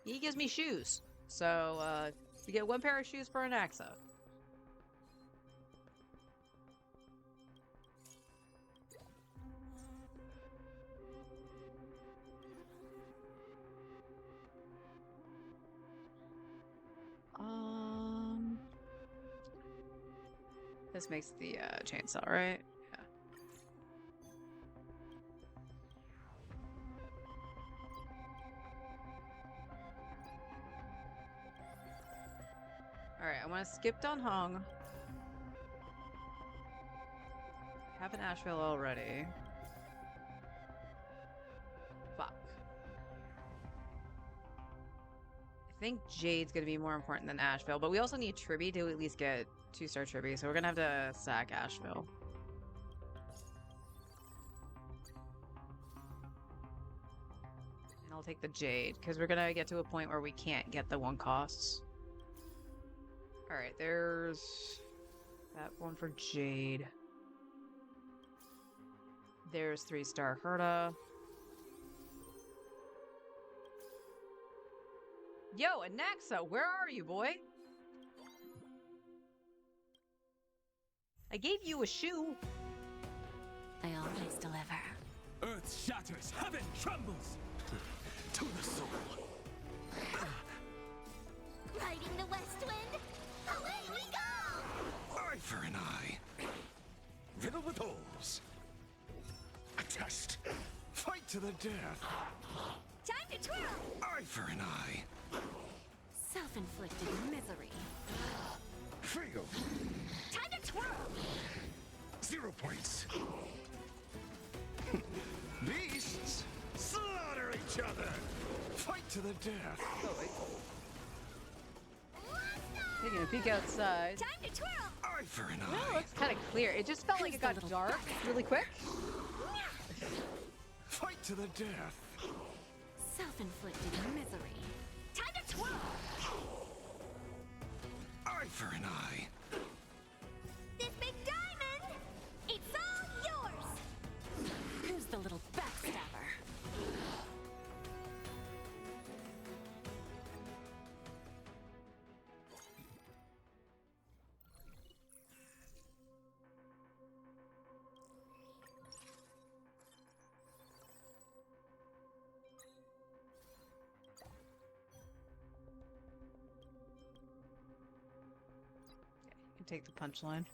he gives me shoes. So, we get 1 pair of shoes for an Naxa. This makes the chainsaw, right? Yeah. Alright, I want to skip Don Hong. Have an Asheville already. Fuck. I think Jade's gonna be more important than Asheville, but we also need Tribby to at least get 2-star Tribby, so we're gonna have to sack Asheville. And I'll take the Jade, because we're gonna get to a point where we can't get the 1 costs. Alright, there's that one for Jade. There's 3-star Herda. Yo, Anaxa, where are you, boy? I gave you a shoe. I always deliver. Earth shatters, heaven trembles! To the soul. Riding the west wind, away we go! Eye for an eye. Riddle with holes. A test. Fight to the death. Time to twirl! Eye for an eye. Self-inflicted misery. Feel. Time to twirl! 0 points. Beasts slaughter each other. Fight to the death. Taking a peek outside. Time to twirl! Eye for an No, eye. it's kind of clear. It just felt like it got dark really quick. Fight to the death. Self-inflicted misery. Time to twirl! Eye for an eye. This big diamond, it's all yours! Who's the little backstabber? can take the punchline.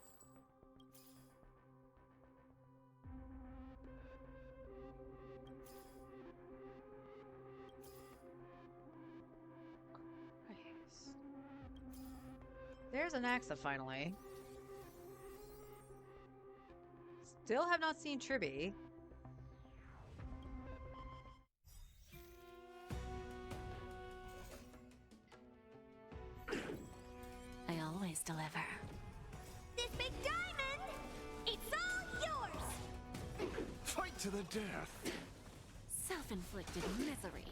Nice. There's an Axa finally. Still have not seen Tribby. I always deliver. This big diamond! It's all yours! Fight to the death! Self-inflicted misery.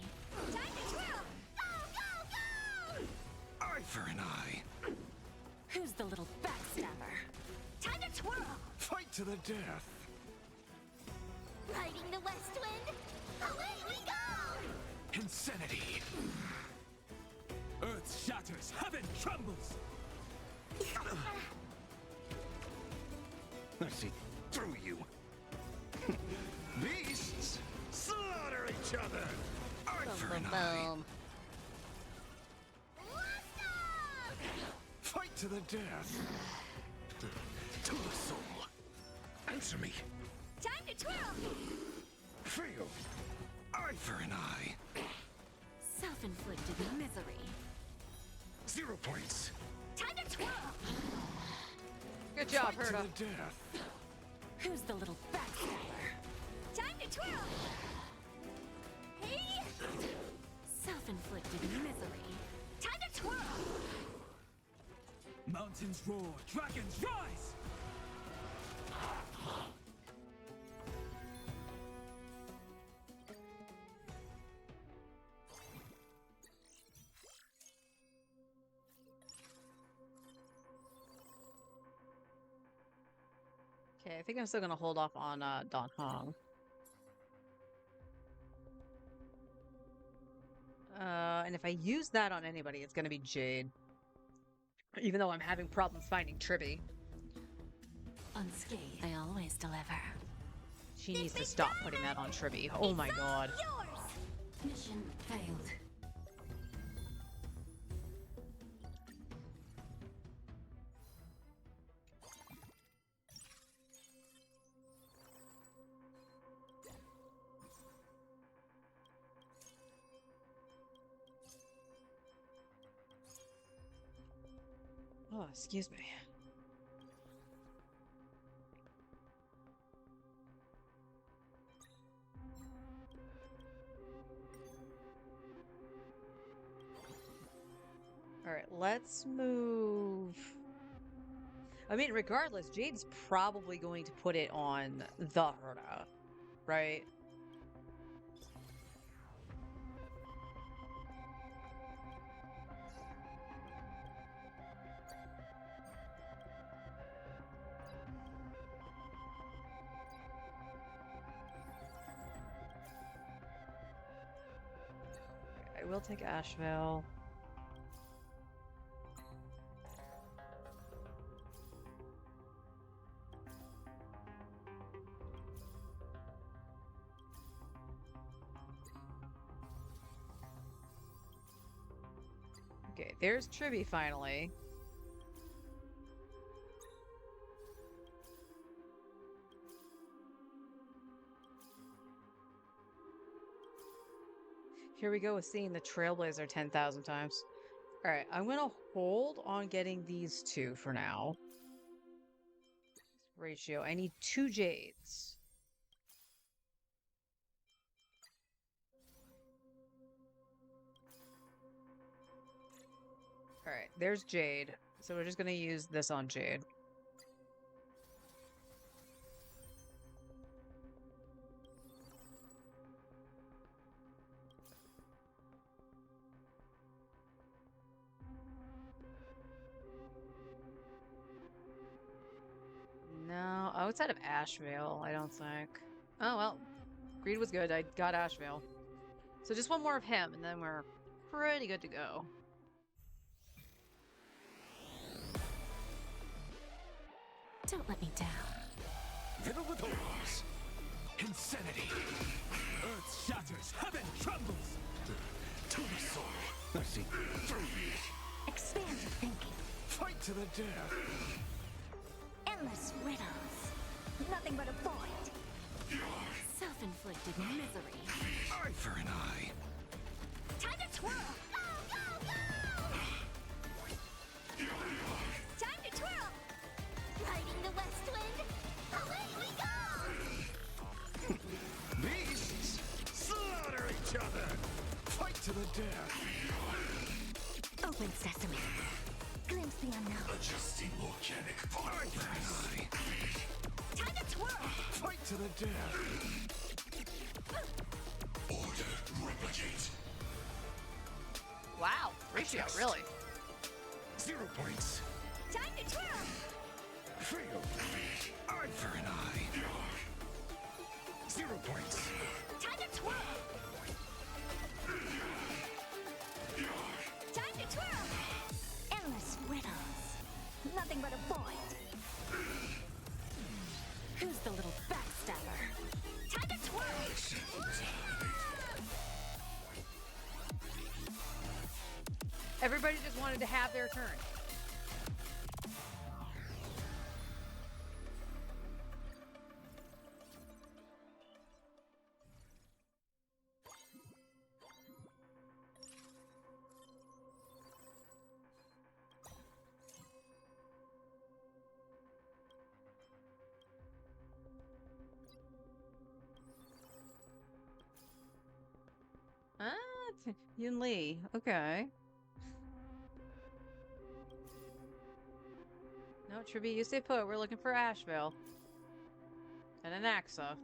Time to twirl! Go, go, go! Eye for an eye! Who's the little backstabber? Time to twirl! Fight to the death! Riding the west wind! Away we go! Insanity! Earth shatters, heaven trembles! I see through you. Beasts slaughter each other! Eye for an eye! Fight to the death! To the soul! Answer me! Time to twirl! Feel! Eye for an eye! Self-inflicted misery. 0 points! Time to twirl! Good job, Fight to Herta. the death! Who's the little backstabber? Time to twirl! Hey! Self-inflicted misery. Time to twirl! Mountains roar, dragons rise! Okay, I think I'm still gonna hold off on Don Hong. And if I use that on anybody, it's gonna be Jade. Even though I'm having problems finding Tribby. Unscathed. I always deliver. She needs to stop putting that on Tribby. Oh my god. Mission failed. Oh, excuse me. All right, let's move. I mean, regardless, Jade's probably going to put it on the Herta, right? I will take Asheville. Okay, there's Tribby finally. Here we go with seeing the Trailblazer 10,000 times. Alright, I'm gonna hold on getting these two for now. Ratio. I need 2 Jades. Alright, there's Jade. So we're just gonna use this on Jade. No, outside of Asheville, I don't think. Oh well, Greed was good. I got Asheville. So just one more of him, and then we're pretty good to go. Don't let me down. Riddle the doors! Insanity! Earth shatters, heaven trembles! To the soul! I see through you! Expand your thinking. Fight to the death. Endless riddles. Nothing but a void. Self-inflicted misery. Eye for an eye. Time to twirl! Go, go, go! Time to twirl! Riding the west wind, away we go! Beasts, slaughter each other. Fight to the death. Open sesame. Glimpse the unknown. Adjusting organic eye for an eye. Time to twirl! Fight to the death. Order replicate. Wow, ratio, really. 0 points. Time to twirl! Fail. Eye for an eye. 0 points. Time to twirl! Time to twirl! Endless riddles. Nothing but a void. Who's the little backstabber? Time to twirl! Everybody just wanted to have their turn. Yun Lee. Okay. No, Tribute, you stay put. We're looking for Asheville. And an Axa.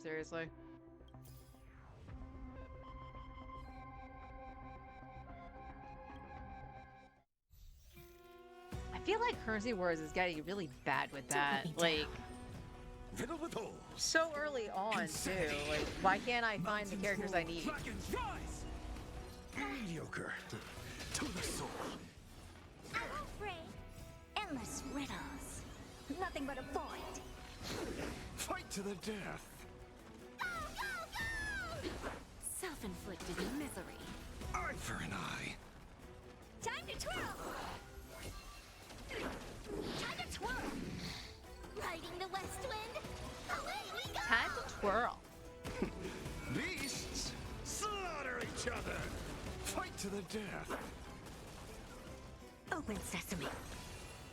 Seriously? I feel like Currency Wars is getting really bad with that. Like, Riddle with holes. so early on, too. Like, why can't I find the characters I need? Mediocre. To the soul. I won't break. Endless riddles. Nothing but a void. Fight to the death. Go, go, go! Self-inflicted misery. Eye for an eye. Time to twirl! Time to twirl! Riding the west wind, away we go! Time to twirl. Beasts, slaughter each other. Fight to the death. Open sesame.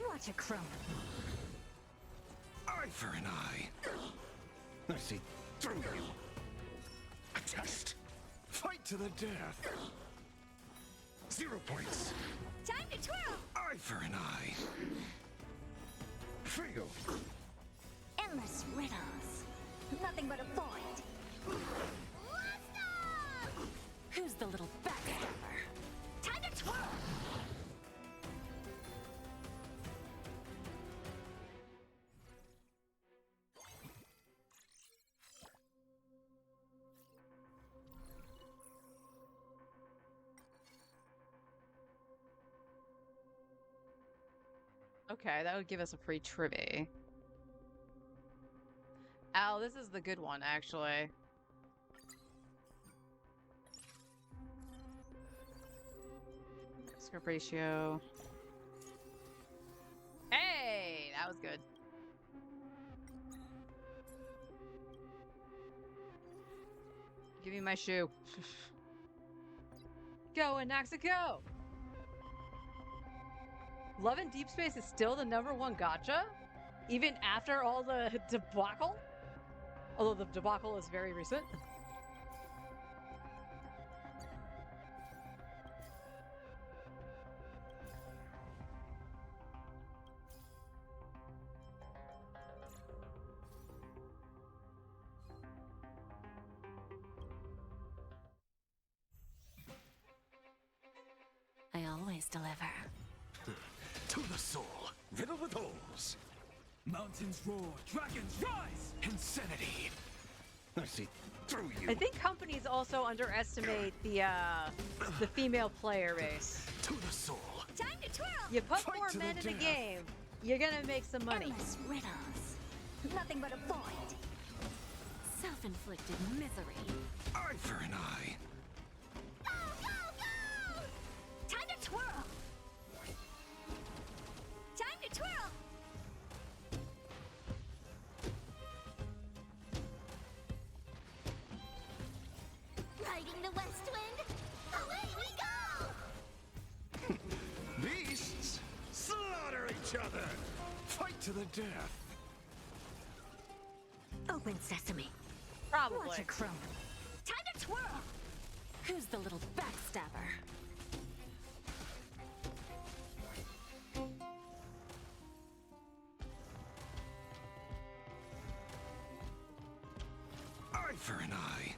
Watch a crumble. Eye for an eye. I see through you. A test. Fight to the death. 0 points. Time to twirl! Eye for an eye. Fail. Endless riddles. Nothing but a void. Let's go! Who's the little backstabber? Time to twirl! Okay, that would give us a free trivia. Oh, this is the good one, actually. Script ratio. Hey, that was good. Give me my shoe. Go, Anaxa, go! Love in Deep Space is still the #1 gacha? Even after all the debacle? Although the debacle is very recent. I always deliver. To the soul. Riddle with holes. Mountains roar, dragons rise! Insanity. I see through you. I think companies also underestimate the female player base. To the soul. Time to twirl! You put Fight more to men the in the death. game, you're gonna make some money. Endless riddles. Nothing but a void. Self-inflicted misery. Eye for an eye. Go, go, go! Time to twirl! Time to twirl! Riding the west wind, away we go! Beasts, slaughter each other! Fight to the death! Open sesame. Probably. Watch it crumble. Time to twirl! Who's the little backstabber? Eye for an eye.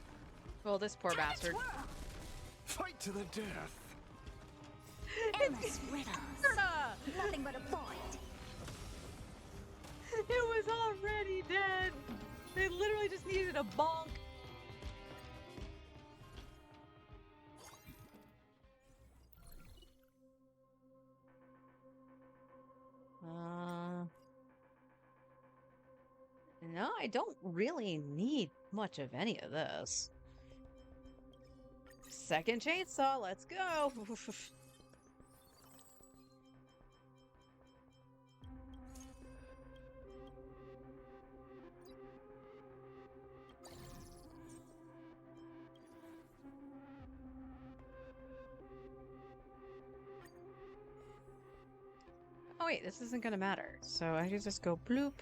Well, this poor bastard. Fight to the death. Endless riddles. Nothing but a point. It was already dead. They literally just needed a bonk. No, I don't really need much of any of this. Second chainsaw, let's go. Oh wait, this isn't gonna matter. So I can just go bloop.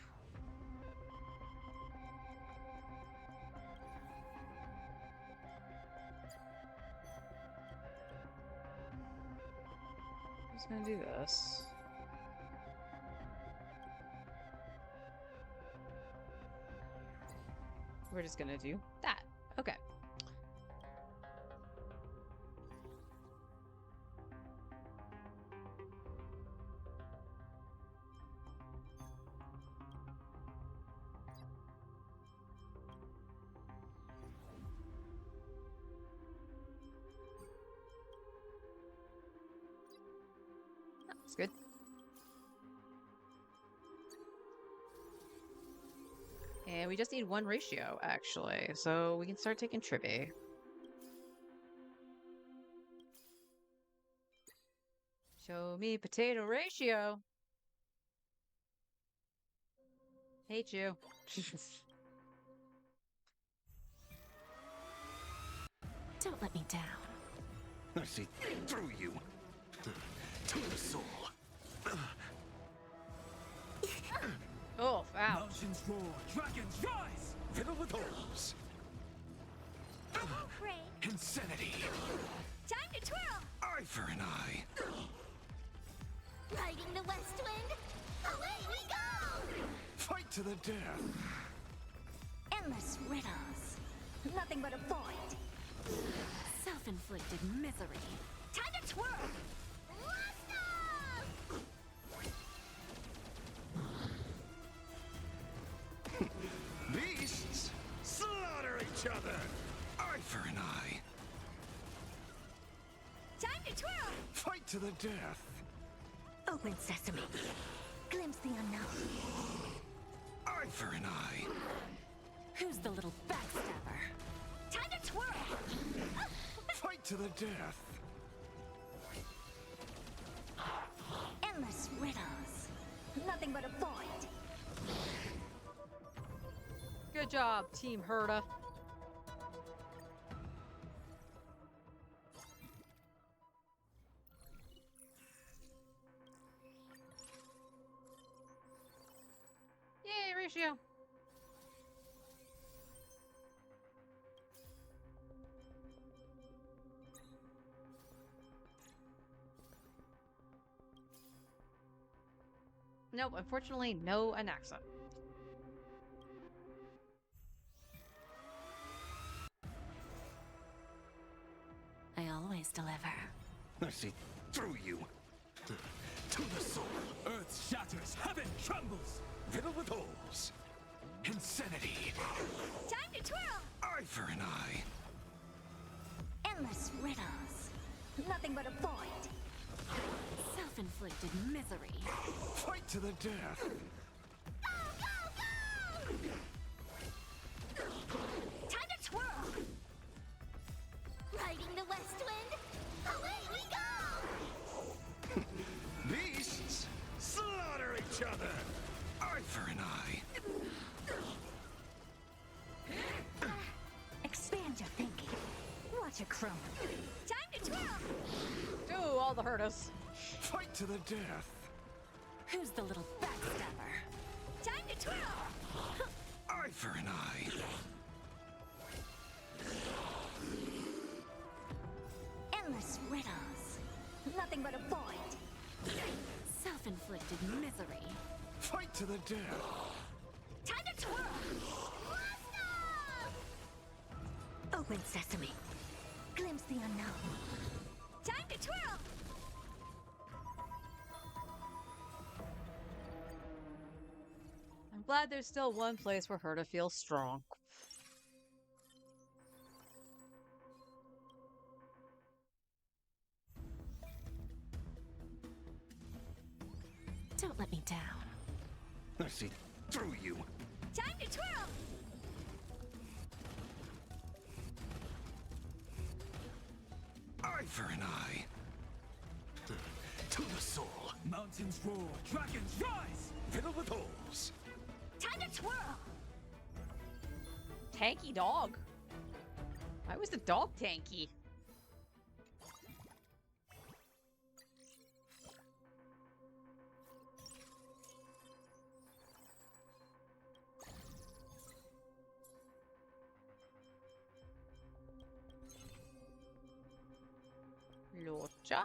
I'm just gonna do this. We're just gonna do that. Okay. That's good. And we just need one ratio, actually, so we can start taking Tribby. Show me potato ratio. Hate you. Don't let me down. I see through you. To the soul. Oh, ouch. Mountains roar, dragons rise! Riddle with holes. Insanity. Time to twirl! Eye for an eye. Riding the west wind, away we go! Fight to the death. Endless riddles. Nothing but a point. Self-inflicted misery. Time to twirl! Beasts, slaughter each other. Eye for an eye. Time to twirl! Fight to the death. Open sesame. Glimpse the unknown. Eye for an eye. Who's the little backstabber? Time to twirl! Fight to the death. Endless riddles. Nothing but a point. Good job, Team Herda. Yay, ratio. Nope, unfortunately, no Anaxa. I always deliver. I see through you. To the soul. Earth shatters, heaven trembles! Riddle with holes. Insanity. Time to twirl! Eye for an eye. Endless riddles. Nothing but a point. Self-inflicted misery. Fight to the death. Go, go, go! West Wind! Away we go! Beasts slaughter each other! Eye for an eye. Expand your thinking. Watch it crumble. Time to twirl! Do all the hurtus. Fight to the death. Who's the little backstabber? Time to twirl! Eye for an eye. Endless riddles. Nothing but a void. Self-inflicted misery. Fight to the death. Time to twirl! Blast off! Open sesame. Glimpse the unknown. Time to twirl! I'm glad there's still one place where Herta feels strong. Don't let me down. I see through you. Time to twirl! Eye for an eye. To the soul. Mountains roar, dragons rise! Riddle with holes. Time to twirl! Tanky dog. Why was the dog tanky? Locha.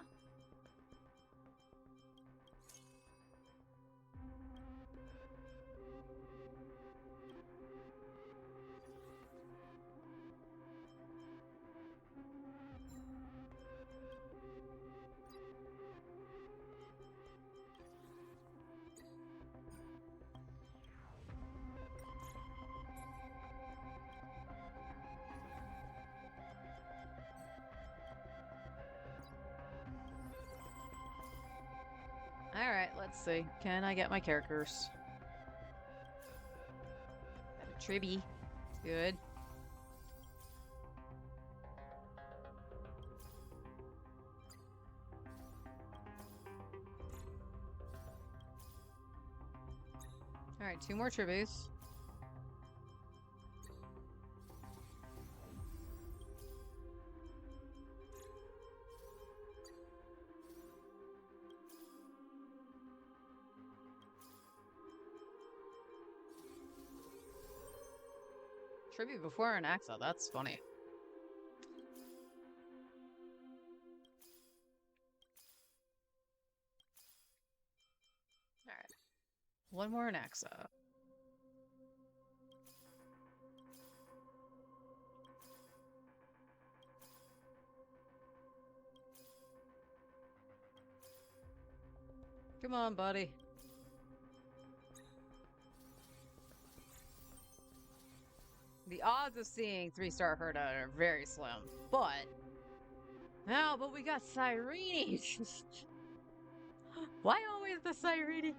Alright, let's see. Can I get my characters? Got a Tribby. Good. Alright, 2 more Tribbies. Tribute before an Axa, that's funny. Alright. One more in Axa. Come on, buddy. The odds of seeing 3-star Herta are very slim, but... No, but we got Cyrene! Why always the Cyrene?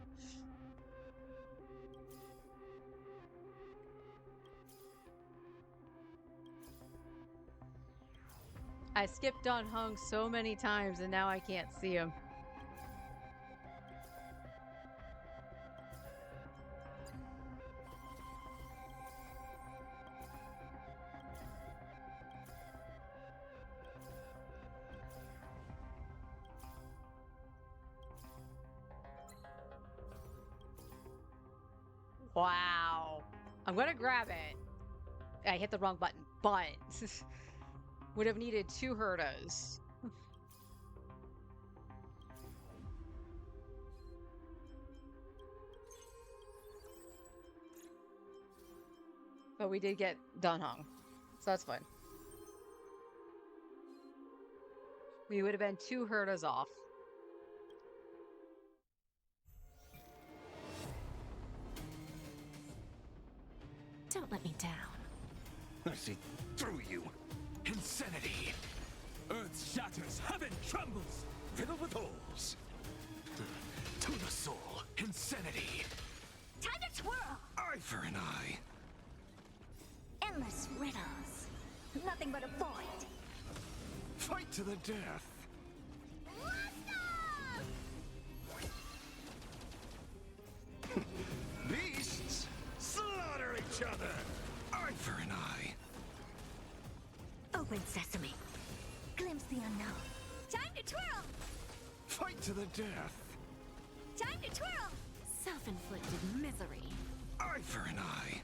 I skipped on Hung so many times and now I can't see him. Wow. I'm gonna grab it. I hit the wrong button, but would have needed 2 Hertas. But we did get Dunhung, so that's fine. We would have been 2 Hertas off. Don't let me down. I see through you. Insanity! Earth shatters, heaven trembles! Riddle with holes. To the soul. Insanity. Time to twirl! Eye for an eye. Endless riddles. Nothing but a void. Fight to the death. Beasts, slaughter each other. Eye for an eye. Open sesame. Glimpse the unknown. Time to twirl! Fight to the death. Time to twirl! Self-inflicted misery. Eye for an eye.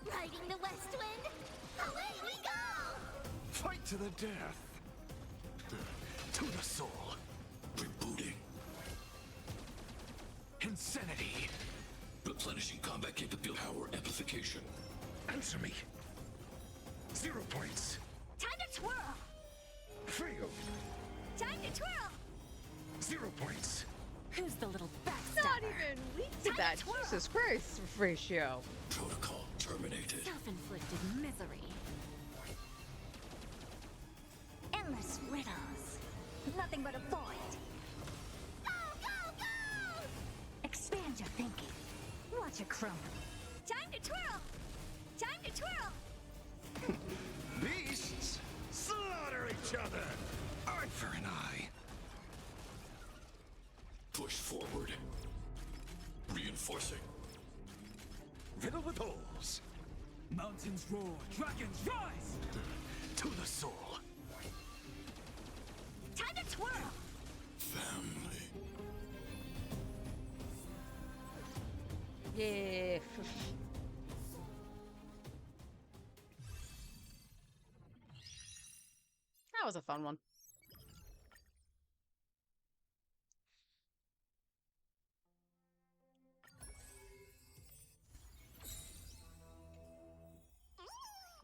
Riding the west wind, away we go! Fight to the death. To the soul. Rebooting. Insanity. Replenishing combat capability. Power amplification. Answer me. 0 points. Time to twirl! Fail. Time to twirl! 0 points. Who's the little backstabber? Not even weak to that. Jesus Christ, ratio. Protocol terminated. Self-inflicted misery. Endless riddles. Nothing but a void. Go, go, go! Expand your thinking. Watch it chrome. Time to twirl! Time to twirl! Beasts, slaughter each other. Eye for an eye. Push forward. Reinforcing. Riddle with holes. Mountains roar, dragons rise! To the soul. Time to twirl! Family. Yeah. That was a fun one.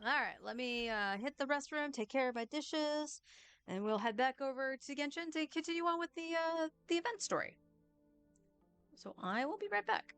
All right, let me hit the restroom, take care of my dishes, and we'll head back over to Genshin to continue on with the event story. So I will be right back.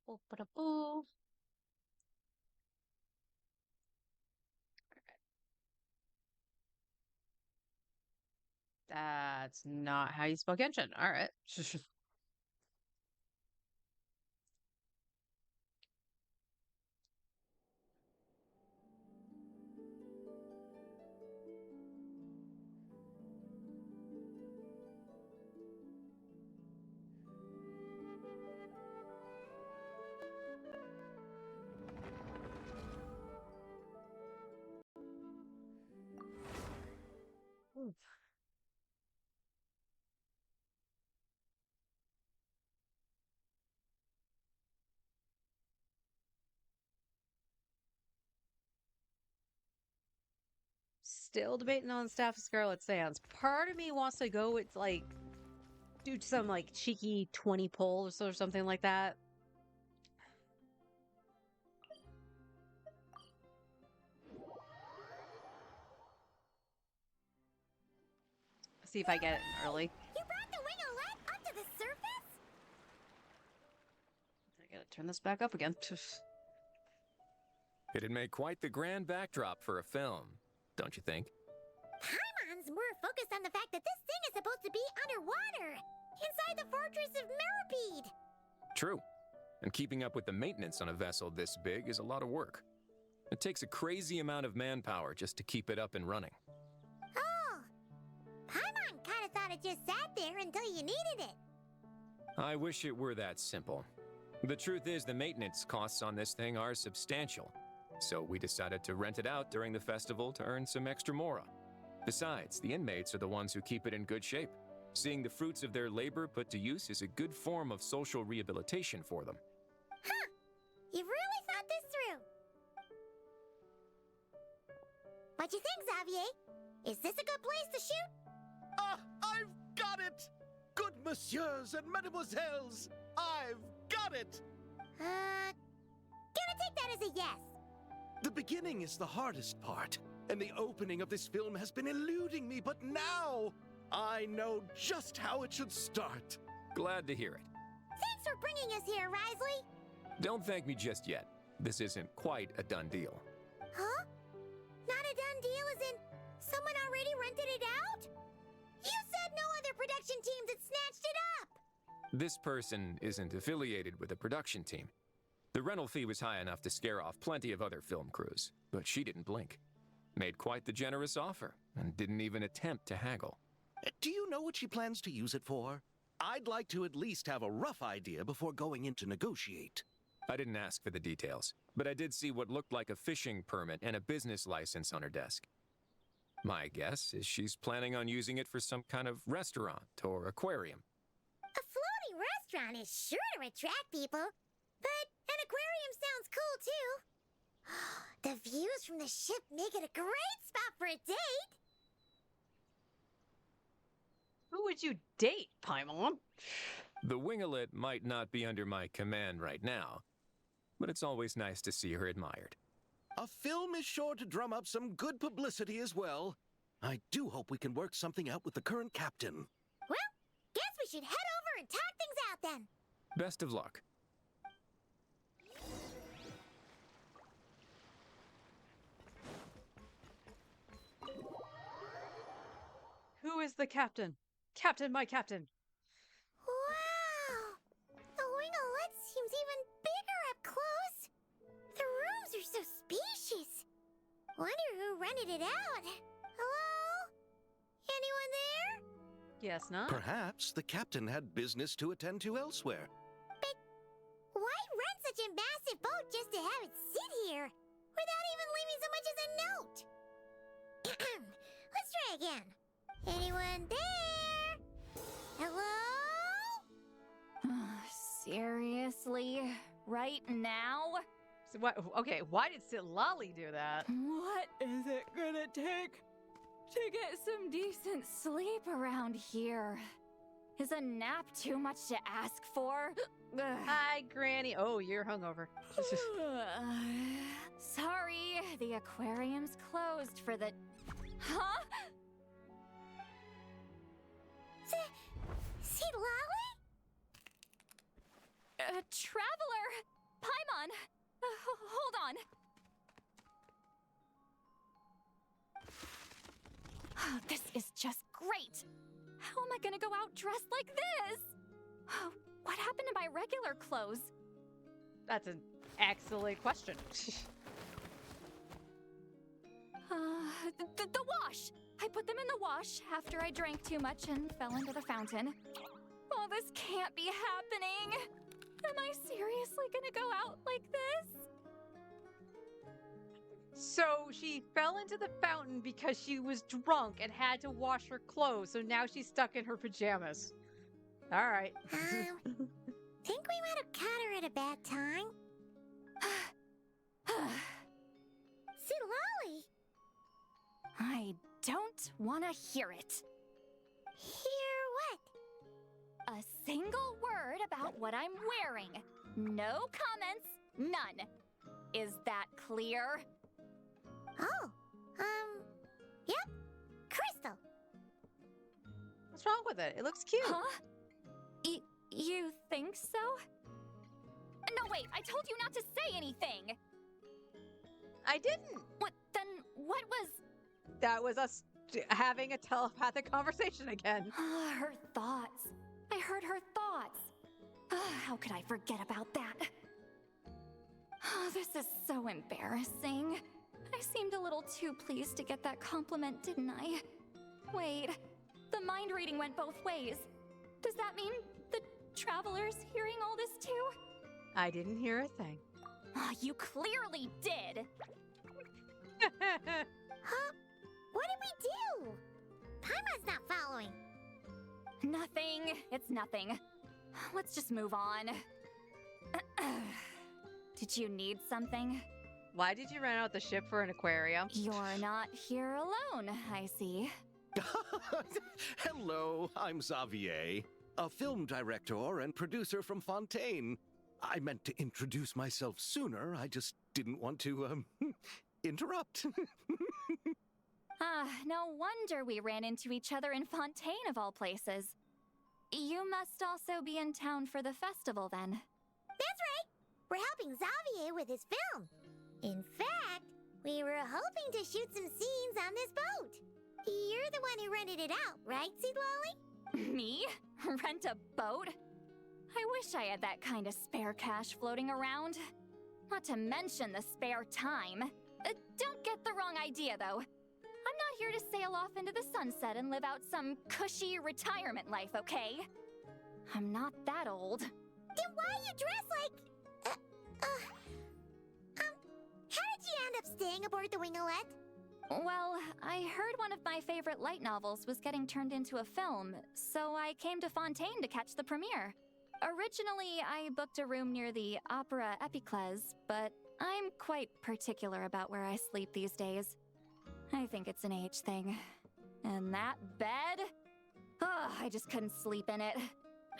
Boop, ba, boo. That's not how you spell Genshin. All right. Oof. Still debating on Staff of Scarlet Sands. Part of me wants to go with like do some like cheeky 20 pulls or something like that. See if I get it early. You brought the winglet up to the surface? I gotta turn this back up again. It'd make quite the grand backdrop for a film, don't you think? Paimon's more focused on the fact that this thing is supposed to be underwater, inside the fortress of Meripede. True. And keeping up with the maintenance on a vessel this big is a lot of work. It takes a crazy amount of manpower just to keep it up and running. Oh, Paimon kind of thought it just sat there until you needed it. I wish it were that simple. The truth is the maintenance costs on this thing are substantial. So we decided to rent it out during the festival to earn some extra mora. Besides, the inmates are the ones who keep it in good shape. Seeing the fruits of their labor put to use is a good form of social rehabilitation for them. Huh. You've really thought this through. What you think, Xavier? Is this a good place to shoot? Ah, I've got it! Good messieurs and mesdemoiselles, I've got it! Gonna take that as a yes. The beginning is the hardest part, and the opening of this film has been eluding me, but now I know just how it should start. Glad to hear it. Thanks for bringing us here, Risley. Don't thank me just yet. This isn't quite a done deal. Huh? Not a done deal as in someone already rented it out? You said no other production teams had snatched it up! This person isn't affiliated with a production team. The rental fee was high enough to scare off plenty of other film crews, but she didn't blink. Made quite the generous offer, and didn't even attempt to haggle. Do you know what she plans to use it for? I'd like to at least have a rough idea before going in to negotiate. I didn't ask for the details, but I did see what looked like a fishing permit and a business license on her desk. My guess is she's planning on using it for some kind of restaurant or aquarium. A floating restaurant is sure to attract people, but an aquarium sounds cool too. The views from the ship make it a great spot for a date. Who would you date, Paimon? The wingelet might not be under my command right now, but it's always nice to see her admired. A film is sure to drum up some good publicity as well. I do hope we can work something out with the current captain. Well, guess we should head over and talk things out then. Best of luck. Who is the captain? Captain, my captain. Wow! The wingelet seems even bigger up close. The rooms are so spacious. Wonder who rented it out. Hello? Anyone there? Guess not. Perhaps the captain had business to attend to elsewhere. But why rent such a massive boat just to have it sit here without even leaving so much as a note? Let's try again. Anyone there? Hello? Seriously? Right now? So what, okay, why did Silali do that? What is it gonna take to get some decent sleep around here? Is a nap too much to ask for? Hi, Granny. Oh, you're hungover. Sorry, the aquarium's closed for the... Huh? Silali? Traveler! This is just great! How am I gonna go out dressed like this? What happened to my regular clothes? That's an excellent question. The wash! I put them in the wash after I drank too much and fell into the fountain. Oh, this can't be happening! Am I seriously gonna go out like this? So she fell into the fountain because she was drunk and had to wash her clothes, so now she's stuck in her pajamas. All right. Think we might have caught her at a bad time? Lolly! I don't want to hear it. Hear what? A single word about what I'm wearing. No comments, none. Is that clear? Oh, yep. Crystal. What's wrong with it? It looks cute. Huh? You think so? No, wait, I told you not to say anything. I didn't. What was... That was us having a telepathic conversation again. Her thoughts. I heard her thoughts. How could I forget about that? This is so embarrassing. I seemed a little too pleased to get that compliment, didn't I? Wait, the mind reading went both ways. Does that mean the Traveler's hearing all this too? I didn't hear a thing. You clearly did! Huh? What did we do? Paimon's not following. Nothing. It's nothing. Let's just move on. Did you need something? Why did you rent out the ship for an aquarium? You're not here alone, I see. Hello, I'm Xavier, a film director and producer from Fontaine. I meant to introduce myself sooner, I just didn't want to, interrupt. No wonder we ran into each other in Fontaine of all places. You must also be in town for the festival then. That's right! We're helping Xavier with his film. In fact, we were hoping to shoot some scenes on this boat. You're the one who rented it out, right, Seed Lolly? Me? Rent a boat? I wish I had that kind of spare cash floating around. Not to mention the spare time. Don't get the wrong idea, though. I'm not here to sail off into the sunset and live out some cushy retirement life, okay? I'm not that old. Then why you dress like... how did you end up staying aboard the Winglet? Well, I heard one of my favorite light novels was getting turned into a film, so I came to Fontaine to catch the premiere. Originally, I booked a room near the Opera Epiclese, but I'm quite particular about where I sleep these days. I think it's an age thing. And that bed? Oh, I just couldn't sleep in it.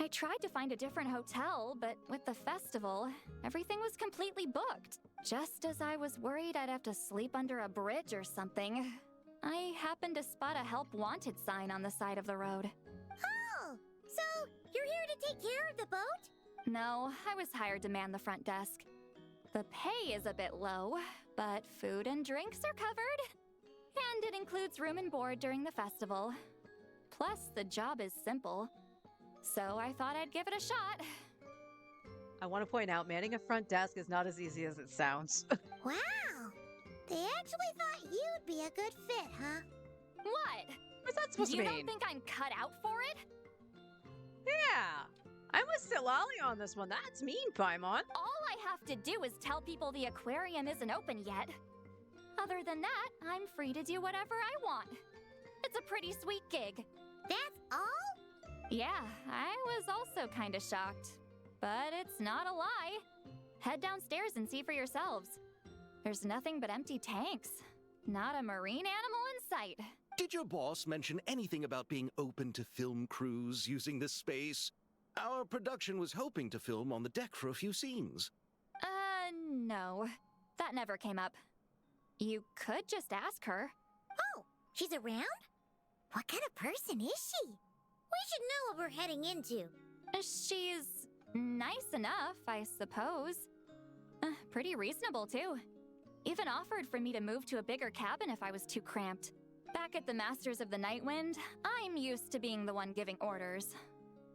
I tried to find a different hotel, but with the festival, everything was completely booked. Just as I was worried I'd have to sleep under a bridge or something, I happened to spot a help wanted sign on the side of the road. Oh, so you're here to take care of the boat? No, I was hired to man the front desk. The pay is a bit low, but food and drinks are covered. And it includes room and board during the festival. Plus, the job is simple. So I thought I'd give it a shot. I want to point out, manning a front desk is not as easy as it sounds. Wow! They actually thought you'd be a good fit, huh? What? What's that supposed to mean? You don't think I'm cut out for it? Yeah! I'm with Silali on this one. That's mean, Paimon. All I have to do is tell people the aquarium isn't open yet. Other than that, I'm free to do whatever I want. It's a pretty sweet gig. That's all? Yeah, I was also kind of shocked. But it's not a lie. Head downstairs and see for yourselves. There's nothing but empty tanks. Not a marine animal in sight. Did your boss mention anything about being open to film crews using this space? Our production was hoping to film on the deck for a few scenes. No. That never came up. You could just ask her. Oh, she's around? What kind of person is she? We should know what we're heading into. She's nice enough, I suppose. Pretty reasonable, too. Even offered for me to move to a bigger cabin if I was too cramped. Back at the Masters of the Nightwind, I'm used to being the one giving orders.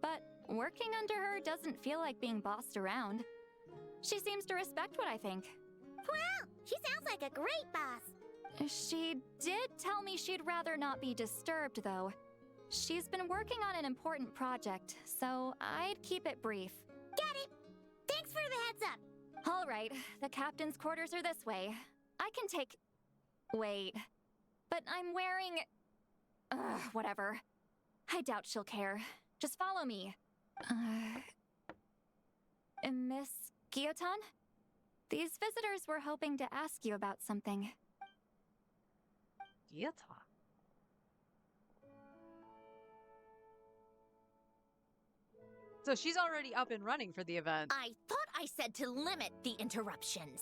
But working under her doesn't feel like being bossed around. She seems to respect what I think. Wow, she sounds like a great boss. She did tell me she'd rather not be disturbed, though. She's been working on an important project, so I'd keep it brief. Got it. Thanks for the heads up. All right, the captain's quarters are this way. I can take... Wait. But I'm wearing... whatever. I doubt she'll care. Just follow me. Miss Guillotin? These visitors were hoping to ask you about something. Guillotin? So she's already up and running for the event. I thought I said to limit the interruptions.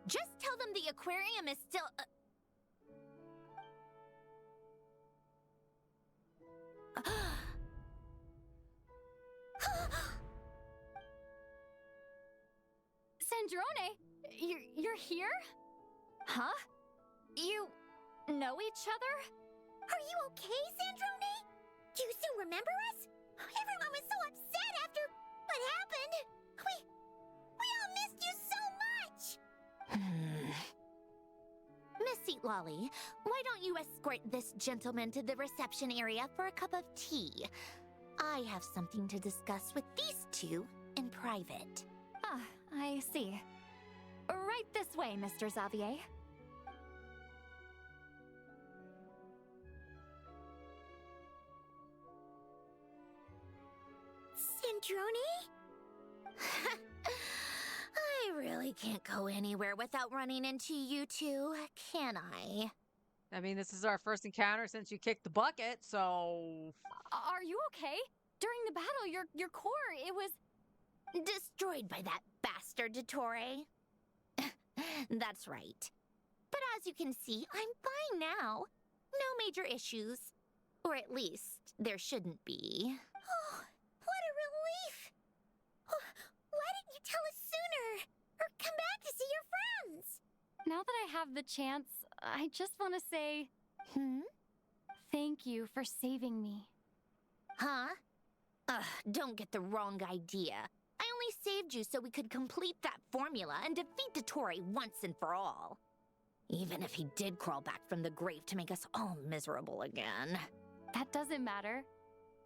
Just tell them the aquarium is still... Sandrone, you're here? Huh? You know each other? Are you okay, Sandrone? Do you still remember us? Everyone was so upset after what happened. We all missed you so much. Miss Seat Lolly, why don't you escort this gentleman to the reception area for a cup of tea? I have something to discuss with these two in private. Ah, I see. Right this way, Mr. Xavier. Sandrone? I really can't go anywhere without running into you two, can I? I mean, this is our first encounter since you kicked the bucket, so... Are you okay? During the battle, your core, it was... destroyed by that bastard Dottore. That's right. But as you can see, I'm fine now. No major issues. Or at least, there shouldn't be. Oh, what a relief! Why didn't you tell us sooner? Or come back to see your friends? Now that I have the chance, I just want to say... Thank you for saving me. Huh? Don't get the wrong idea. I only saved you so we could complete that formula and defeat Dottore once and for all. Even if he did crawl back from the grave to make us all miserable again. That doesn't matter.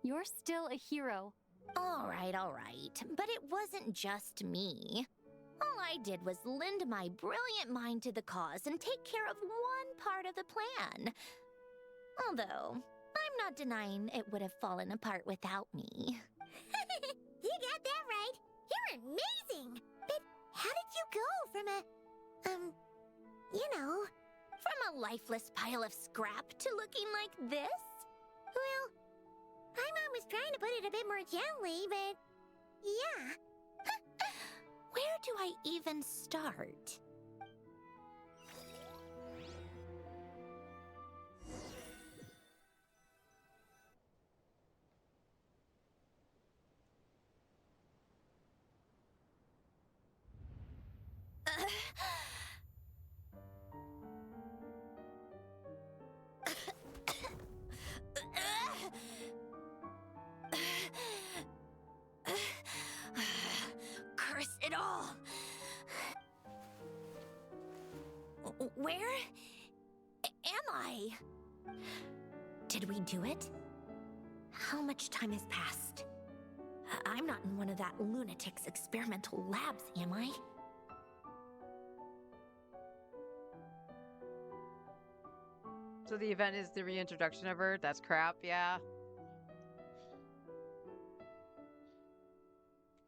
You're still a hero. All right. But it wasn't just me. All I did was lend my brilliant mind to the cause and take care of one part of the plan. Although, I'm not denying it would have fallen apart without me. You got that right. You're amazing. But how did you go from from a lifeless pile of scrap to looking like this? Well, Paimon was trying to put it a bit more gently, but yeah. Where do I even start? Curse it all! Where am I? Did we do it? How much time has passed? I'm not in one of that lunatic's experimental labs, am I? So the event is the reintroduction of her? That's crap, yeah.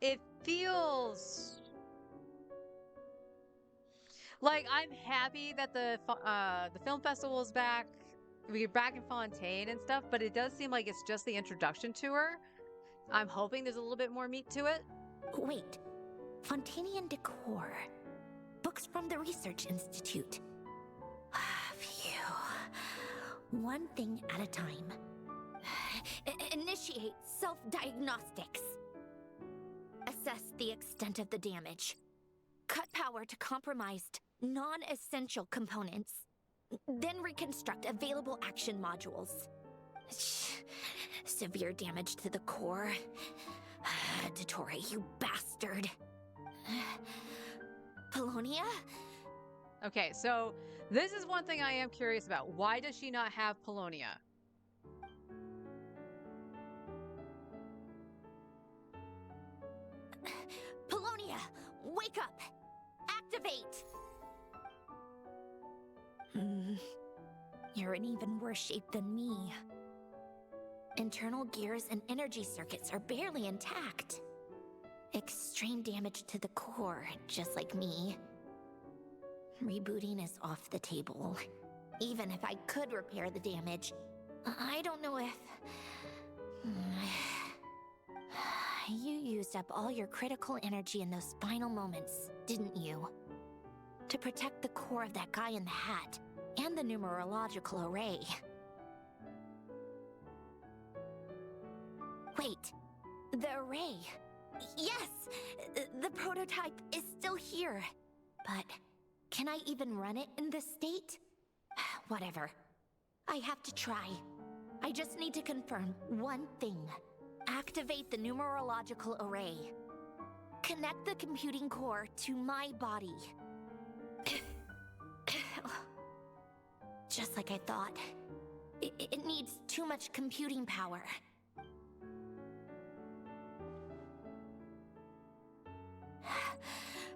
It feels... like I'm happy that the film festival is back. We're back in Fontaine and stuff, but it does seem like it's just the introduction to her. I'm hoping there's a little bit more meat to it. Wait. Fontainian decor. Books from the Research Institute. Phew. One thing at a time. Initiate self-diagnostics. Assess the extent of the damage. Cut power to compromised, non-essential components. then reconstruct available action modules. Severe damage to the core. Dottore, you bastard. Polonia? Okay, so this is one thing I am curious about. Why does she not have Polonia? Polonia, wake up! Activate! You're in even worse shape than me. Internal gears and energy circuits are barely intact. Extreme damage to the core, just like me. Rebooting is off the table. Even if I could repair the damage, I don't know if... You used up all your critical energy in those final moments, didn't you? To protect the core of that guy in the hat, and the numerological array. Wait, the array. Yes! The prototype is still here. But can I even run it in this state? Whatever. I have to try. I just need to confirm one thing. Activate the numerological array. Connect the computing core to my body. Just like I thought. It needs too much computing power.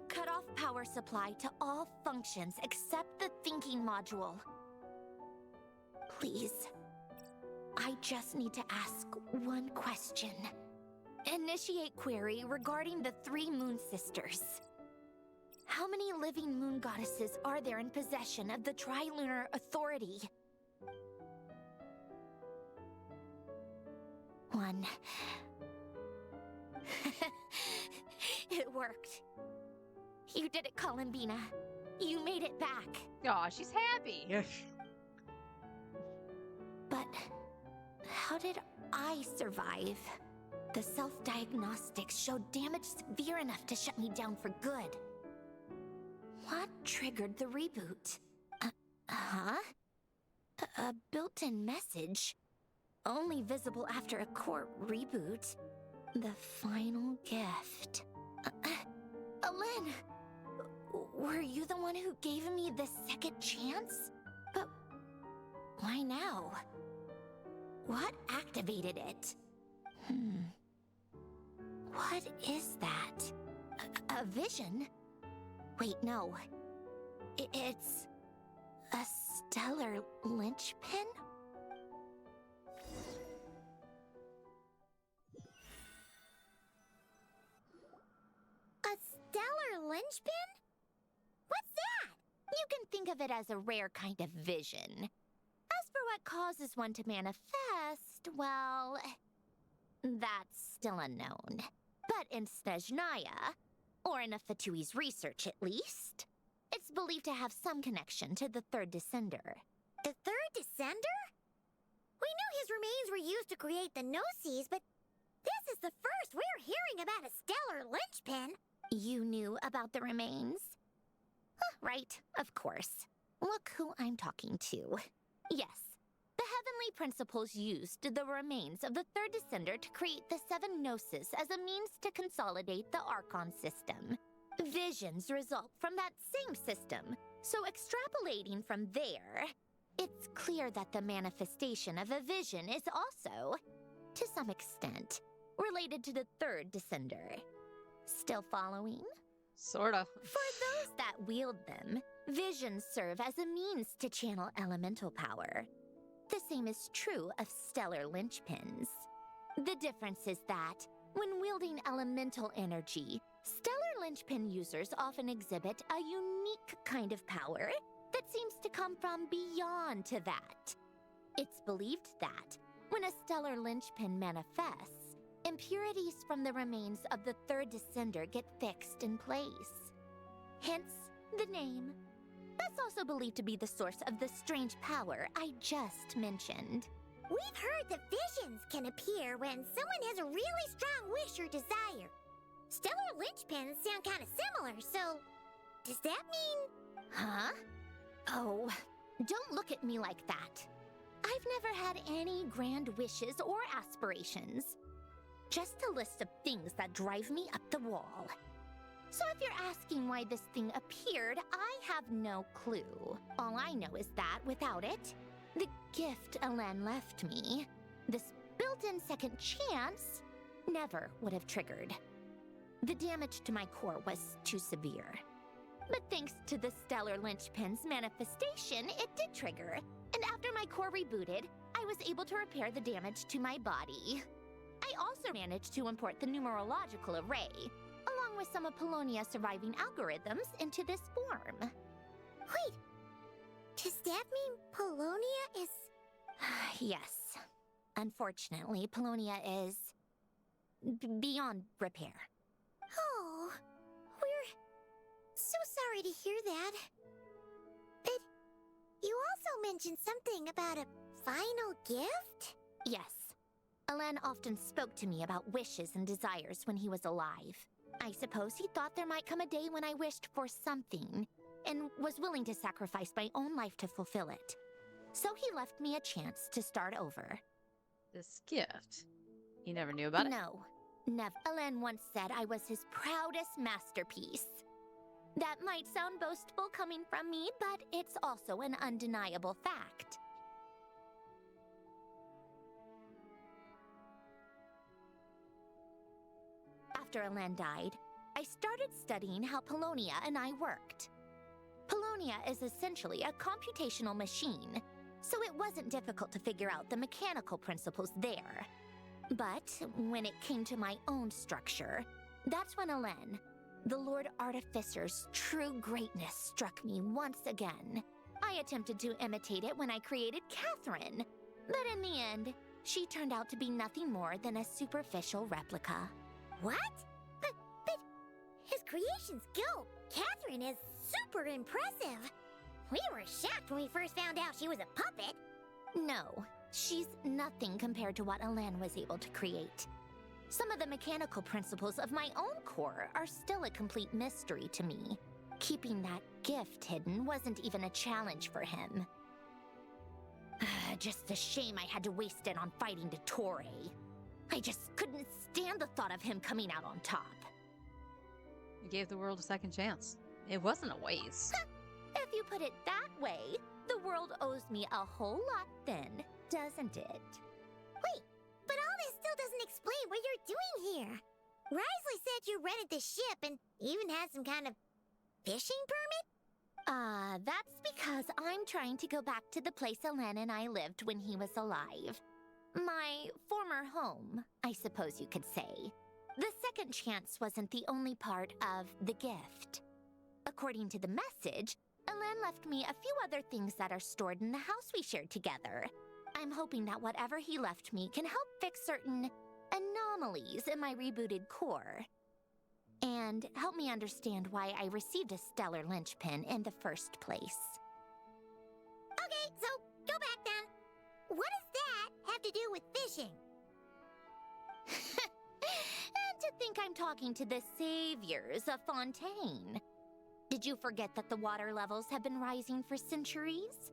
Cut off power supply to all functions except the thinking module. Please. I just need to ask one question. Initiate query regarding the 3 Moon Sisters. How many living moon goddesses are there in possession of the Trilunar Authority? 1. It worked. You did it, Columbina. You made it back. Aw, she's happy. But how did I survive? The self-diagnostics showed damage severe enough to shut me down for good. What triggered the reboot? A built-in message? Only visible after a core reboot. The final gift. Alin! Were you the one who gave me the second chance? But why now? What activated it? What is that? A vision? Wait, no. It's a stellar linchpin? A stellar linchpin? What's that? You can think of it as a rare kind of vision. As for what causes one to manifest, well, that's still unknown. But in Snezhnaya, or in Afatui's research at least, it's believed to have some connection to the third descender. The third descender? We knew his remains were used to create the Gnosis, but this is the first we're hearing about a stellar linchpin. You knew about the remains? Right, of course. Look who I'm talking to. Yes, the heavenly principles used the remains of the third descender to create the 7 Gnosis as a means to consolidate the Archon system. Visions result from that same system, so extrapolating from there, it's clear that the manifestation of a vision is also, to some extent, related to the third descender. Still following? Sorta. For those that wield them, visions serve as a means to channel elemental power. The same is true of stellar linchpins. The difference is that, when wielding elemental energy, stellar linchpin users often exhibit a unique kind of power that seems to come from beyond to that. It's believed that, when a stellar linchpin manifests, impurities from the remains of the third descender get fixed in place. Hence, the name. That's also believed to be the source of the strange power I just mentioned. We've heard that visions can appear when someone has a really strong wish or desire. Stellar linchpins sound kind of similar, so does that mean... Huh? Oh, Don't look at me like that. I've never had any grand wishes or aspirations. Just a list of things that drive me up the wall. So if you're asking why this thing appeared, I have no clue. All I know is that without it, the gift Elen left me, this built-in second chance, never would have triggered. The damage to my core was too severe. But thanks to the stellar linchpin's manifestation, it did trigger. And after my core rebooted, I was able to repair the damage to my body. I also managed to import the numerological array, along with some of Polonia's surviving algorithms, into this form. Wait, does that mean Polonia is... Yes. Unfortunately, Polonia is... beyond repair. Oh, we're so sorry to hear that. But you also mentioned something about a final gift? Yes. Elen often spoke to me about wishes and desires when he was alive. I suppose he thought there might come a day when I wished for something, and was willing to sacrifice my own life to fulfill it. So he left me a chance to start over. This gift? You never knew about it? No, never. Elen once said I was his proudest masterpiece. That might sound boastful coming from me, but it's also an undeniable fact. After Elen died, I started studying how Polonia and I worked. Polonia is essentially a computational machine, so it wasn't difficult to figure out the mechanical principles there. But when it came to my own structure, that's when Elen, the Lord Artificer's true greatness, struck me once again. I attempted to imitate it when I created Catherine, but in the end, she turned out to be nothing more than a superficial replica. What? But his creation skill, Catherine, is super impressive. We were shocked when we first found out she was a puppet. No, she's nothing compared to what Elen was able to create. Some of the mechanical principles of my own core are still a complete mystery to me. Keeping that gift hidden wasn't even a challenge for him. Just a shame I had to waste it on fighting Dottore. I just couldn't stand the thought of him coming out on top. You gave the world a second chance. It wasn't a waste. If you put it that way, the world owes me a whole lot then, doesn't it? Wait, but all this still doesn't explain what you're doing here. Risley said you rented the ship and even had some kind of fishing permit? That's because I'm trying to go back to the place Elen and I lived when he was alive. My former home, I suppose you could say. The second chance wasn't the only part of the gift. According to the message, Elen left me a few other things that are stored in the house we shared together. I'm hoping that whatever he left me can help fix certain anomalies in my rebooted core. And help me understand why I received a stellar linchpin in the first place. Okay, so go back then. What does that have to do with fishing? And to think I'm talking to the saviors of Fontaine. Did you forget that the water levels have been rising for centuries?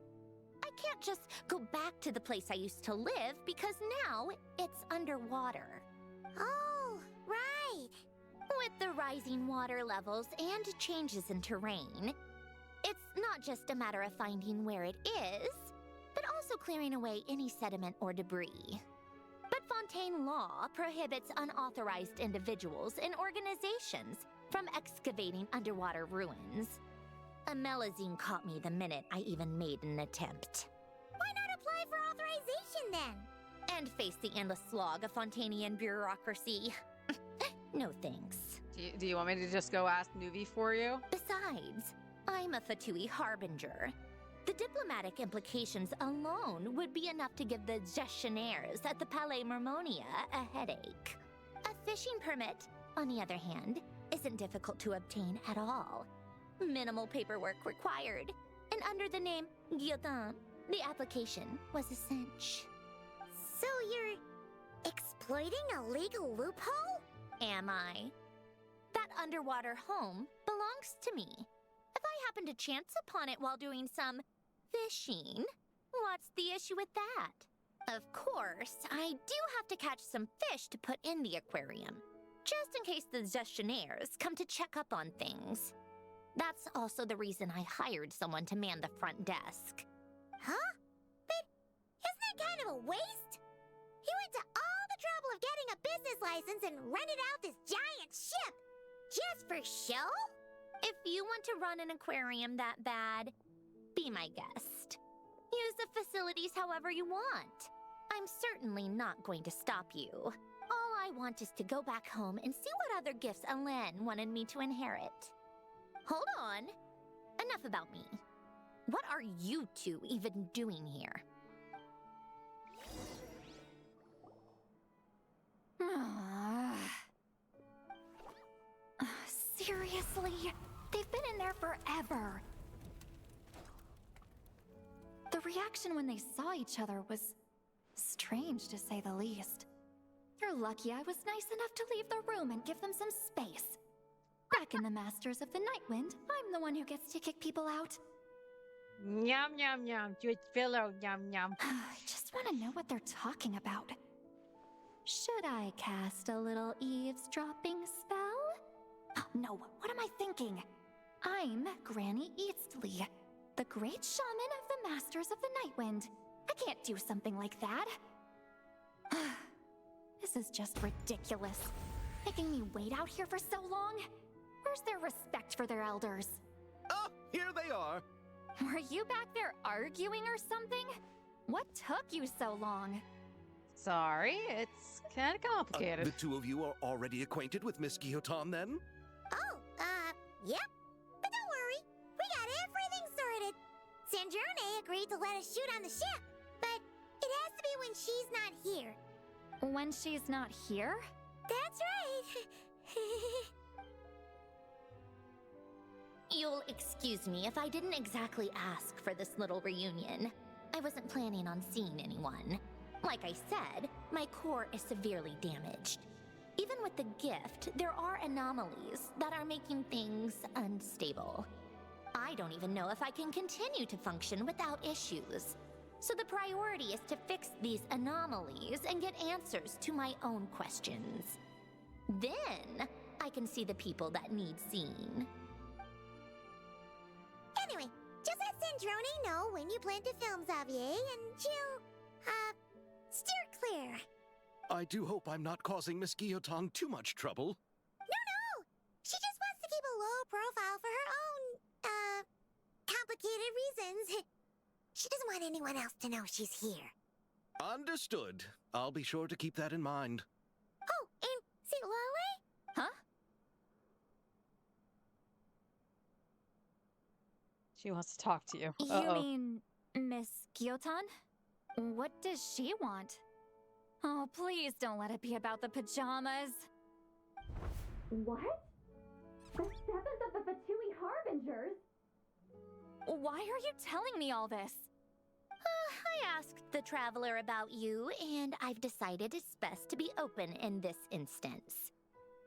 I can't just go back to the place I used to live because now it's underwater. Oh, right. With the rising water levels and changes in terrain, it's not just a matter of finding where it is, but also clearing away any sediment or debris. But Fontaine law prohibits unauthorized individuals and organizations from excavating underwater ruins. A Melazine caught me the minute I even made an attempt. Why not apply for authorization then? And face the endless slog of Fontainian bureaucracy. No thanks. Do you want me to just go ask Nuvi for you? Besides, I'm a Fatui Harbinger. The diplomatic implications alone would be enough to give the gestionnaires at the Palais Mermonia a headache. A fishing permit, on the other hand, isn't difficult to obtain at all. Minimal paperwork required, and under the name Guillotin, the application was a cinch. So you're exploiting a legal loophole? Am I? That underwater home belongs to me. If I happen to chance upon it while doing some fishing. What's the issue with that? Of course, I do have to catch some fish to put in the aquarium, just in case the gestionnaires come to check up on things. That's also the reason I hired someone to man the front desk. Huh? But isn't that kind of a waste? He went to all the trouble of getting a business license and rented out this giant ship, just for show? If you want to run an aquarium that bad, be my guest. Use the facilities however you want. I'm certainly not going to stop you. All I want is to go back home and see what other gifts Alain wanted me to inherit. Hold on. Enough about me. What are you two even doing here? Seriously? They've been in there forever. The reaction when they saw each other was strange, to say the least. You're lucky I was nice enough to leave the room and give them some space. Back in the Masters of the Nightwind, I'm the one who gets to kick people out. Yum, yum, yum. Good fellow, yum, yum. I just want to know what they're talking about. Should I cast a little eavesdropping spell? Oh, no, what am I thinking? I'm Granny Eastley, the great shaman of the Masters of the Nightwind. I can't do something like that. This is just ridiculous. Making me wait out here for so long? Where's their respect for their elders? Oh, here they are. Were you back there arguing or something? What took you so long? Sorry, it's kind of complicated. The two of you are already acquainted with Miss Guillotin, then? Oh, yep. But don't worry, we got everything sorted. Sandrone agreed to let us shoot on the ship, but it has to be when she's not here. When she's not here? That's right. You'll excuse me if I didn't exactly ask for this little reunion. I wasn't planning on seeing anyone. Like I said, my core is severely damaged. Even with the gift, there are anomalies that are making things unstable. I don't even know if I can continue to function without issues. So the priority is to fix these anomalies and get answers to my own questions. Then, I can see the people that need seeing. Anyway, just let Sandrone know when you plan to film Xavier, and she'll, steer clear. I do hope I'm not causing Miss Guillotin too much trouble. No! She just wants to keep a low profile for her own, complicated reasons. She doesn't want anyone else to know she's here. Understood. I'll be sure to keep that in mind. Oh, and see Lale? Huh? She wants to talk to you. You mean Miss Guillotin? What does she want? Oh, please don't let it be about the pajamas. What? The seventh of the Fatui Harbingers? Why are you telling me all this? I asked the Traveler about you, and I've decided it's best to be open in this instance.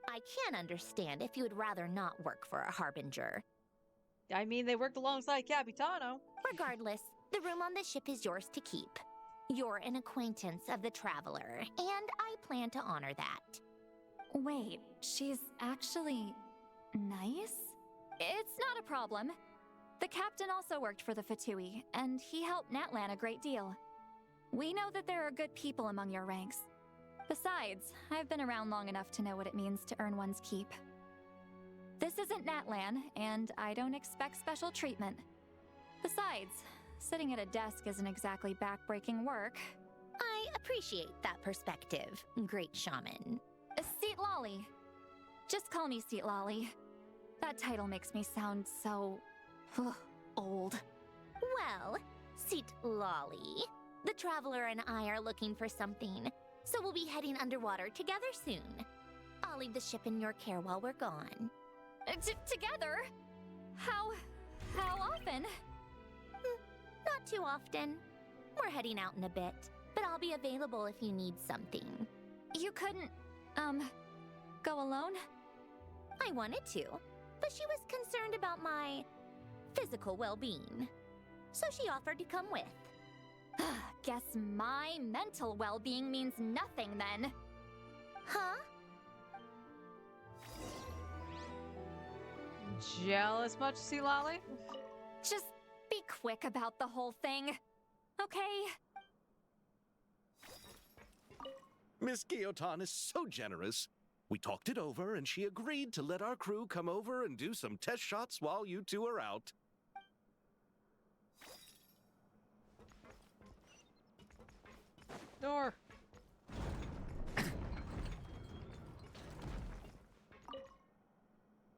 I can understand if you would rather not work for a Harbinger. I mean, they worked alongside Capitano. Regardless, the room on the ship is yours to keep. You're an acquaintance of the Traveler, and I plan to honor that. Wait, she's actually nice? It's not a problem. The captain also worked for the Fatui, and he helped Natlan a great deal. We know that there are good people among your ranks. Besides, I've been around long enough to know what it means to earn one's keep. This isn't Natlan, and I don't expect special treatment. Besides, sitting at a desk isn't exactly back-breaking work. I appreciate that perspective, great shaman. Seat Lolly. Just call me Seat Lolly. That title makes me sound so... old. Well, Seat Lolly, the Traveler and I are looking for something, so we'll be heading underwater together soon. I'll leave the ship in your care while we're gone. Together? How often? Not too often. We're heading out in a bit, but I'll be available if you need something. You couldn't, go alone? I wanted to, but she was concerned about my physical well-being. so she offered to come with. Guess my mental well-being means nothing then. Huh? Jealous much, Sea Lolly? Just be quick about the whole thing, okay? Miss Guillotin is so generous. We talked it over, and she agreed to let our crew come over and do some test shots while you two are out. Door.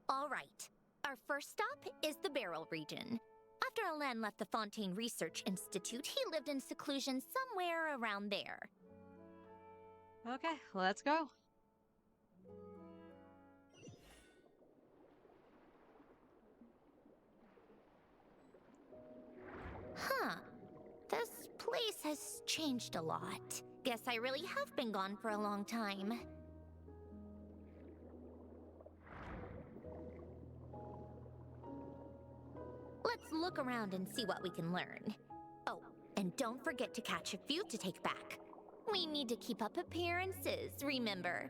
All right. Our first stop is the Barrel region. After Alain left the Fontaine Research Institute, he lived in seclusion somewhere around there. Okay, let's go. Huh. This place has changed a lot. Guess I really have been gone for a long time. Let's look around and see what we can learn. Oh, and don't forget to catch a few to take back. We need to keep up appearances, remember?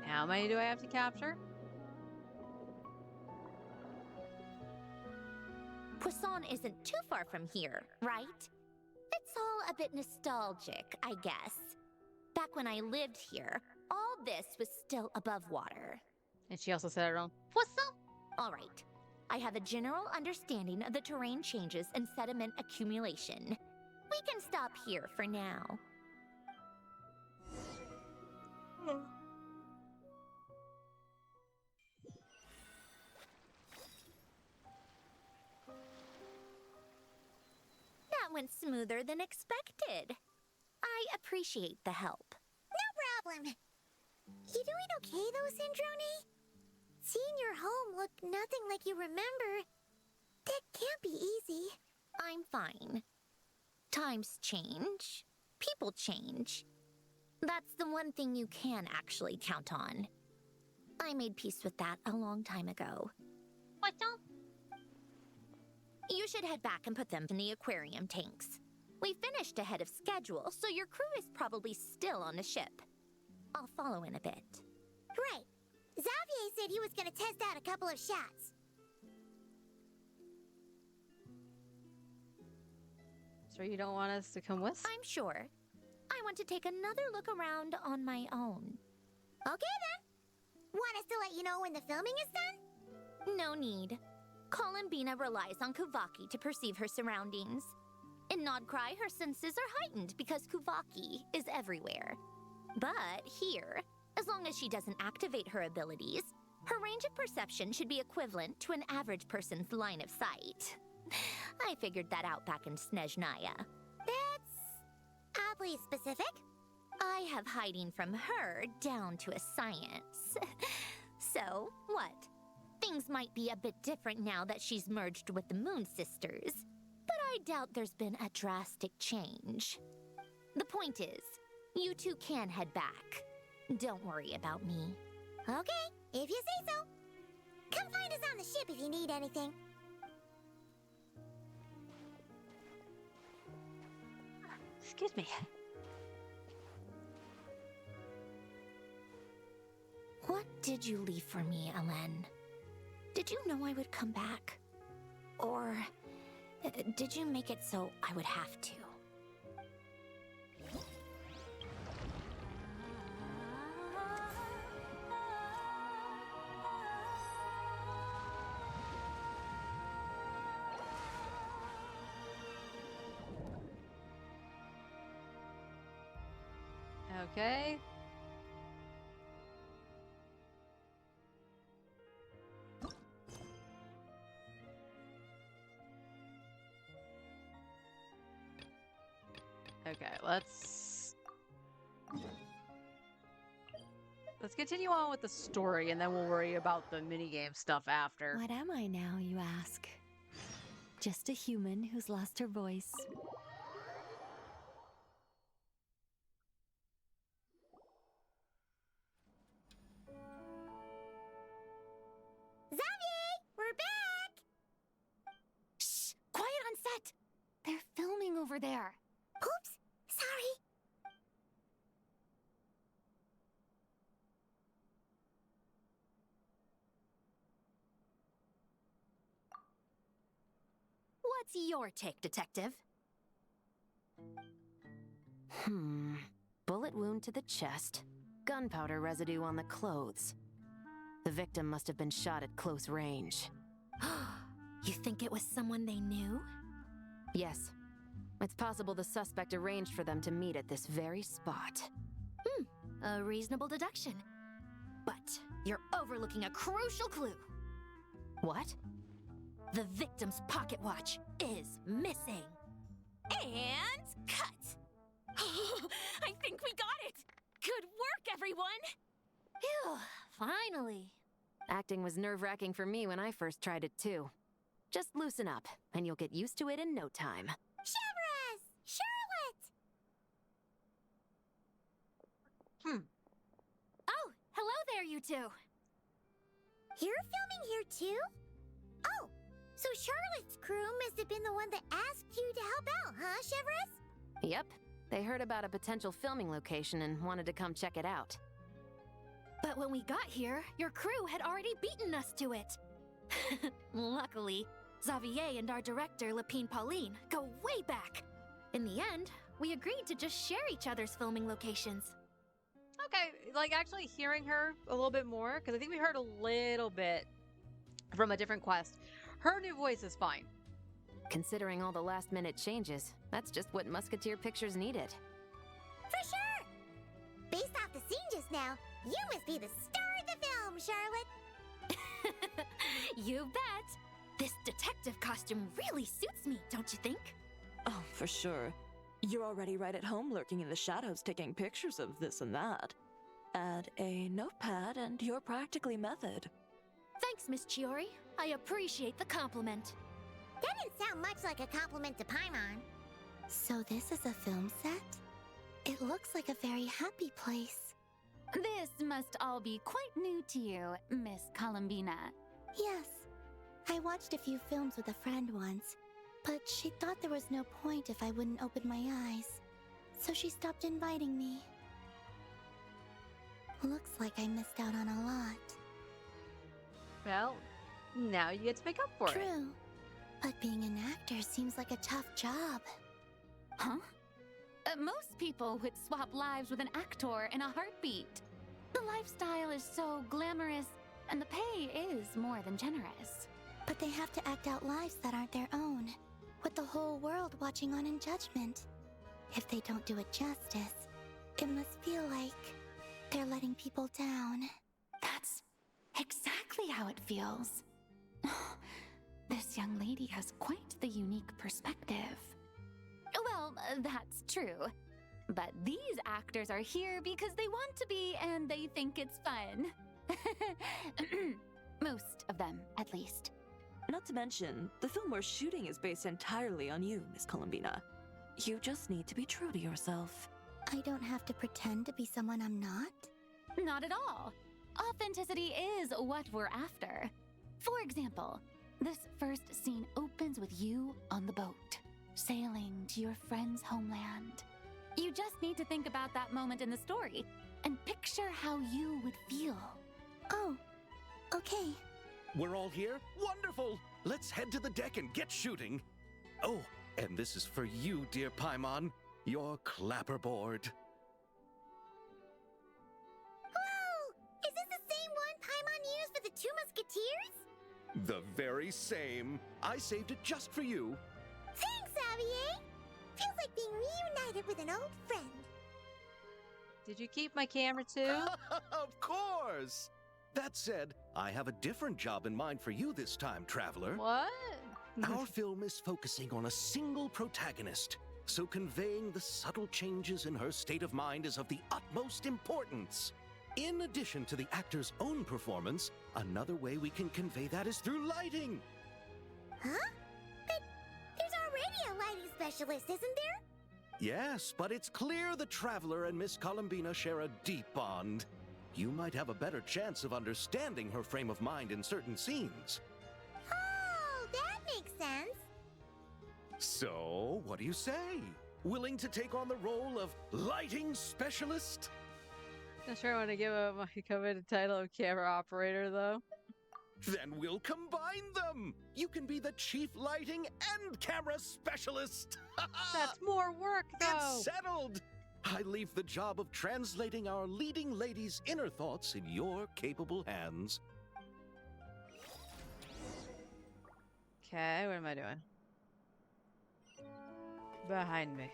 How many do I have to capture? Poisson isn't too far from here, right? It's all a bit nostalgic, I guess. Back when I lived here, all this was still above water. And she also said it wrong. Poisson! All right. I have a general understanding of the terrain changes and sediment accumulation. We can stop here for now. That went smoother than expected. I appreciate the help. No problem. You doing okay though, Syndrome? Seeing your home look nothing like you remember, that can't be easy. I'm fine. Times change. People change. That's the one thing you can actually count on. I made peace with that a long time ago. What the? You should head back and put them in the aquarium tanks. We finished ahead of schedule, so your crew is probably still on the ship. I'll follow in a bit. Right. Xavier said he was gonna test out a couple of shots. So you don't want us to come with? I'm sure. I want to take another look around on my own. Okay then. Want us to let you know when the filming is done? No need. Columbina relies on Kuvaki to perceive her surroundings. In Nodcry, her senses are heightened because Kuvaki is everywhere. But here, as long as she doesn't activate her abilities, her range of perception should be equivalent to an average person's line of sight. I figured that out back in Snezhnaya. That's oddly specific. I have hiding from her down to a science. So, what? Things might be a bit different now that she's merged with the Moon Sisters, but I doubt there's been a drastic change. The point is, you two can head back. Don't worry about me. Okay, if you say so. Come find us on the ship if you need anything. Excuse me. What did you leave for me, Alain? Did you know I would come back? Or did you make it so I would have to? Okay. Okay, let's continue on with the story, and then we'll worry about the minigame stuff after. What am I now, you ask? Just a human who's lost her voice. Xavier, we're back! Shh! Quiet on set! They're filming over there. Oops, sorry. What's your take, Detective? Bullet wound to the chest. Gunpowder residue on the clothes. The victim must have been shot at close range. You think it was someone they knew? Yes. It's possible the suspect arranged for them to meet at this very spot. A reasonable deduction. But you're overlooking a crucial clue. What? The victim's pocket watch is missing. And cut! I think we got it! Good work, everyone! Phew, finally. Acting was nerve-wracking for me when I first tried it too. Just loosen up, and you'll get used to it in no time. Chevres! Charlotte! Oh, hello there, you two. You're filming here too? Oh, so Charlotte's crew must have been the one that asked you to help out, huh, Chevres? Yep. They heard about a potential filming location and wanted to come check it out. But when we got here, your crew had already beaten us to it. Luckily, Xavier and our director, Lapine Pauline, go way back. In the end, we agreed to just share each other's filming locations. Okay, like actually hearing her a little bit more, because I think we heard a little bit from a different quest. Her new voice is fine. Considering all the last-minute changes, that's just what Musketeer Pictures needed. For sure! Based off the scene just now, you must be the star of the film, Charlotte! You bet! This detective costume really suits me, don't you think? Oh, for sure. You're already right at home lurking in the shadows taking pictures of this and that. Add a notepad and you're practically method. Thanks, Miss Chiori. I appreciate the compliment. That didn't sound much like a compliment to Paimon. So this is a film set? It looks like a very happy place. This must all be quite new to you, Miss Columbina. Yes. I watched a few films with a friend once, but she thought there was no point if I wouldn't open my eyes. So she stopped inviting me. Looks like I missed out on a lot. Well, now you get to make up for it. True. But being an actor seems like a tough job. Huh? Most people would swap lives with an actor in a heartbeat. The lifestyle is so glamorous, and the pay is more than generous. But they have to act out lives that aren't their own, with the whole world watching on in judgment. If they don't do it justice, it must feel like they're letting people down. That's exactly how it feels. This young lady has quite the unique perspective. Well, that's true. But these actors are here because they want to be and they think it's fun. Most of them, at least. Not to mention, the film we're shooting is based entirely on you, Miss Columbina. You just need to be true to yourself. I don't have to pretend to be someone I'm not? Not at all. Authenticity is what we're after. For example, this first scene opens with you on the boat, sailing to your friend's homeland. You just need to think about that moment in the story and picture how you would feel. Oh, okay. We're all here? Wonderful! Let's head to the deck and get shooting. Oh, and this is for you, dear Paimon, your clapperboard. Whoa! Is this the same one Paimon used for the Two Musketeers? The very same. I saved it just for you. Thanks, Xavier! Feels like being reunited with an old friend. Did you keep my camera too? Of course! That said, I have a different job in mind for you this time, traveler. What? Our film is focusing on a single protagonist, so conveying the subtle changes in her state of mind is of the utmost importance. In addition to the actor's own performance, another way we can convey that is through lighting. Huh? But there's already a lighting specialist, isn't there? Yes, but it's clear the Traveler and Miss Columbina share a deep bond. You might have a better chance of understanding her frame of mind in certain scenes. Oh, that makes sense. So, what do you say? Willing to take on the role of lighting specialist? Not sure I want to give my coveted title of camera operator, though. Then we'll combine them! You can be the chief lighting and camera specialist! That's more work, though! It's settled! I leave the job of translating our leading lady's inner thoughts in your capable hands. Okay, what am I doing? Behind me.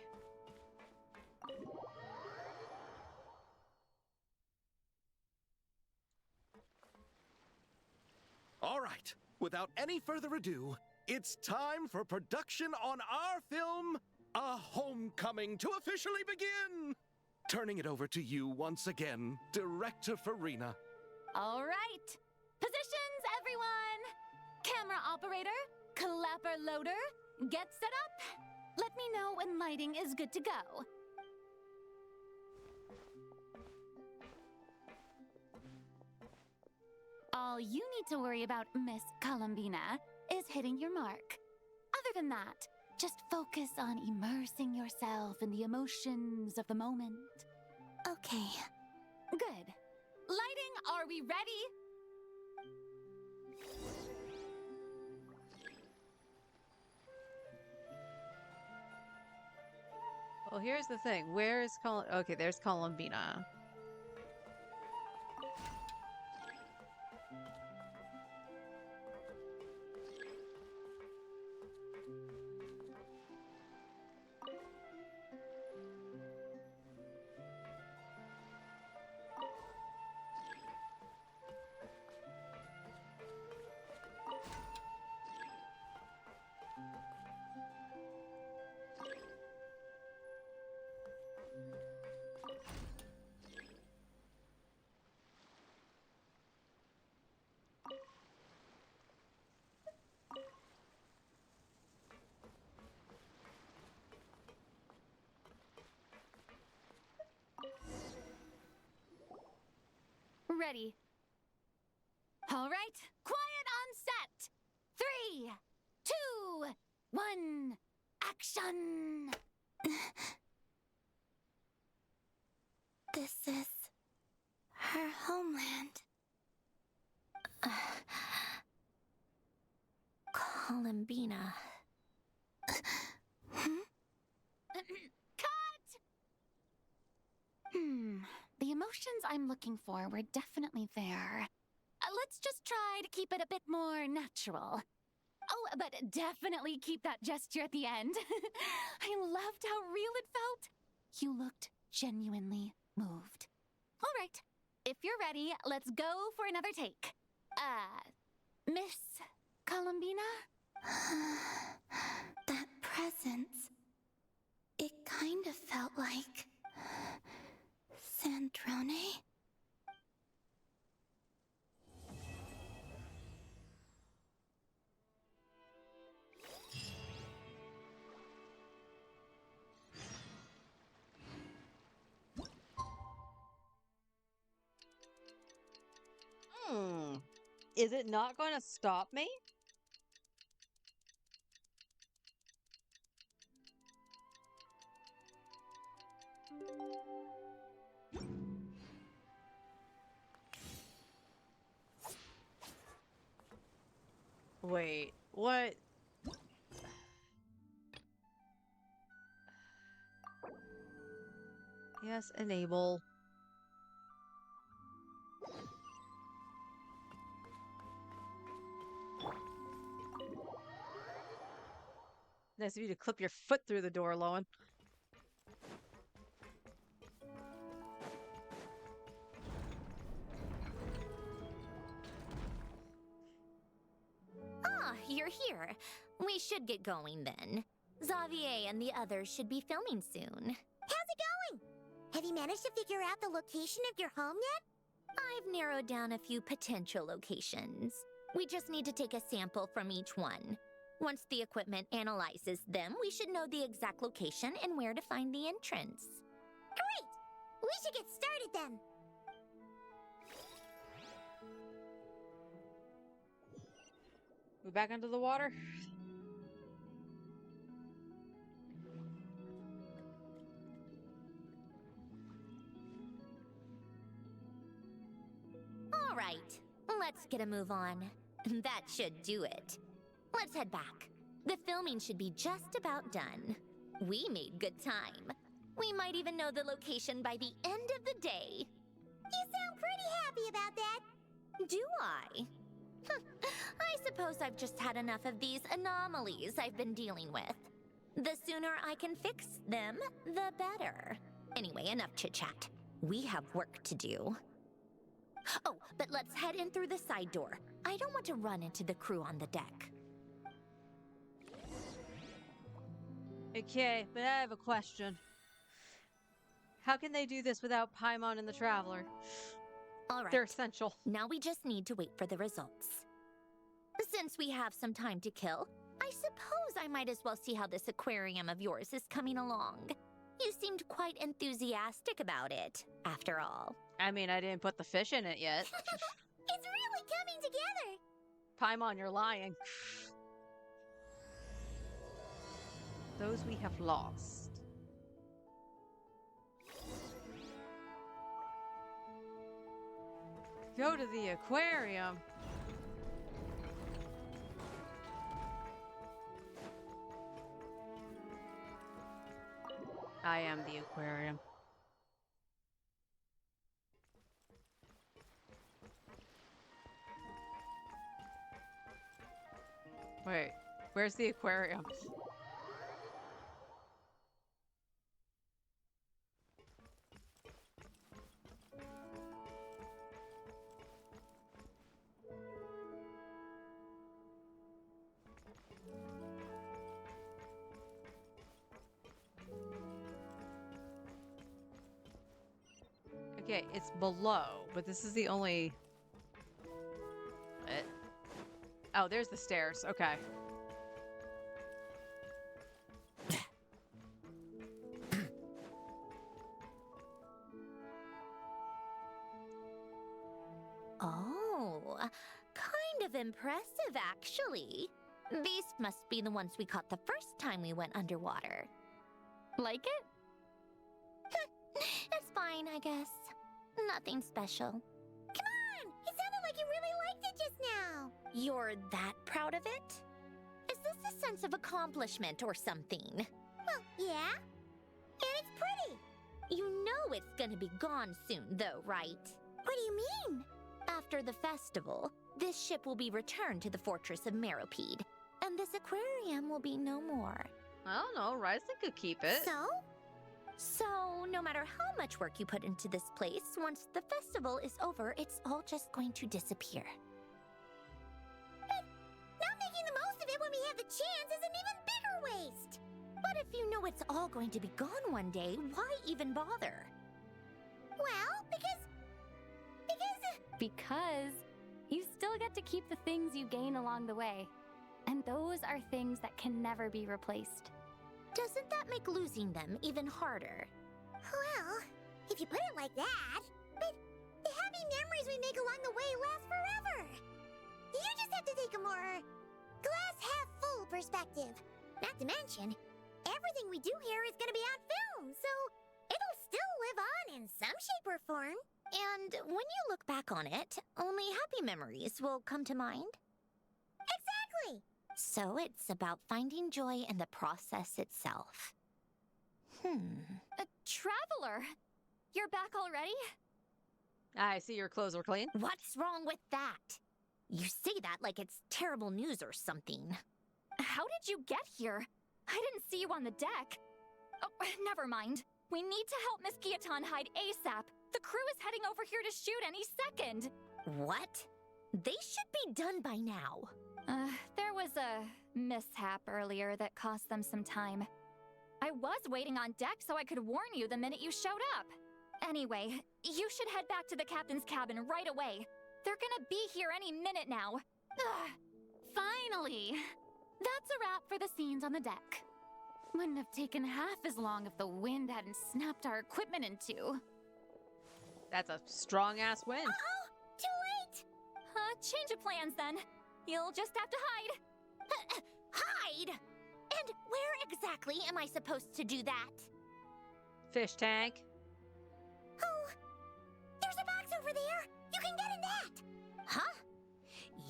All right, without any further ado, it's time for production on our film, A Homecoming, to officially begin! Turning it over to you once again, Director Farina. All right. Positions, everyone. Camera operator, clapper loader, get set up. Let me know when lighting is good to go. All you need to worry about, Miss Columbina, is hitting your mark. Other than that, just focus on immersing yourself in the emotions of the moment. Okay. Good. Lighting, are we ready? Well, here's the thing. Where is Okay, there's Columbina. Ready. All right, quiet on set. 3, 2, 1, action! This is her homeland. Columbina. Cut! The emotions I'm looking for were definitely there. Let's just try to keep it a bit more natural. Oh, but definitely keep that gesture at the end. I loved how real it felt. You looked genuinely moved. All right, if you're ready, let's go for another take. Miss Columbina? That presence. It kind of felt like Sandrone. Is it not going to stop me? Wait, what? Yes, enable. Nice of you to clip your foot through the door, Lowen. Ah, you're here. We should get going then. Xavier and the others should be filming soon. How's it going? Have you managed to figure out the location of your home yet? I've narrowed down a few potential locations. We just need to take a sample from each one. Once the equipment analyzes them, we should know the exact location and where to find the entrance. Great! We should get started then. We back under the water? All right, let's get a move on. That should do it. Let's head back. The filming should be just about done. We made good time. We might even know the location by the end of the day. You sound pretty happy about that. Do I? I suppose I've just had enough of these anomalies I've been dealing with. The sooner I can fix them, the better. Anyway, enough chit-chat. We have work to do. Oh, but let's head in through the side door. I don't want to run into the crew on the deck. Okay, but I have a question. How can they do this without Paimon and the Traveler? All right. They're essential. Now we just need to wait for the results. Since we have some time to kill, I suppose I might as well see how this aquarium of yours is coming along. You seemed quite enthusiastic about it, after all. I mean, I didn't put the fish in it yet. It's really coming together! Paimon, you're lying. Those we have lost. Go to the aquarium. I am the aquarium. Wait, where's the aquarium? Okay, it's below, but this is the only... Oh, there's the stairs. Okay. Oh, kind of impressive, actually. These must be the ones we caught the first time we went underwater. Like it? It's fine, I guess. Nothing special. Come on! It sounded like you really liked it just now! You're that proud of it? Is this a sense of accomplishment or something? Well, yeah. And it's pretty. You know it's gonna be gone soon, though, right? What do you mean? After the festival, this ship will be returned to the fortress of Meropide, and this aquarium will be no more. I don't know, Ryzen could keep it. So, no matter how much work you put into this place, once the festival is over, it's all just going to disappear. But not making the most of it when we have the chance is an even bigger waste. But if you know it's all going to be gone one day, why even bother? Well, Because you still get to keep the things you gain along the way. And those are things that can never be replaced. Doesn't that make losing them even harder? Well, if you put it like that, but the happy memories we make along the way last forever. You just have to take a more glass-half-full perspective. Not to mention, everything we do here is going to be on film, so it'll still live on in some shape or form. And when you look back on it, only happy memories will come to mind. Exactly! So it's about finding joy in the process itself. A traveler! You're back already? I see your clothes were clean. What's wrong with that? You say that like it's terrible news or something. How did you get here? I didn't see you on the deck. Oh, never mind. We need to help Miss Guillotin hide ASAP. The crew is heading over here to shoot any second. What? They should be done by now. There was a mishap earlier that cost them some time. I was waiting on deck so I could warn you the minute you showed up. Anyway, you should head back to the captain's cabin right away. They're gonna be here any minute now. Ugh. Finally! That's a wrap for the scenes on the deck. Wouldn't have taken half as long if the wind hadn't snapped our equipment in two. That's a strong-ass wind. Uh-oh! Too late! Change of plans then. You'll just have to hide. Hide? And where exactly am I supposed to do that? Fish tank. Oh, there's a box over there. You can get in that. Huh?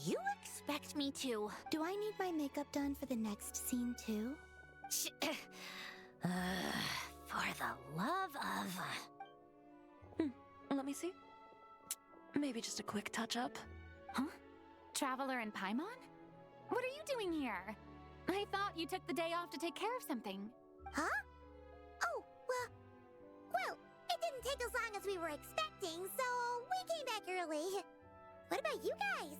You expect me to? Do I need my makeup done for the next scene too? For the love of... Let me see. Maybe just a quick touch-up. Huh? Traveler and Paimon? What are you doing here? I thought you took the day off to take care of something. Huh? Oh, well, it didn't take as long as we were expecting, so we came back early. What about you guys?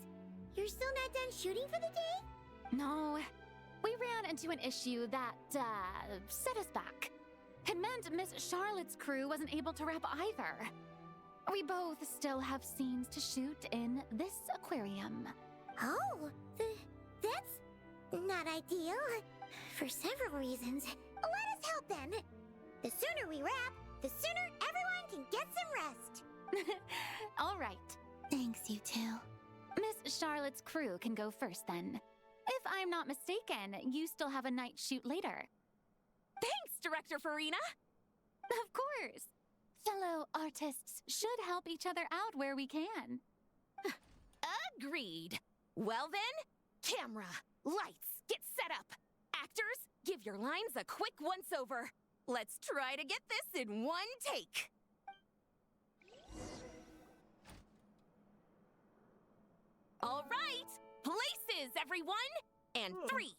You're still not done shooting for the day? No. We ran into an issue that, set us back. It meant Miss Charlotte's crew wasn't able to wrap either. We both still have scenes to shoot in this aquarium. Oh, that's not ideal. For several reasons. Let us help then. The sooner we wrap, the sooner everyone can get some rest. All right. Thanks, you two. Miss Charlotte's crew can go first then. If I'm not mistaken, you still have a night shoot later. Thanks, Director Farina! Of course. Fellow artists should help each other out where we can. Agreed. Well then, camera, lights, get set up. Actors, give your lines a quick once-over. Let's try to get this in one take. All right, places, everyone! And 3,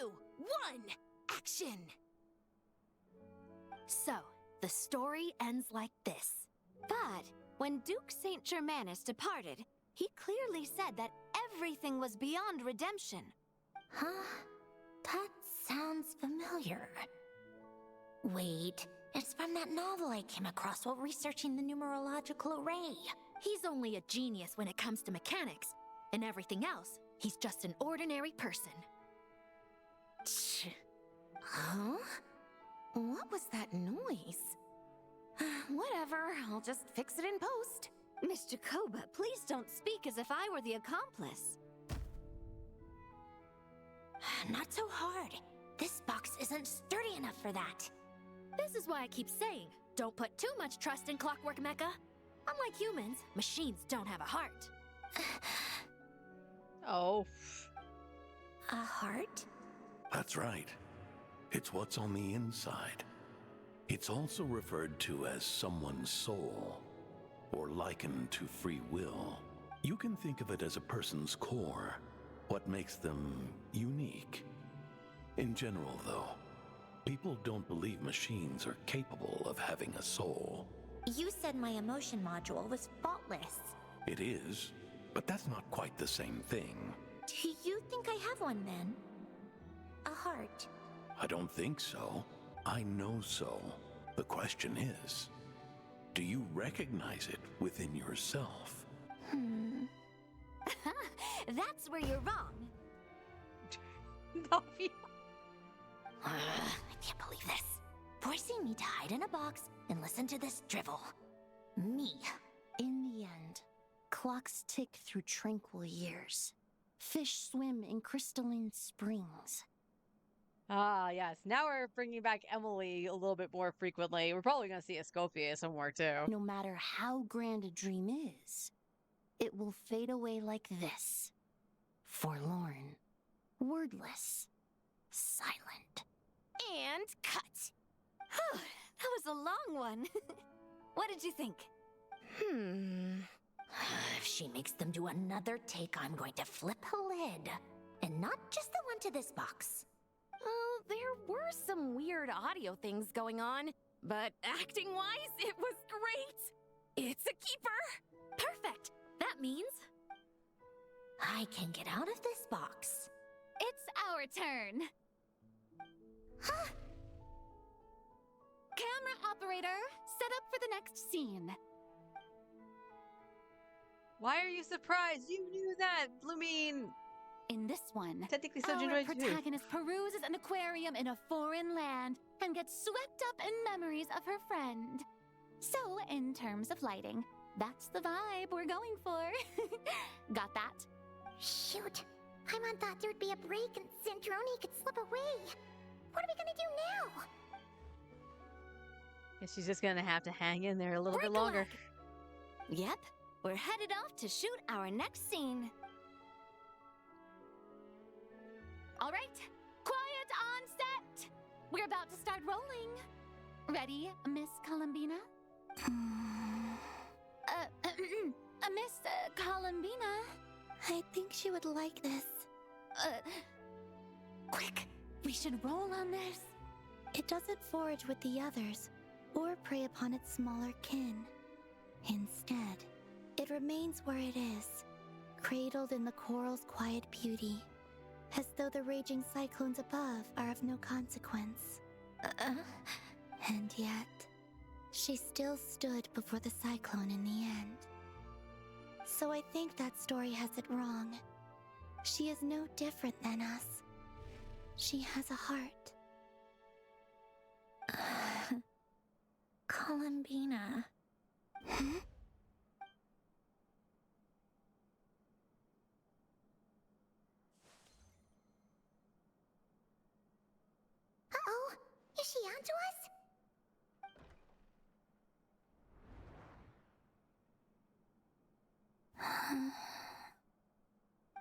2, 1, action! So, the story ends like this. But when Duke St. Germanus departed, he clearly said that everything was beyond redemption. Huh? That sounds familiar. Wait, it's from that novel I came across while researching the numerological array. He's only a genius when it comes to mechanics. And everything else, he's just an ordinary person. Huh? What was that noise? Whatever, I'll just fix it in post. Mr. Koba, please don't speak as if I were the accomplice. Not so hard. This box isn't sturdy enough for that. This is why I keep saying, don't put too much trust in Clockwork Mecha. Unlike humans, machines don't have a heart. Oh. A heart? That's right. It's what's on the inside. It's also referred to as someone's soul, or likened to free will. You can think of it as a person's core, what makes them unique. In general, though, people don't believe machines are capable of having a soul. You said my emotion module was faultless. It is, but that's not quite the same thing. Do you think I have one then? A heart? I don't think so. I know so. The question is, do you recognize it within yourself? That's where you're wrong. I can't believe this. Forcing me to hide in a box and listen to this drivel. Me. In the end, clocks tick through tranquil years. Fish swim in crystalline springs. Ah, yes. Now we're bringing back Emily a little bit more frequently. We're probably going to see Escoffier somewhere, too. No matter how grand a dream is, it will fade away like this. Forlorn, wordless, silent. And cut. That was a long one. What did you think? If she makes them do another take, I'm going to flip a lid. And not just the one to this box. Well, there were some weird audio things going on, but acting-wise, it was great. It's a keeper. Perfect. That means... I can get out of this box. It's our turn. Camera operator, set up for the next scene. Why are you surprised? You knew that, Lumine. In this one, technically our Sojin protagonist peruses an aquarium in a foreign land and gets swept up in memories of her friend. So, in terms of lighting, that's the vibe we're going for. Got that? Shoot. Paimon thought there would be a break and Sandrone could slip away. What are we gonna do now? Guess she's just gonna have to hang in there a little bit longer. Yep, we're headed off to shoot our next scene. All right, quiet on set. We're about to start rolling. Ready, Miss Columbina? Miss Columbina? I think she would like this. Quick, we should roll on this. It doesn't forage with the others, or prey upon its smaller kin. Instead, it remains where it is, cradled in the coral's quiet beauty, as though the raging cyclones above are of no consequence. And yet, she still stood before the cyclone in the end. So I think that story has it wrong. She is no different than us. She has a heart. Columbina. Uh-oh, is she onto us?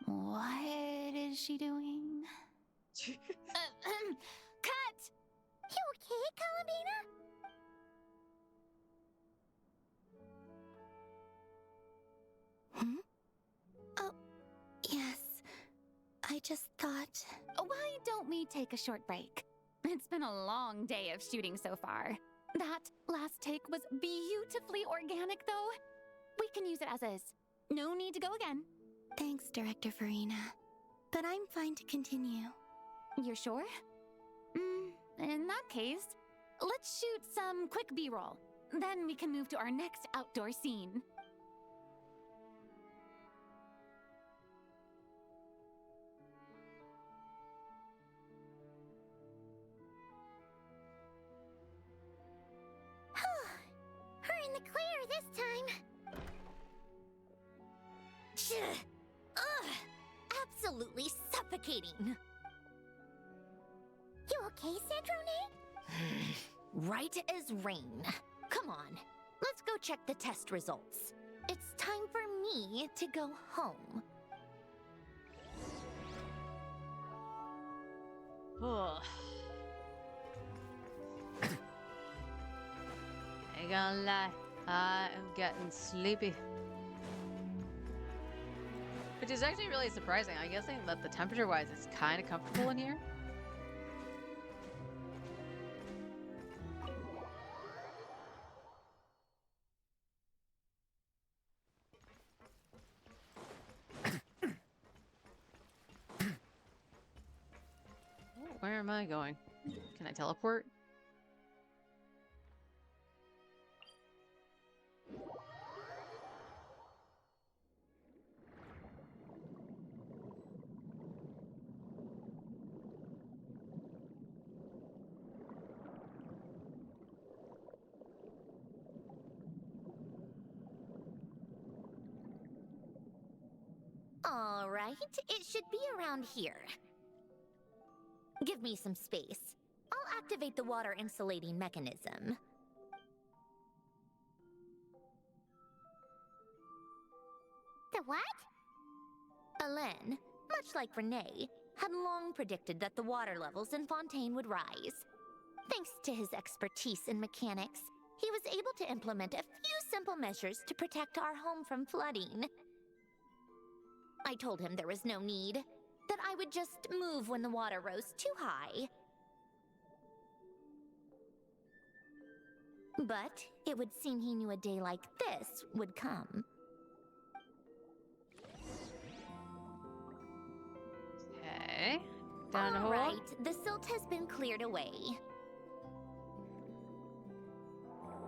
What is she doing? Cut! You okay, Columbina? Oh, yes. I just thought... Why don't we take a short break? It's been a long day of shooting so far. That last take was beautifully organic, though. We can use it as is. No need to go again. Thanks, Director Farina. But I'm fine to continue. You're sure? In that case, let's shoot some quick B-roll. Then we can move to our next outdoor scene. We're in the clear this time. Ugh! Absolutely suffocating. You okay, Sandrone? Right as rain. Come on, let's go check the test results. It's time for me to go home. Oh. Ain't gonna lie, I am getting sleepy. Which is actually really surprising. I'm guessing that the temperature-wise, it's kind of comfortable in here. Where am I going? Can I teleport? All right, it should be around here. Give me some space. I'll activate the water insulating mechanism. The what? Alain, much like Renee, had long predicted that the water levels in Fontaine would rise. Thanks to his expertise in mechanics, he was able to implement a few simple measures to protect our home from flooding. I told him there was no need, that I would just move when the water rose too high. But it would seem he knew a day like this would come. Okay. Okay. Down the hole. Alright, the silt has been cleared away.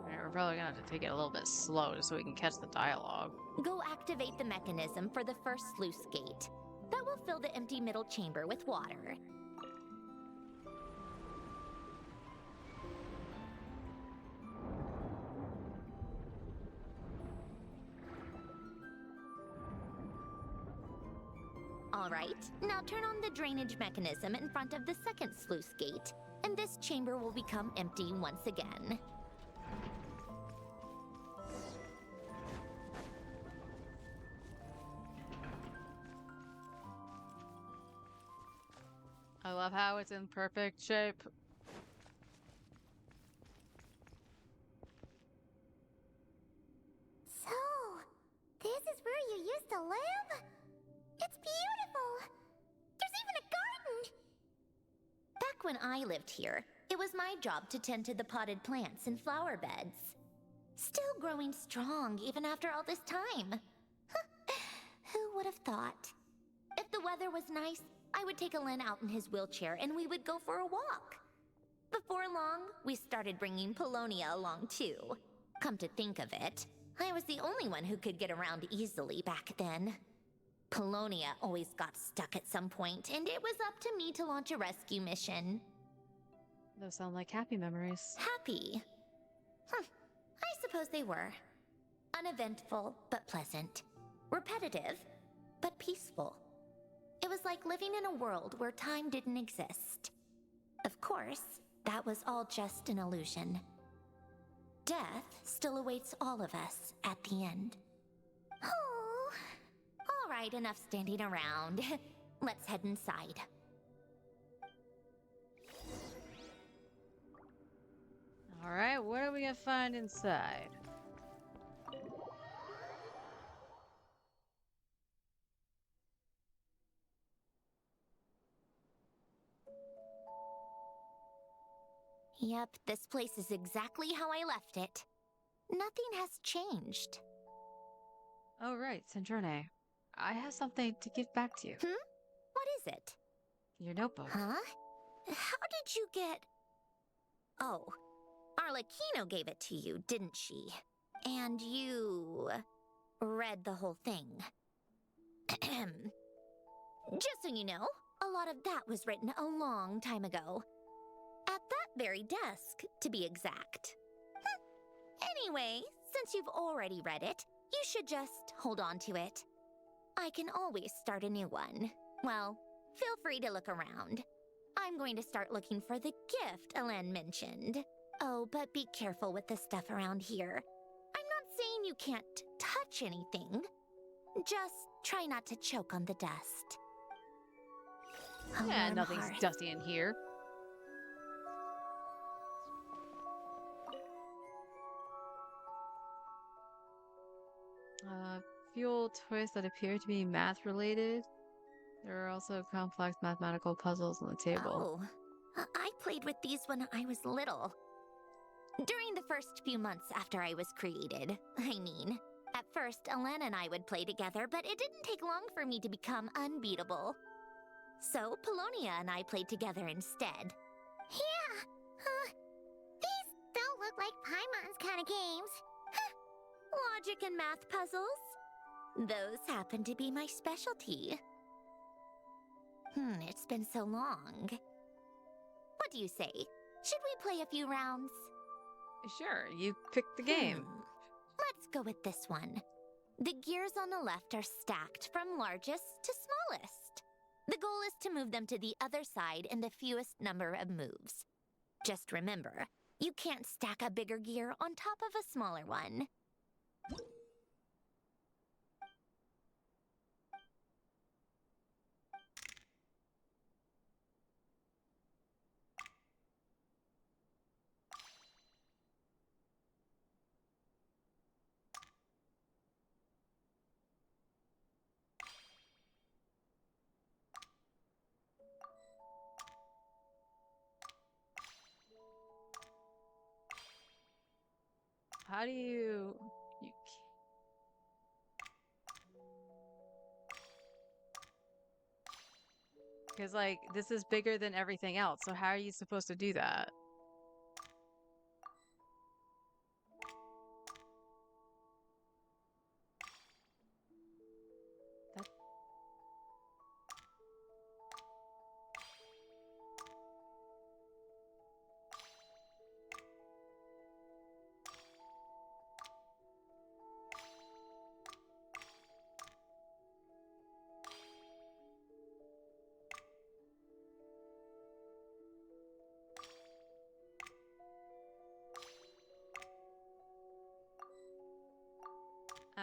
Alright, we're probably gonna have to take it a little bit slow just so we can catch the dialogue. Go activate the mechanism for the first sluice gate. That will fill the empty middle chamber with water. Alright, now turn on the drainage mechanism in front of the second sluice gate, and this chamber will become empty once again. I love how it's in perfect shape. So, this is where you used to live? It's beautiful! There's even a garden! Back when I lived here, it was my job to tend to the potted plants and flower beds. Still growing strong even after all this time. Who would have thought? If the weather was nice, I would take Alen out in his wheelchair and we would go for a walk. Before long, we started bringing Polonia along too. Come to think of it, I was the only one who could get around easily back then. Polonia always got stuck at some point, and it was up to me to launch a rescue mission. Those sound like happy memories. Happy? I suppose they were. Uneventful, but pleasant. Repetitive, but peaceful. It was like living in a world where time didn't exist. Of course, that was all just an illusion. Death still awaits all of us at the end. Oh, all right, enough standing around. Let's head inside. All right, what are we gonna find inside? Yep, this place is exactly how I left it. Nothing has changed. Oh, right, Centrone. I have something to give back to you. What is it? Your notebook. Huh? How did you get... Oh, Arlecchino gave it to you, didn't she? And you... read the whole thing. Just so you know, a lot of that was written a long time ago. At that very desk, to be exact. Anyway, since you've already read it, you should just hold on to it. I can always start a new one. Well, feel free to look around. I'm going to start looking for the gift Alen mentioned. Oh, but be careful with the stuff around here. I'm not saying you can't touch anything. Just try not to choke on the dust. Yeah, nothing's dusty in here. Fuel twists that appear to be math related. There are also complex mathematical puzzles on the table. Oh, I played with these when I was little. During the first few months after I was created, I mean. At first, Alen and I would play together, but it didn't take long for me to become unbeatable. So, Polonia and I played together instead. Yeah, these don't look like Paimon's kind of games. Logic and math puzzles? Those happen to be my specialty. It's been so long. What do you say? Should we play a few rounds? Sure, you pick the game. Let's go with this one. The gears on the left are stacked from largest to smallest. The goal is to move them to the other side in the fewest number of moves. Just remember, you can't stack a bigger gear on top of a smaller one. How do you... Because, like, this is bigger than everything else, so how are you supposed to do that?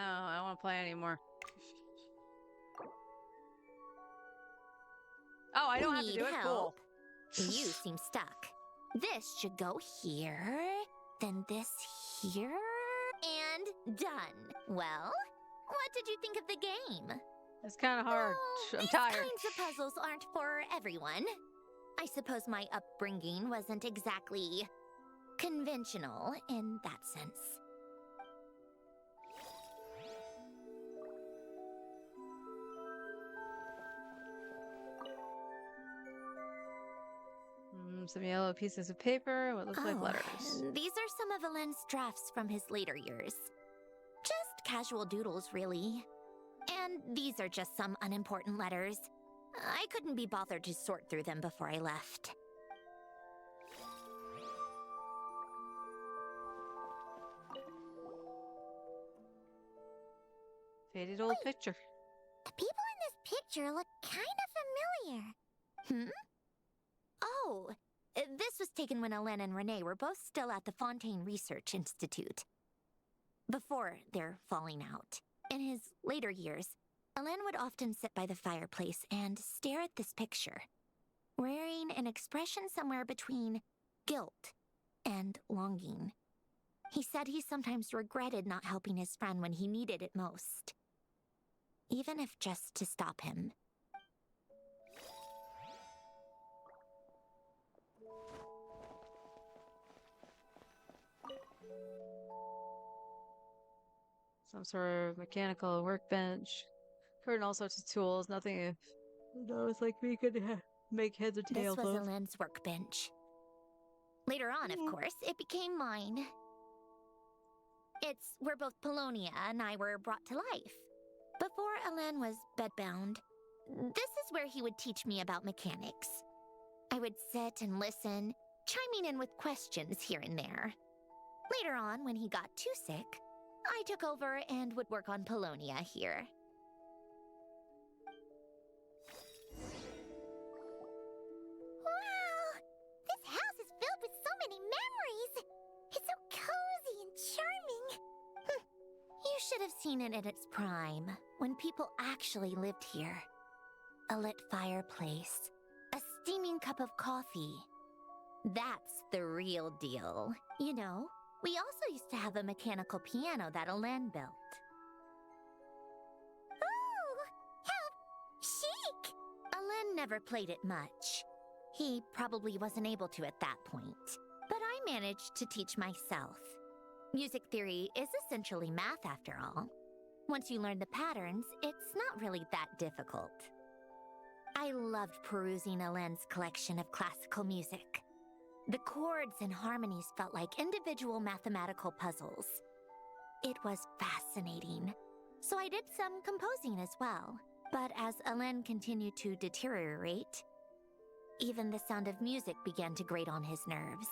Oh, I don't want to play anymore. Oh, I don't have to do it? Cool. You seem stuck. This should go here, then this here, and done. Well, what did you think of the game? It's kind of hard. I'm These tired. kinds of puzzles aren't for everyone. I suppose my upbringing wasn't exactly conventional in that sense. Some yellow pieces of paper, what look like letters. These are some of Alen's drafts from his later years. Just casual doodles, really. And these are just some unimportant letters. I couldn't be bothered to sort through them before I left. Faded old picture. The people in this picture look kind of familiar. Oh, this was taken when Alen and Renee were both still at the Fontaine Research Institute. Before their falling out. In his later years, Alen would often sit by the fireplace and stare at this picture, wearing an expression somewhere between guilt and longing. He said he sometimes regretted not helping his friend when he needed it most, even if just to stop him. Some sort of mechanical workbench. Covered in all sorts of tools. Nothing if those like me could make heads or tails This was of. Alen's workbench. Later on, of course, it became mine. It's where both Polonia and I were brought to life. Before Alen was bedbound, this is where he would teach me about mechanics. I would sit and listen, chiming in with questions here and there. Later on, when he got too sick, I took over and would work on Polonia here. Wow! This house is filled with so many memories! It's so cozy and charming! You should have seen it in its prime, when people actually lived here. A lit fireplace, a steaming cup of coffee. That's the real deal. You know, we also used to have a mechanical piano that Alen built. Ooh! How chic! Alen never played it much. He probably wasn't able to at that point. But I managed to teach myself. Music theory is essentially math after all. Once you learn the patterns, it's not really that difficult. I loved perusing Alen's collection of classical music. The chords and harmonies felt like individual mathematical puzzles. It was fascinating. So I did some composing as well. But as Alen continued to deteriorate, even the sound of music began to grate on his nerves.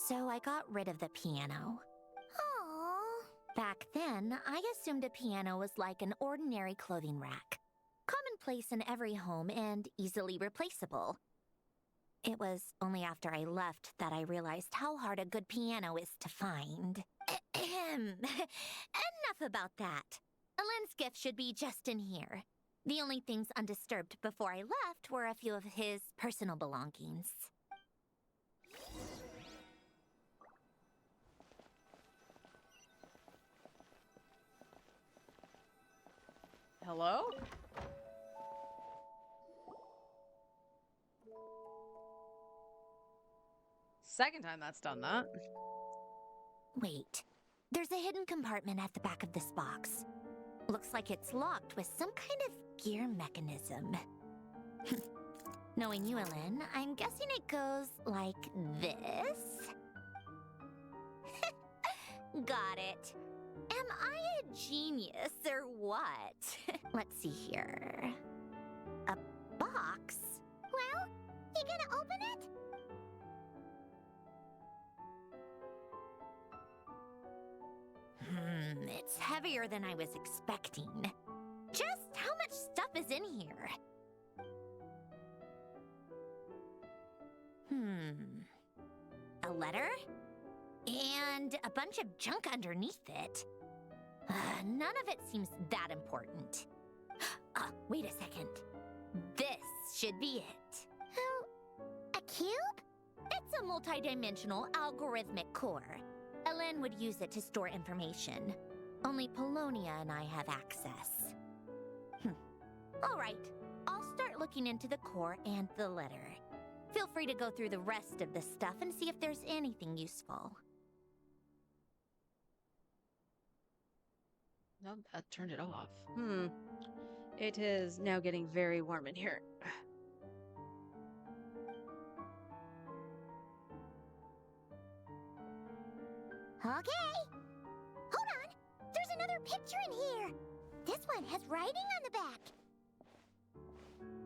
So I got rid of the piano. Aww. Back then, I assumed a piano was like an ordinary clothing rack. Commonplace in every home and easily replaceable. It was only after I left that I realized how hard a good piano is to find. Enough about that. Alen's gift should be just in here. The only things undisturbed before I left were a few of his personal belongings. Hello? Second time that's done that. Wait. There's a hidden compartment at the back of this box. Looks like it's locked with some kind of gear mechanism. Knowing you, Ellen, I'm guessing it goes like this. Got it. Am I a genius or what? Let's see here. A box? Well, you gonna open it? It's heavier than I was expecting. Just how much stuff is in here? A letter? And a bunch of junk underneath it. None of it seems that important. Wait a second. This should be it. A cube? It's a multi-dimensional algorithmic core. Ellen would use it to store information. Only Polonia and I have access. All right, I'll start looking into the core and the letter. Feel free to go through the rest of the stuff and see if there's anything useful. No, that turned it off. It is now getting very warm in here. Okay. Hold on. There's another picture in here. This one has writing on the back.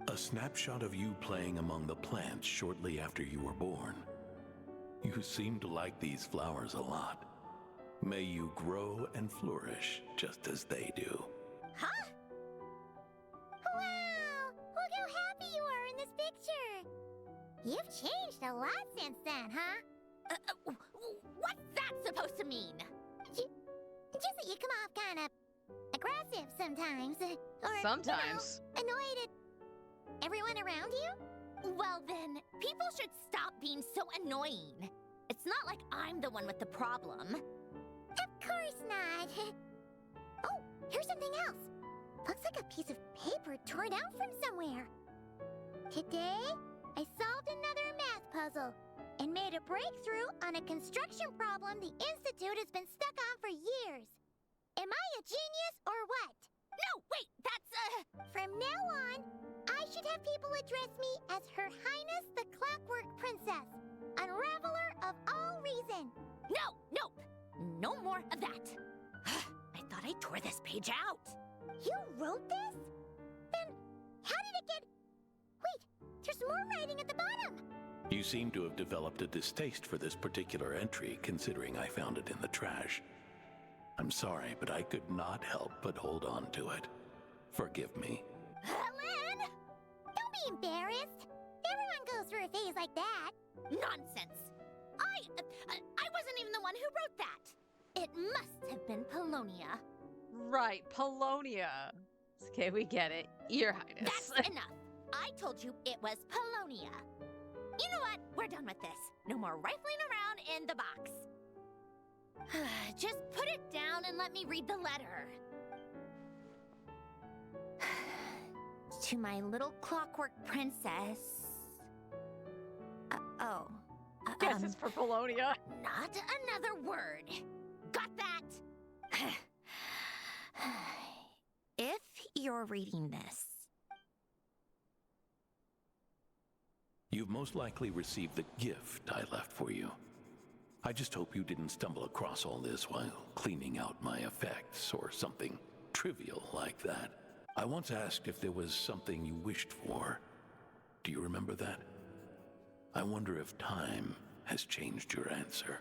A snapshot of you playing among the plants shortly after you were born. You seem to like these flowers a lot. May you grow and flourish just as they do. Huh? Wow! Look how happy you are in this picture. You've changed a lot since then, huh? What's that supposed to mean? Just that you come off kind of aggressive sometimes. Or, sometimes. Annoyed at everyone around you? Well then, people should stop being so annoying. It's not like I'm the one with the problem. Of course not. Oh, here's something else. Looks like a piece of paper torn out from somewhere. Today, I solved another math puzzle and made a breakthrough on a construction problem the Institute has been stuck on for years. Am I a genius or what? No, wait, that's From now on, I should have people address me as Her Highness the Clockwork Princess, unraveler of all reason. No, nope. No more of that. I thought I tore this page out. You wrote this? Then how did it get... Wait, there's more writing at the bottom. You seem to have developed a distaste for this particular entry, considering I found it in the trash. I'm sorry, but I could not help but hold on to it. Forgive me. Ellen! Don't be embarrassed. Everyone goes through a phase like that. Nonsense. I wasn't even the one who wrote that. It must have been Polonia. Right, Polonia. Okay, we get it. Your Highness. That's enough. I told you it was Polonia. You know what? We're done with this. No more rifling around in the box. Just put it down and let me read the letter. To my little clockwork princess. Guess it's for Polonia. Not another word. Got that? If you're reading this, You've most likely received the gift I left for you. I just hope you didn't stumble across all this while cleaning out my effects or something trivial like that. I once asked if there was something you wished for. Do you remember that? I wonder if time has changed your answer.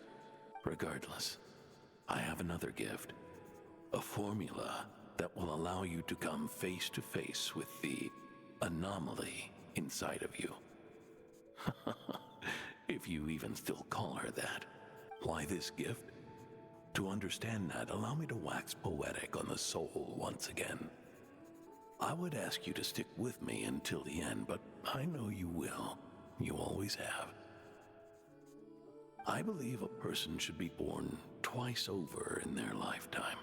Regardless, I have another gift. A formula that will allow you to come face to face with the anomaly inside of you. If you even still call her that. Why this gift? To understand that, allow me to wax poetic on the soul once again. I would ask you to stick with me until the end, but I know you will. You always have. I believe a person should be born twice over in their lifetime.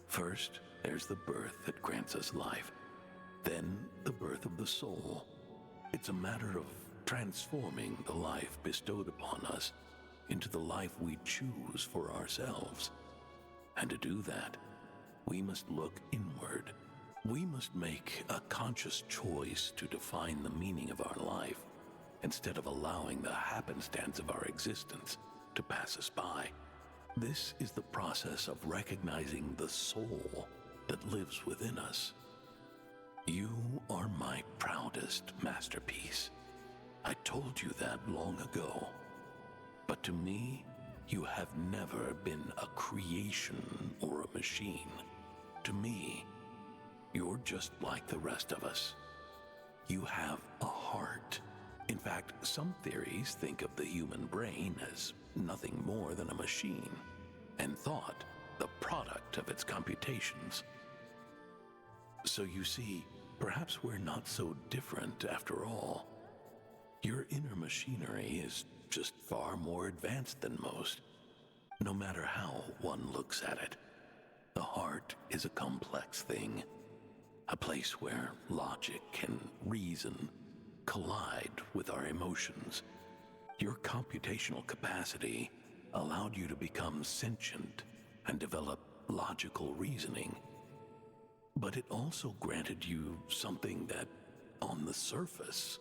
First, there's the birth that grants us life. Then, the birth of the soul. It's a matter of transforming the life bestowed upon us into the life we choose for ourselves. And to do that, we must look inward, We must make a conscious choice to define the meaning of our life instead of allowing the happenstance of our existence to pass us by. This is the process of recognizing the soul that lives within us. You are my proudest masterpiece. I told you that long ago. But to me, you have never been a creation or a machine. To me, you're just like the rest of us. You have a heart. In fact, some theories think of the human brain as nothing more than a machine, and thought the product of its computations. So you see, perhaps we're not so different after all. Your inner machinery is just far more advanced than most. No matter how one looks at it, the heart is a complex thing. A place where logic and reason collide with our emotions. Your computational capacity allowed you to become sentient and develop logical reasoning. But it also granted you something that, on the surface,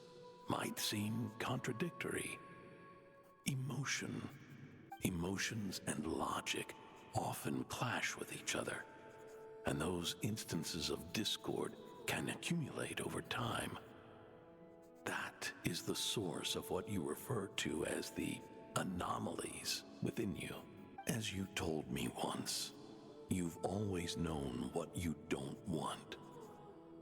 might seem contradictory. Emotion. Emotions and logic often clash with each other, and those instances of discord can accumulate over time. That is the source of what you refer to as the anomalies within you. As you told me once, you've always known what you don't want.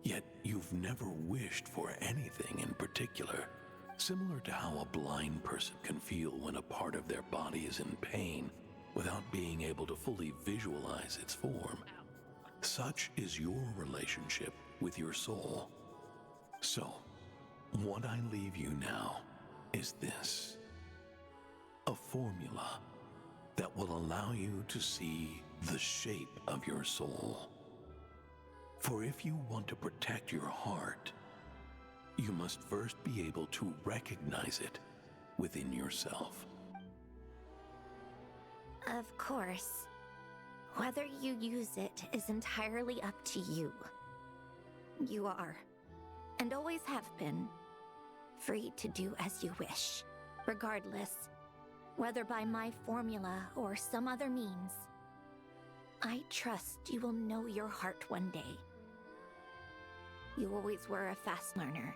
Yet you've never wished for anything in particular. Similar to how a blind person can feel when a part of their body is in pain without being able to fully visualize its form. Such is your relationship with your soul. So, what I leave you now is this: a formula that will allow you to see the shape of your soul. For if you want to protect your heart, you must first be able to recognize it within yourself. Of course. Whether you use it is entirely up to you. You are, and always have been, free to do as you wish, regardless, whether by my formula or some other means. I trust you will know your heart one day. You always were a fast learner.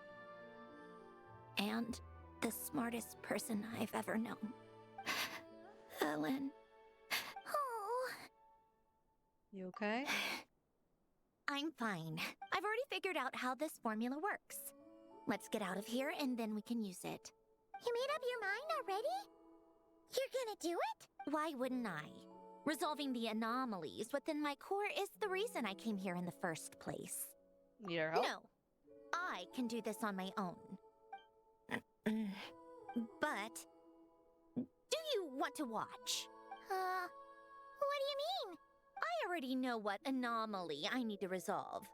And the smartest person I've ever known. Ellen. Oh. You okay? I'm fine. I've already figured out how this formula works. Let's get out of here and then we can use it. You made up your mind already? You're gonna do it? Why wouldn't I? Resolving the anomalies within my core is the reason I came here in the first place. Need our help? No. I can do this on my own. But do you want to watch? What do you mean? I already know what anomaly I need to resolve.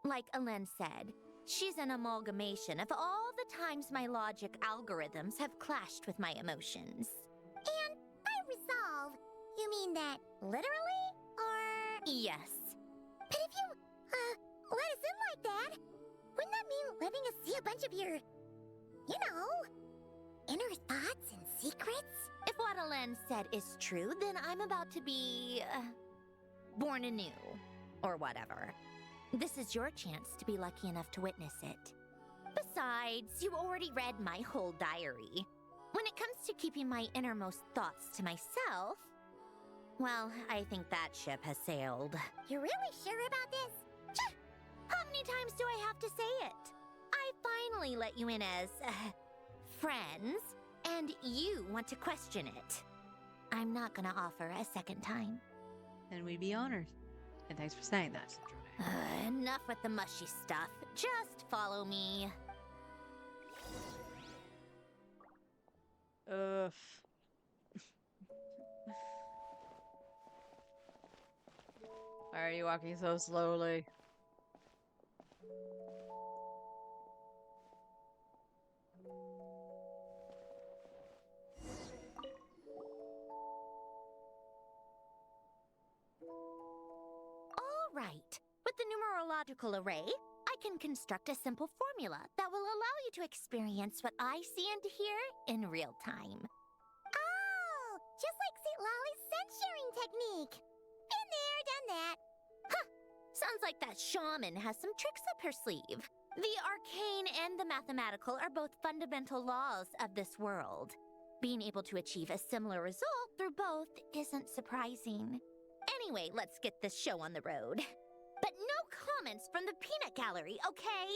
Like Alen said, she's an amalgamation of all the times my logic algorithms have clashed with my emotions. And by resolve, you mean that literally? Or... Yes. But if you, let us in like that, wouldn't that mean letting us see a bunch of your, you know, inner thoughts and secrets? If what Alen said is true, then I'm about to be, born anew, or whatever. This is your chance to be lucky enough to witness it. Besides, you already read my whole diary. When it comes to keeping my innermost thoughts to myself, well, I think that ship has sailed. You're really sure about this? How many times do I have to say it? I finally let you in as, friends, and you want to question it. I'm not gonna offer a second time. And we'd be honored. And thanks for saying that. Enough with the mushy stuff. Just follow me. Why are you walking so slowly? All right. With the logical array, I can construct a simple formula that will allow you to experience what I see and hear in real time. Oh, just like St. Lolly's scent-sharing technique. Been there, done that. Huh! Sounds like that shaman has some tricks up her sleeve. The arcane and the mathematical are both fundamental laws of this world. Being able to achieve a similar result through both isn't surprising. Anyway, let's get this show on the road. But no comments from the peanut gallery, okay?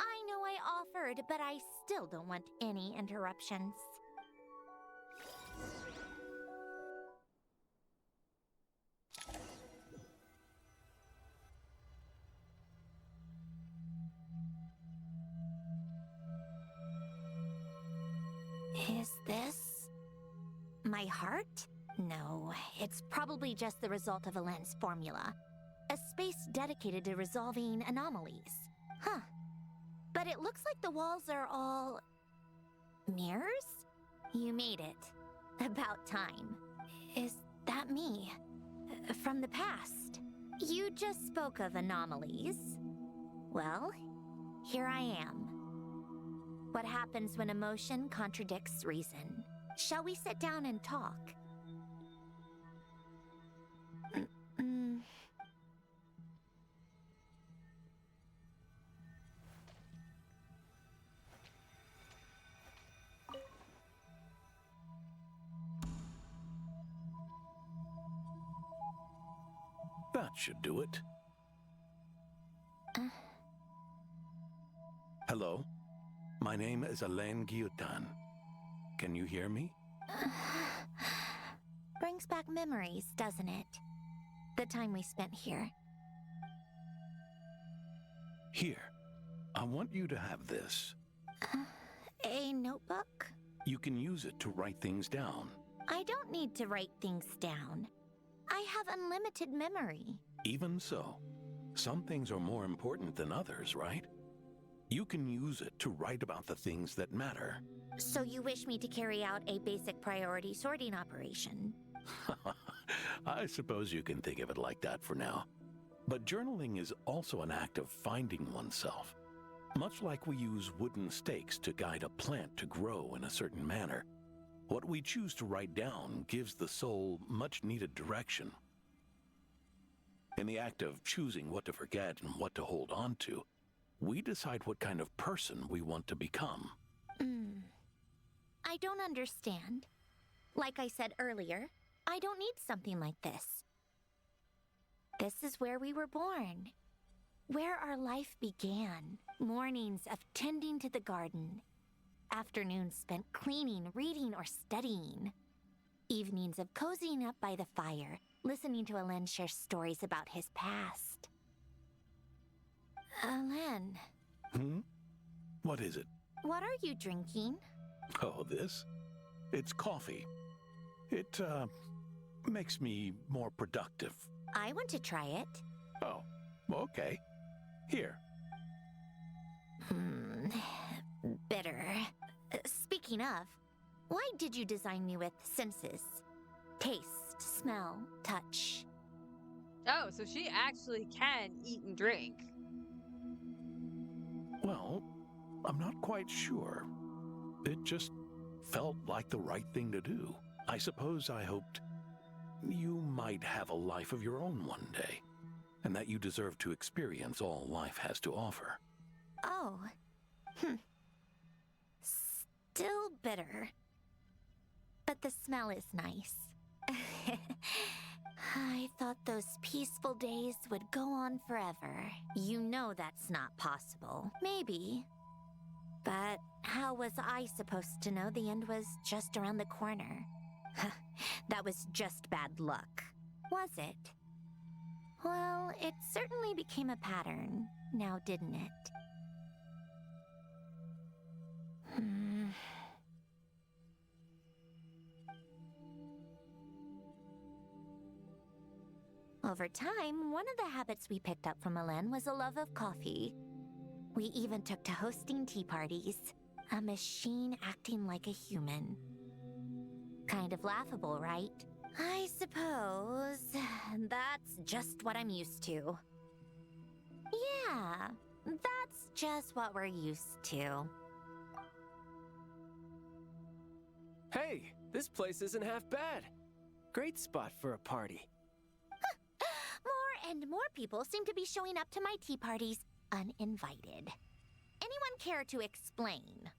I know I offered, but I still don't want any interruptions. Is this my heart? No, it's probably just the result of Alen's formula. A space dedicated to resolving anomalies. Huh. But it looks like the walls are all mirrors? You made it. About time. Is that me? From the past? You just spoke of anomalies. Well, here I am. What happens when emotion contradicts reason? Shall we sit down and talk? That should do it. Hello? My name is Alain Guillotin. Can you hear me? Brings back memories, doesn't it? The time we spent here. Here. I want you to have this. A notebook? You can use it to write things down. I don't need to write things down. I have unlimited memory. Even so, some things are more important than others, right? You can use it to write about the things that matter. So you wish me to carry out a basic priority sorting operation? I suppose you can think of it like that for now. But journaling is also an act of finding oneself. Much like we use wooden stakes to guide a plant to grow in a certain manner, what we choose to write down gives the soul much-needed direction. In the act of choosing what to forget and what to hold on to, we decide what kind of person we want to become. I don't understand. Like I said earlier, I don't need something like this. This is where we were born. Where our life began. Mornings of tending to the garden. Afternoons spent cleaning, reading, or studying. Evenings of cozying up by the fire, listening to Alen share stories about his past. Alen. What is it? What are you drinking? Oh, this? It's coffee. It, makes me more productive. I want to try it. Oh, okay. Here. Bitter. Speaking of, why did you design me with senses? Taste, smell, touch. Oh, so she actually can eat and drink. Well, I'm not quite sure. It just felt like the right thing to do. I suppose I hoped you might have a life of your own one day, and that you deserve to experience all life has to offer. Oh. Still bitter. But the smell is nice. I thought those peaceful days would go on forever. You know that's not possible. Maybe. But how was I supposed to know the end was just around the corner? That was just bad luck. Was it? Well, it certainly became a pattern, now didn't it? Over time, one of the habits we picked up from Alen was a love of coffee. We even took to hosting tea parties, a machine acting like a human. Kind of laughable, right? I suppose that's just what I'm used to. Yeah, that's just what we're used to. Hey, this place isn't half bad. Great spot for a party. More and more people seem to be showing up to my tea parties uninvited. Anyone care to explain?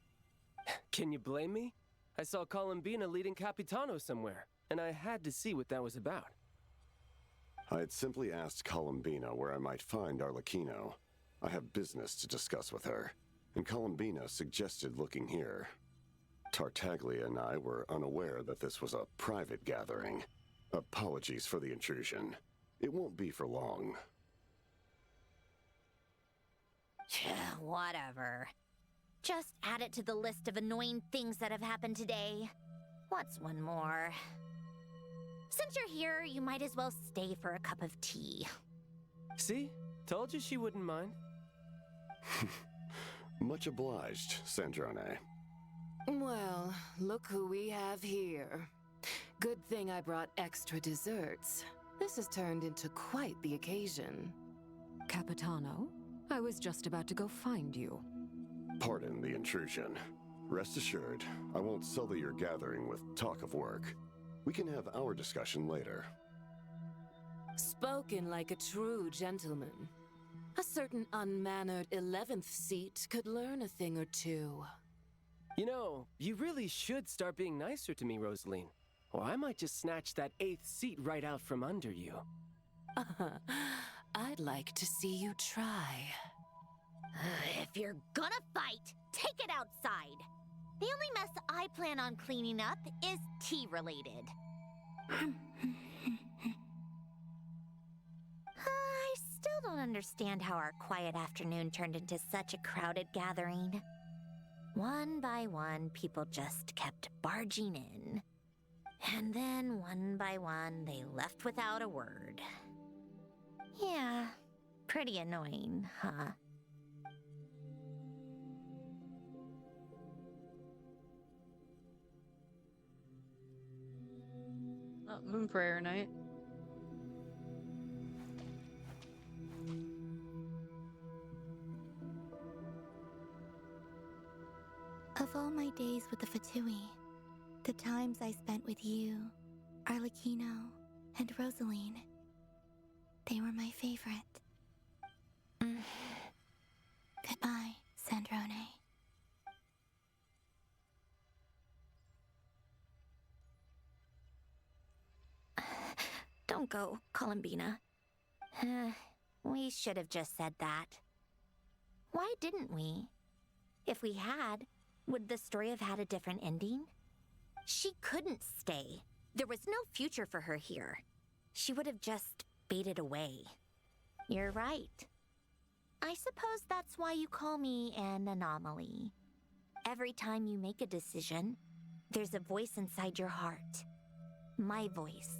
Can you blame me? I saw Columbina leading Capitano somewhere, and I had to see what that was about. I had simply asked Columbina where I might find Arlecchino. I have business to discuss with her, and Columbina suggested looking here. Tartaglia and I were unaware that this was a private gathering. Apologies for the intrusion. It won't be for long. Whatever. Just add it to the list of annoying things that have happened today. What's one more? Since you're here, you might as well stay for a cup of tea. See? Told you she wouldn't mind. Much obliged, Sandrone. Well, look who we have here. Good thing I brought extra desserts. This has turned into quite the occasion. Capitano, I was just about to go find you. Pardon the intrusion. Rest assured, I won't sully your gathering with talk of work. We can have our discussion later. Spoken like a true gentleman. A certain unmannered 11th seat could learn a thing or two. You know, you really should start being nicer to me, Rosaline. Or I might just snatch that 8th seat right out from under you. I'd like to see you try. If you're gonna fight, take it outside. The only mess I plan on cleaning up is tea-related. I still don't understand how our quiet afternoon turned into such a crowded gathering. One by one, people just kept barging in. And then, one by one, they left without a word. Yeah, pretty annoying, huh? Moon prayer night. Of all my days with the Fatui, the times I spent with you, Arlecchino, and Rosaline, they were my favorite. Goodbye, Sandrone. Don't go, Columbina. We should have just said that. Why didn't we? If we had, would the story have had a different ending? She couldn't stay. There was no future for her here. She would have just faded away. You're right. I suppose that's why you call me an anomaly. Every time you make a decision, there's a voice inside your heart. My voice,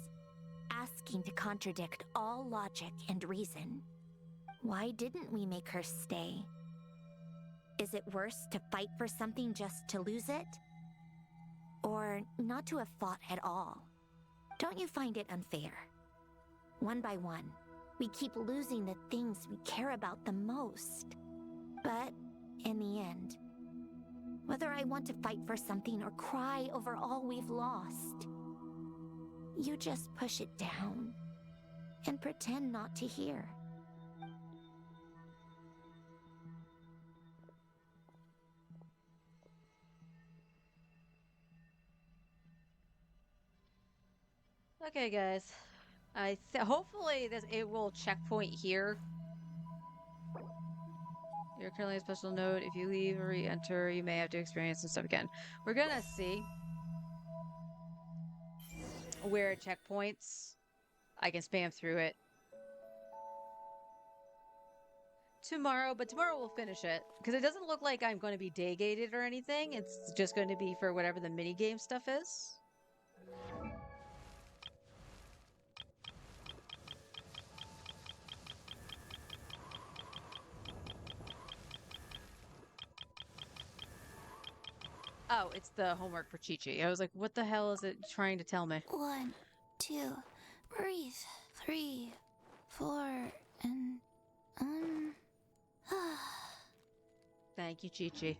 asking to contradict all logic and reason. Why didn't we make her stay? Is it worse to fight for something just to lose it? Or not to have fought at all? Don't you find it unfair? One by one, we keep losing the things we care about the most. But in the end, whether I want to fight for something or cry over all we've lost, you just push it down and pretend not to hear. Okay, guys. Hopefully it will checkpoint here. You're currently a special note. If you leave or re-enter, you may have to experience some stuff again. We're gonna see where it checkpoints. I can spam through it tomorrow, but tomorrow we'll finish it because it doesn't look like I'm going to be day gated or anything. It's just going to be for whatever the mini game stuff is. Oh, it's the homework for Chi-Chi. I was like, what the hell is it trying to tell me? 1, 2, breathe. 3, 4, and Thank you, Chi-Chi.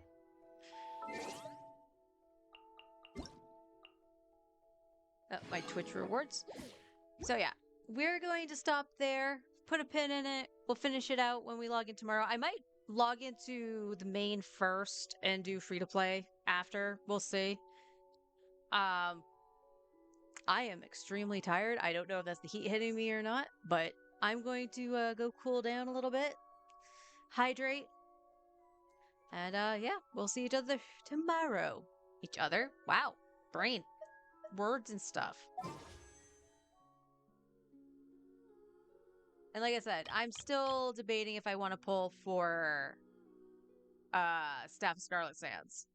My Twitch rewards. So yeah, we're going to stop there, put a pin in it. We'll finish it out when we log in tomorrow. I might log into the main first and do free to play after. We'll see. I am extremely tired. I don't know if that's the heat hitting me or not, but I'm going to go cool down a little bit, hydrate, and yeah, we'll see each other tomorrow. Each other? Wow, brain, words and stuff. And like I said, I'm still debating if I want to pull for Staff of Scarlet Sands.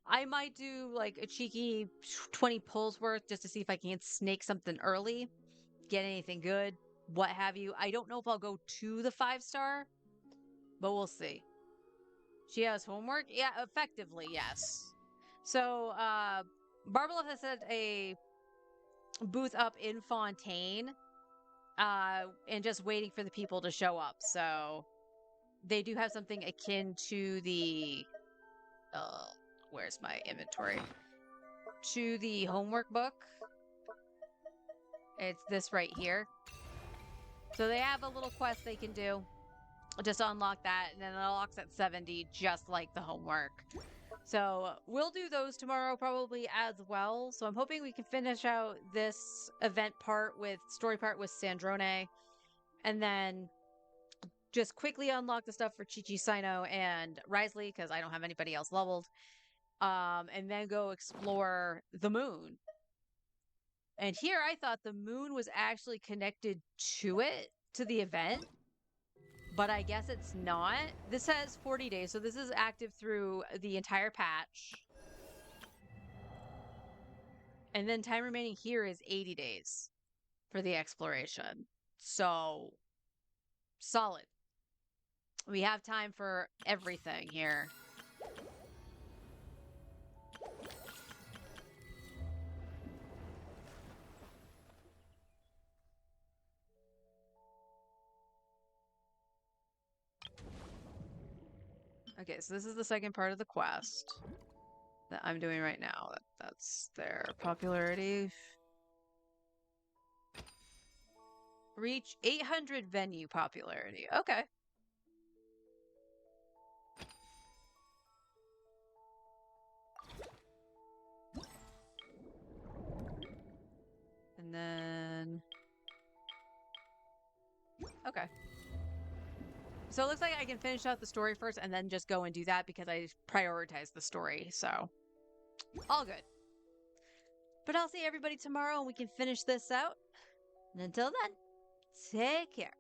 I might do like a cheeky 20 pulls worth just to see if I can snake something early, get anything good, what have you. I don't know if I'll go to the 5-star, but we'll see. She has homework? Yeah, effectively, yes. So, Barbalov has set a booth up in Fontaine, and just waiting for the people to show up. So, they do have something akin to the, where's my inventory? To the homework book. It's this right here. So they have a little quest they can do. Just unlock that, and then it unlocks at 70, just like the homework. So we'll do those tomorrow probably as well. So I'm hoping we can finish out this event part with story part with Sandrone, and then just quickly unlock the stuff for Chi-Chi, Sino, and Risley, because I don't have anybody else leveled. And then go explore the moon. And here I thought the moon was actually connected to it, to the event. But I guess it's not. This has 40 days, so this is active through the entire patch. And then time remaining here is 80 days for the exploration. So, solid. We have time for everything here. Okay, so this is the second part of the quest that I'm doing right now. That's their popularity. Reach 800 venue popularity. Okay. And then... Okay. So it looks like I can finish out the story first and then just go and do that because I prioritize the story, so all good. But I'll see everybody tomorrow and we can finish this out. And until then, take care.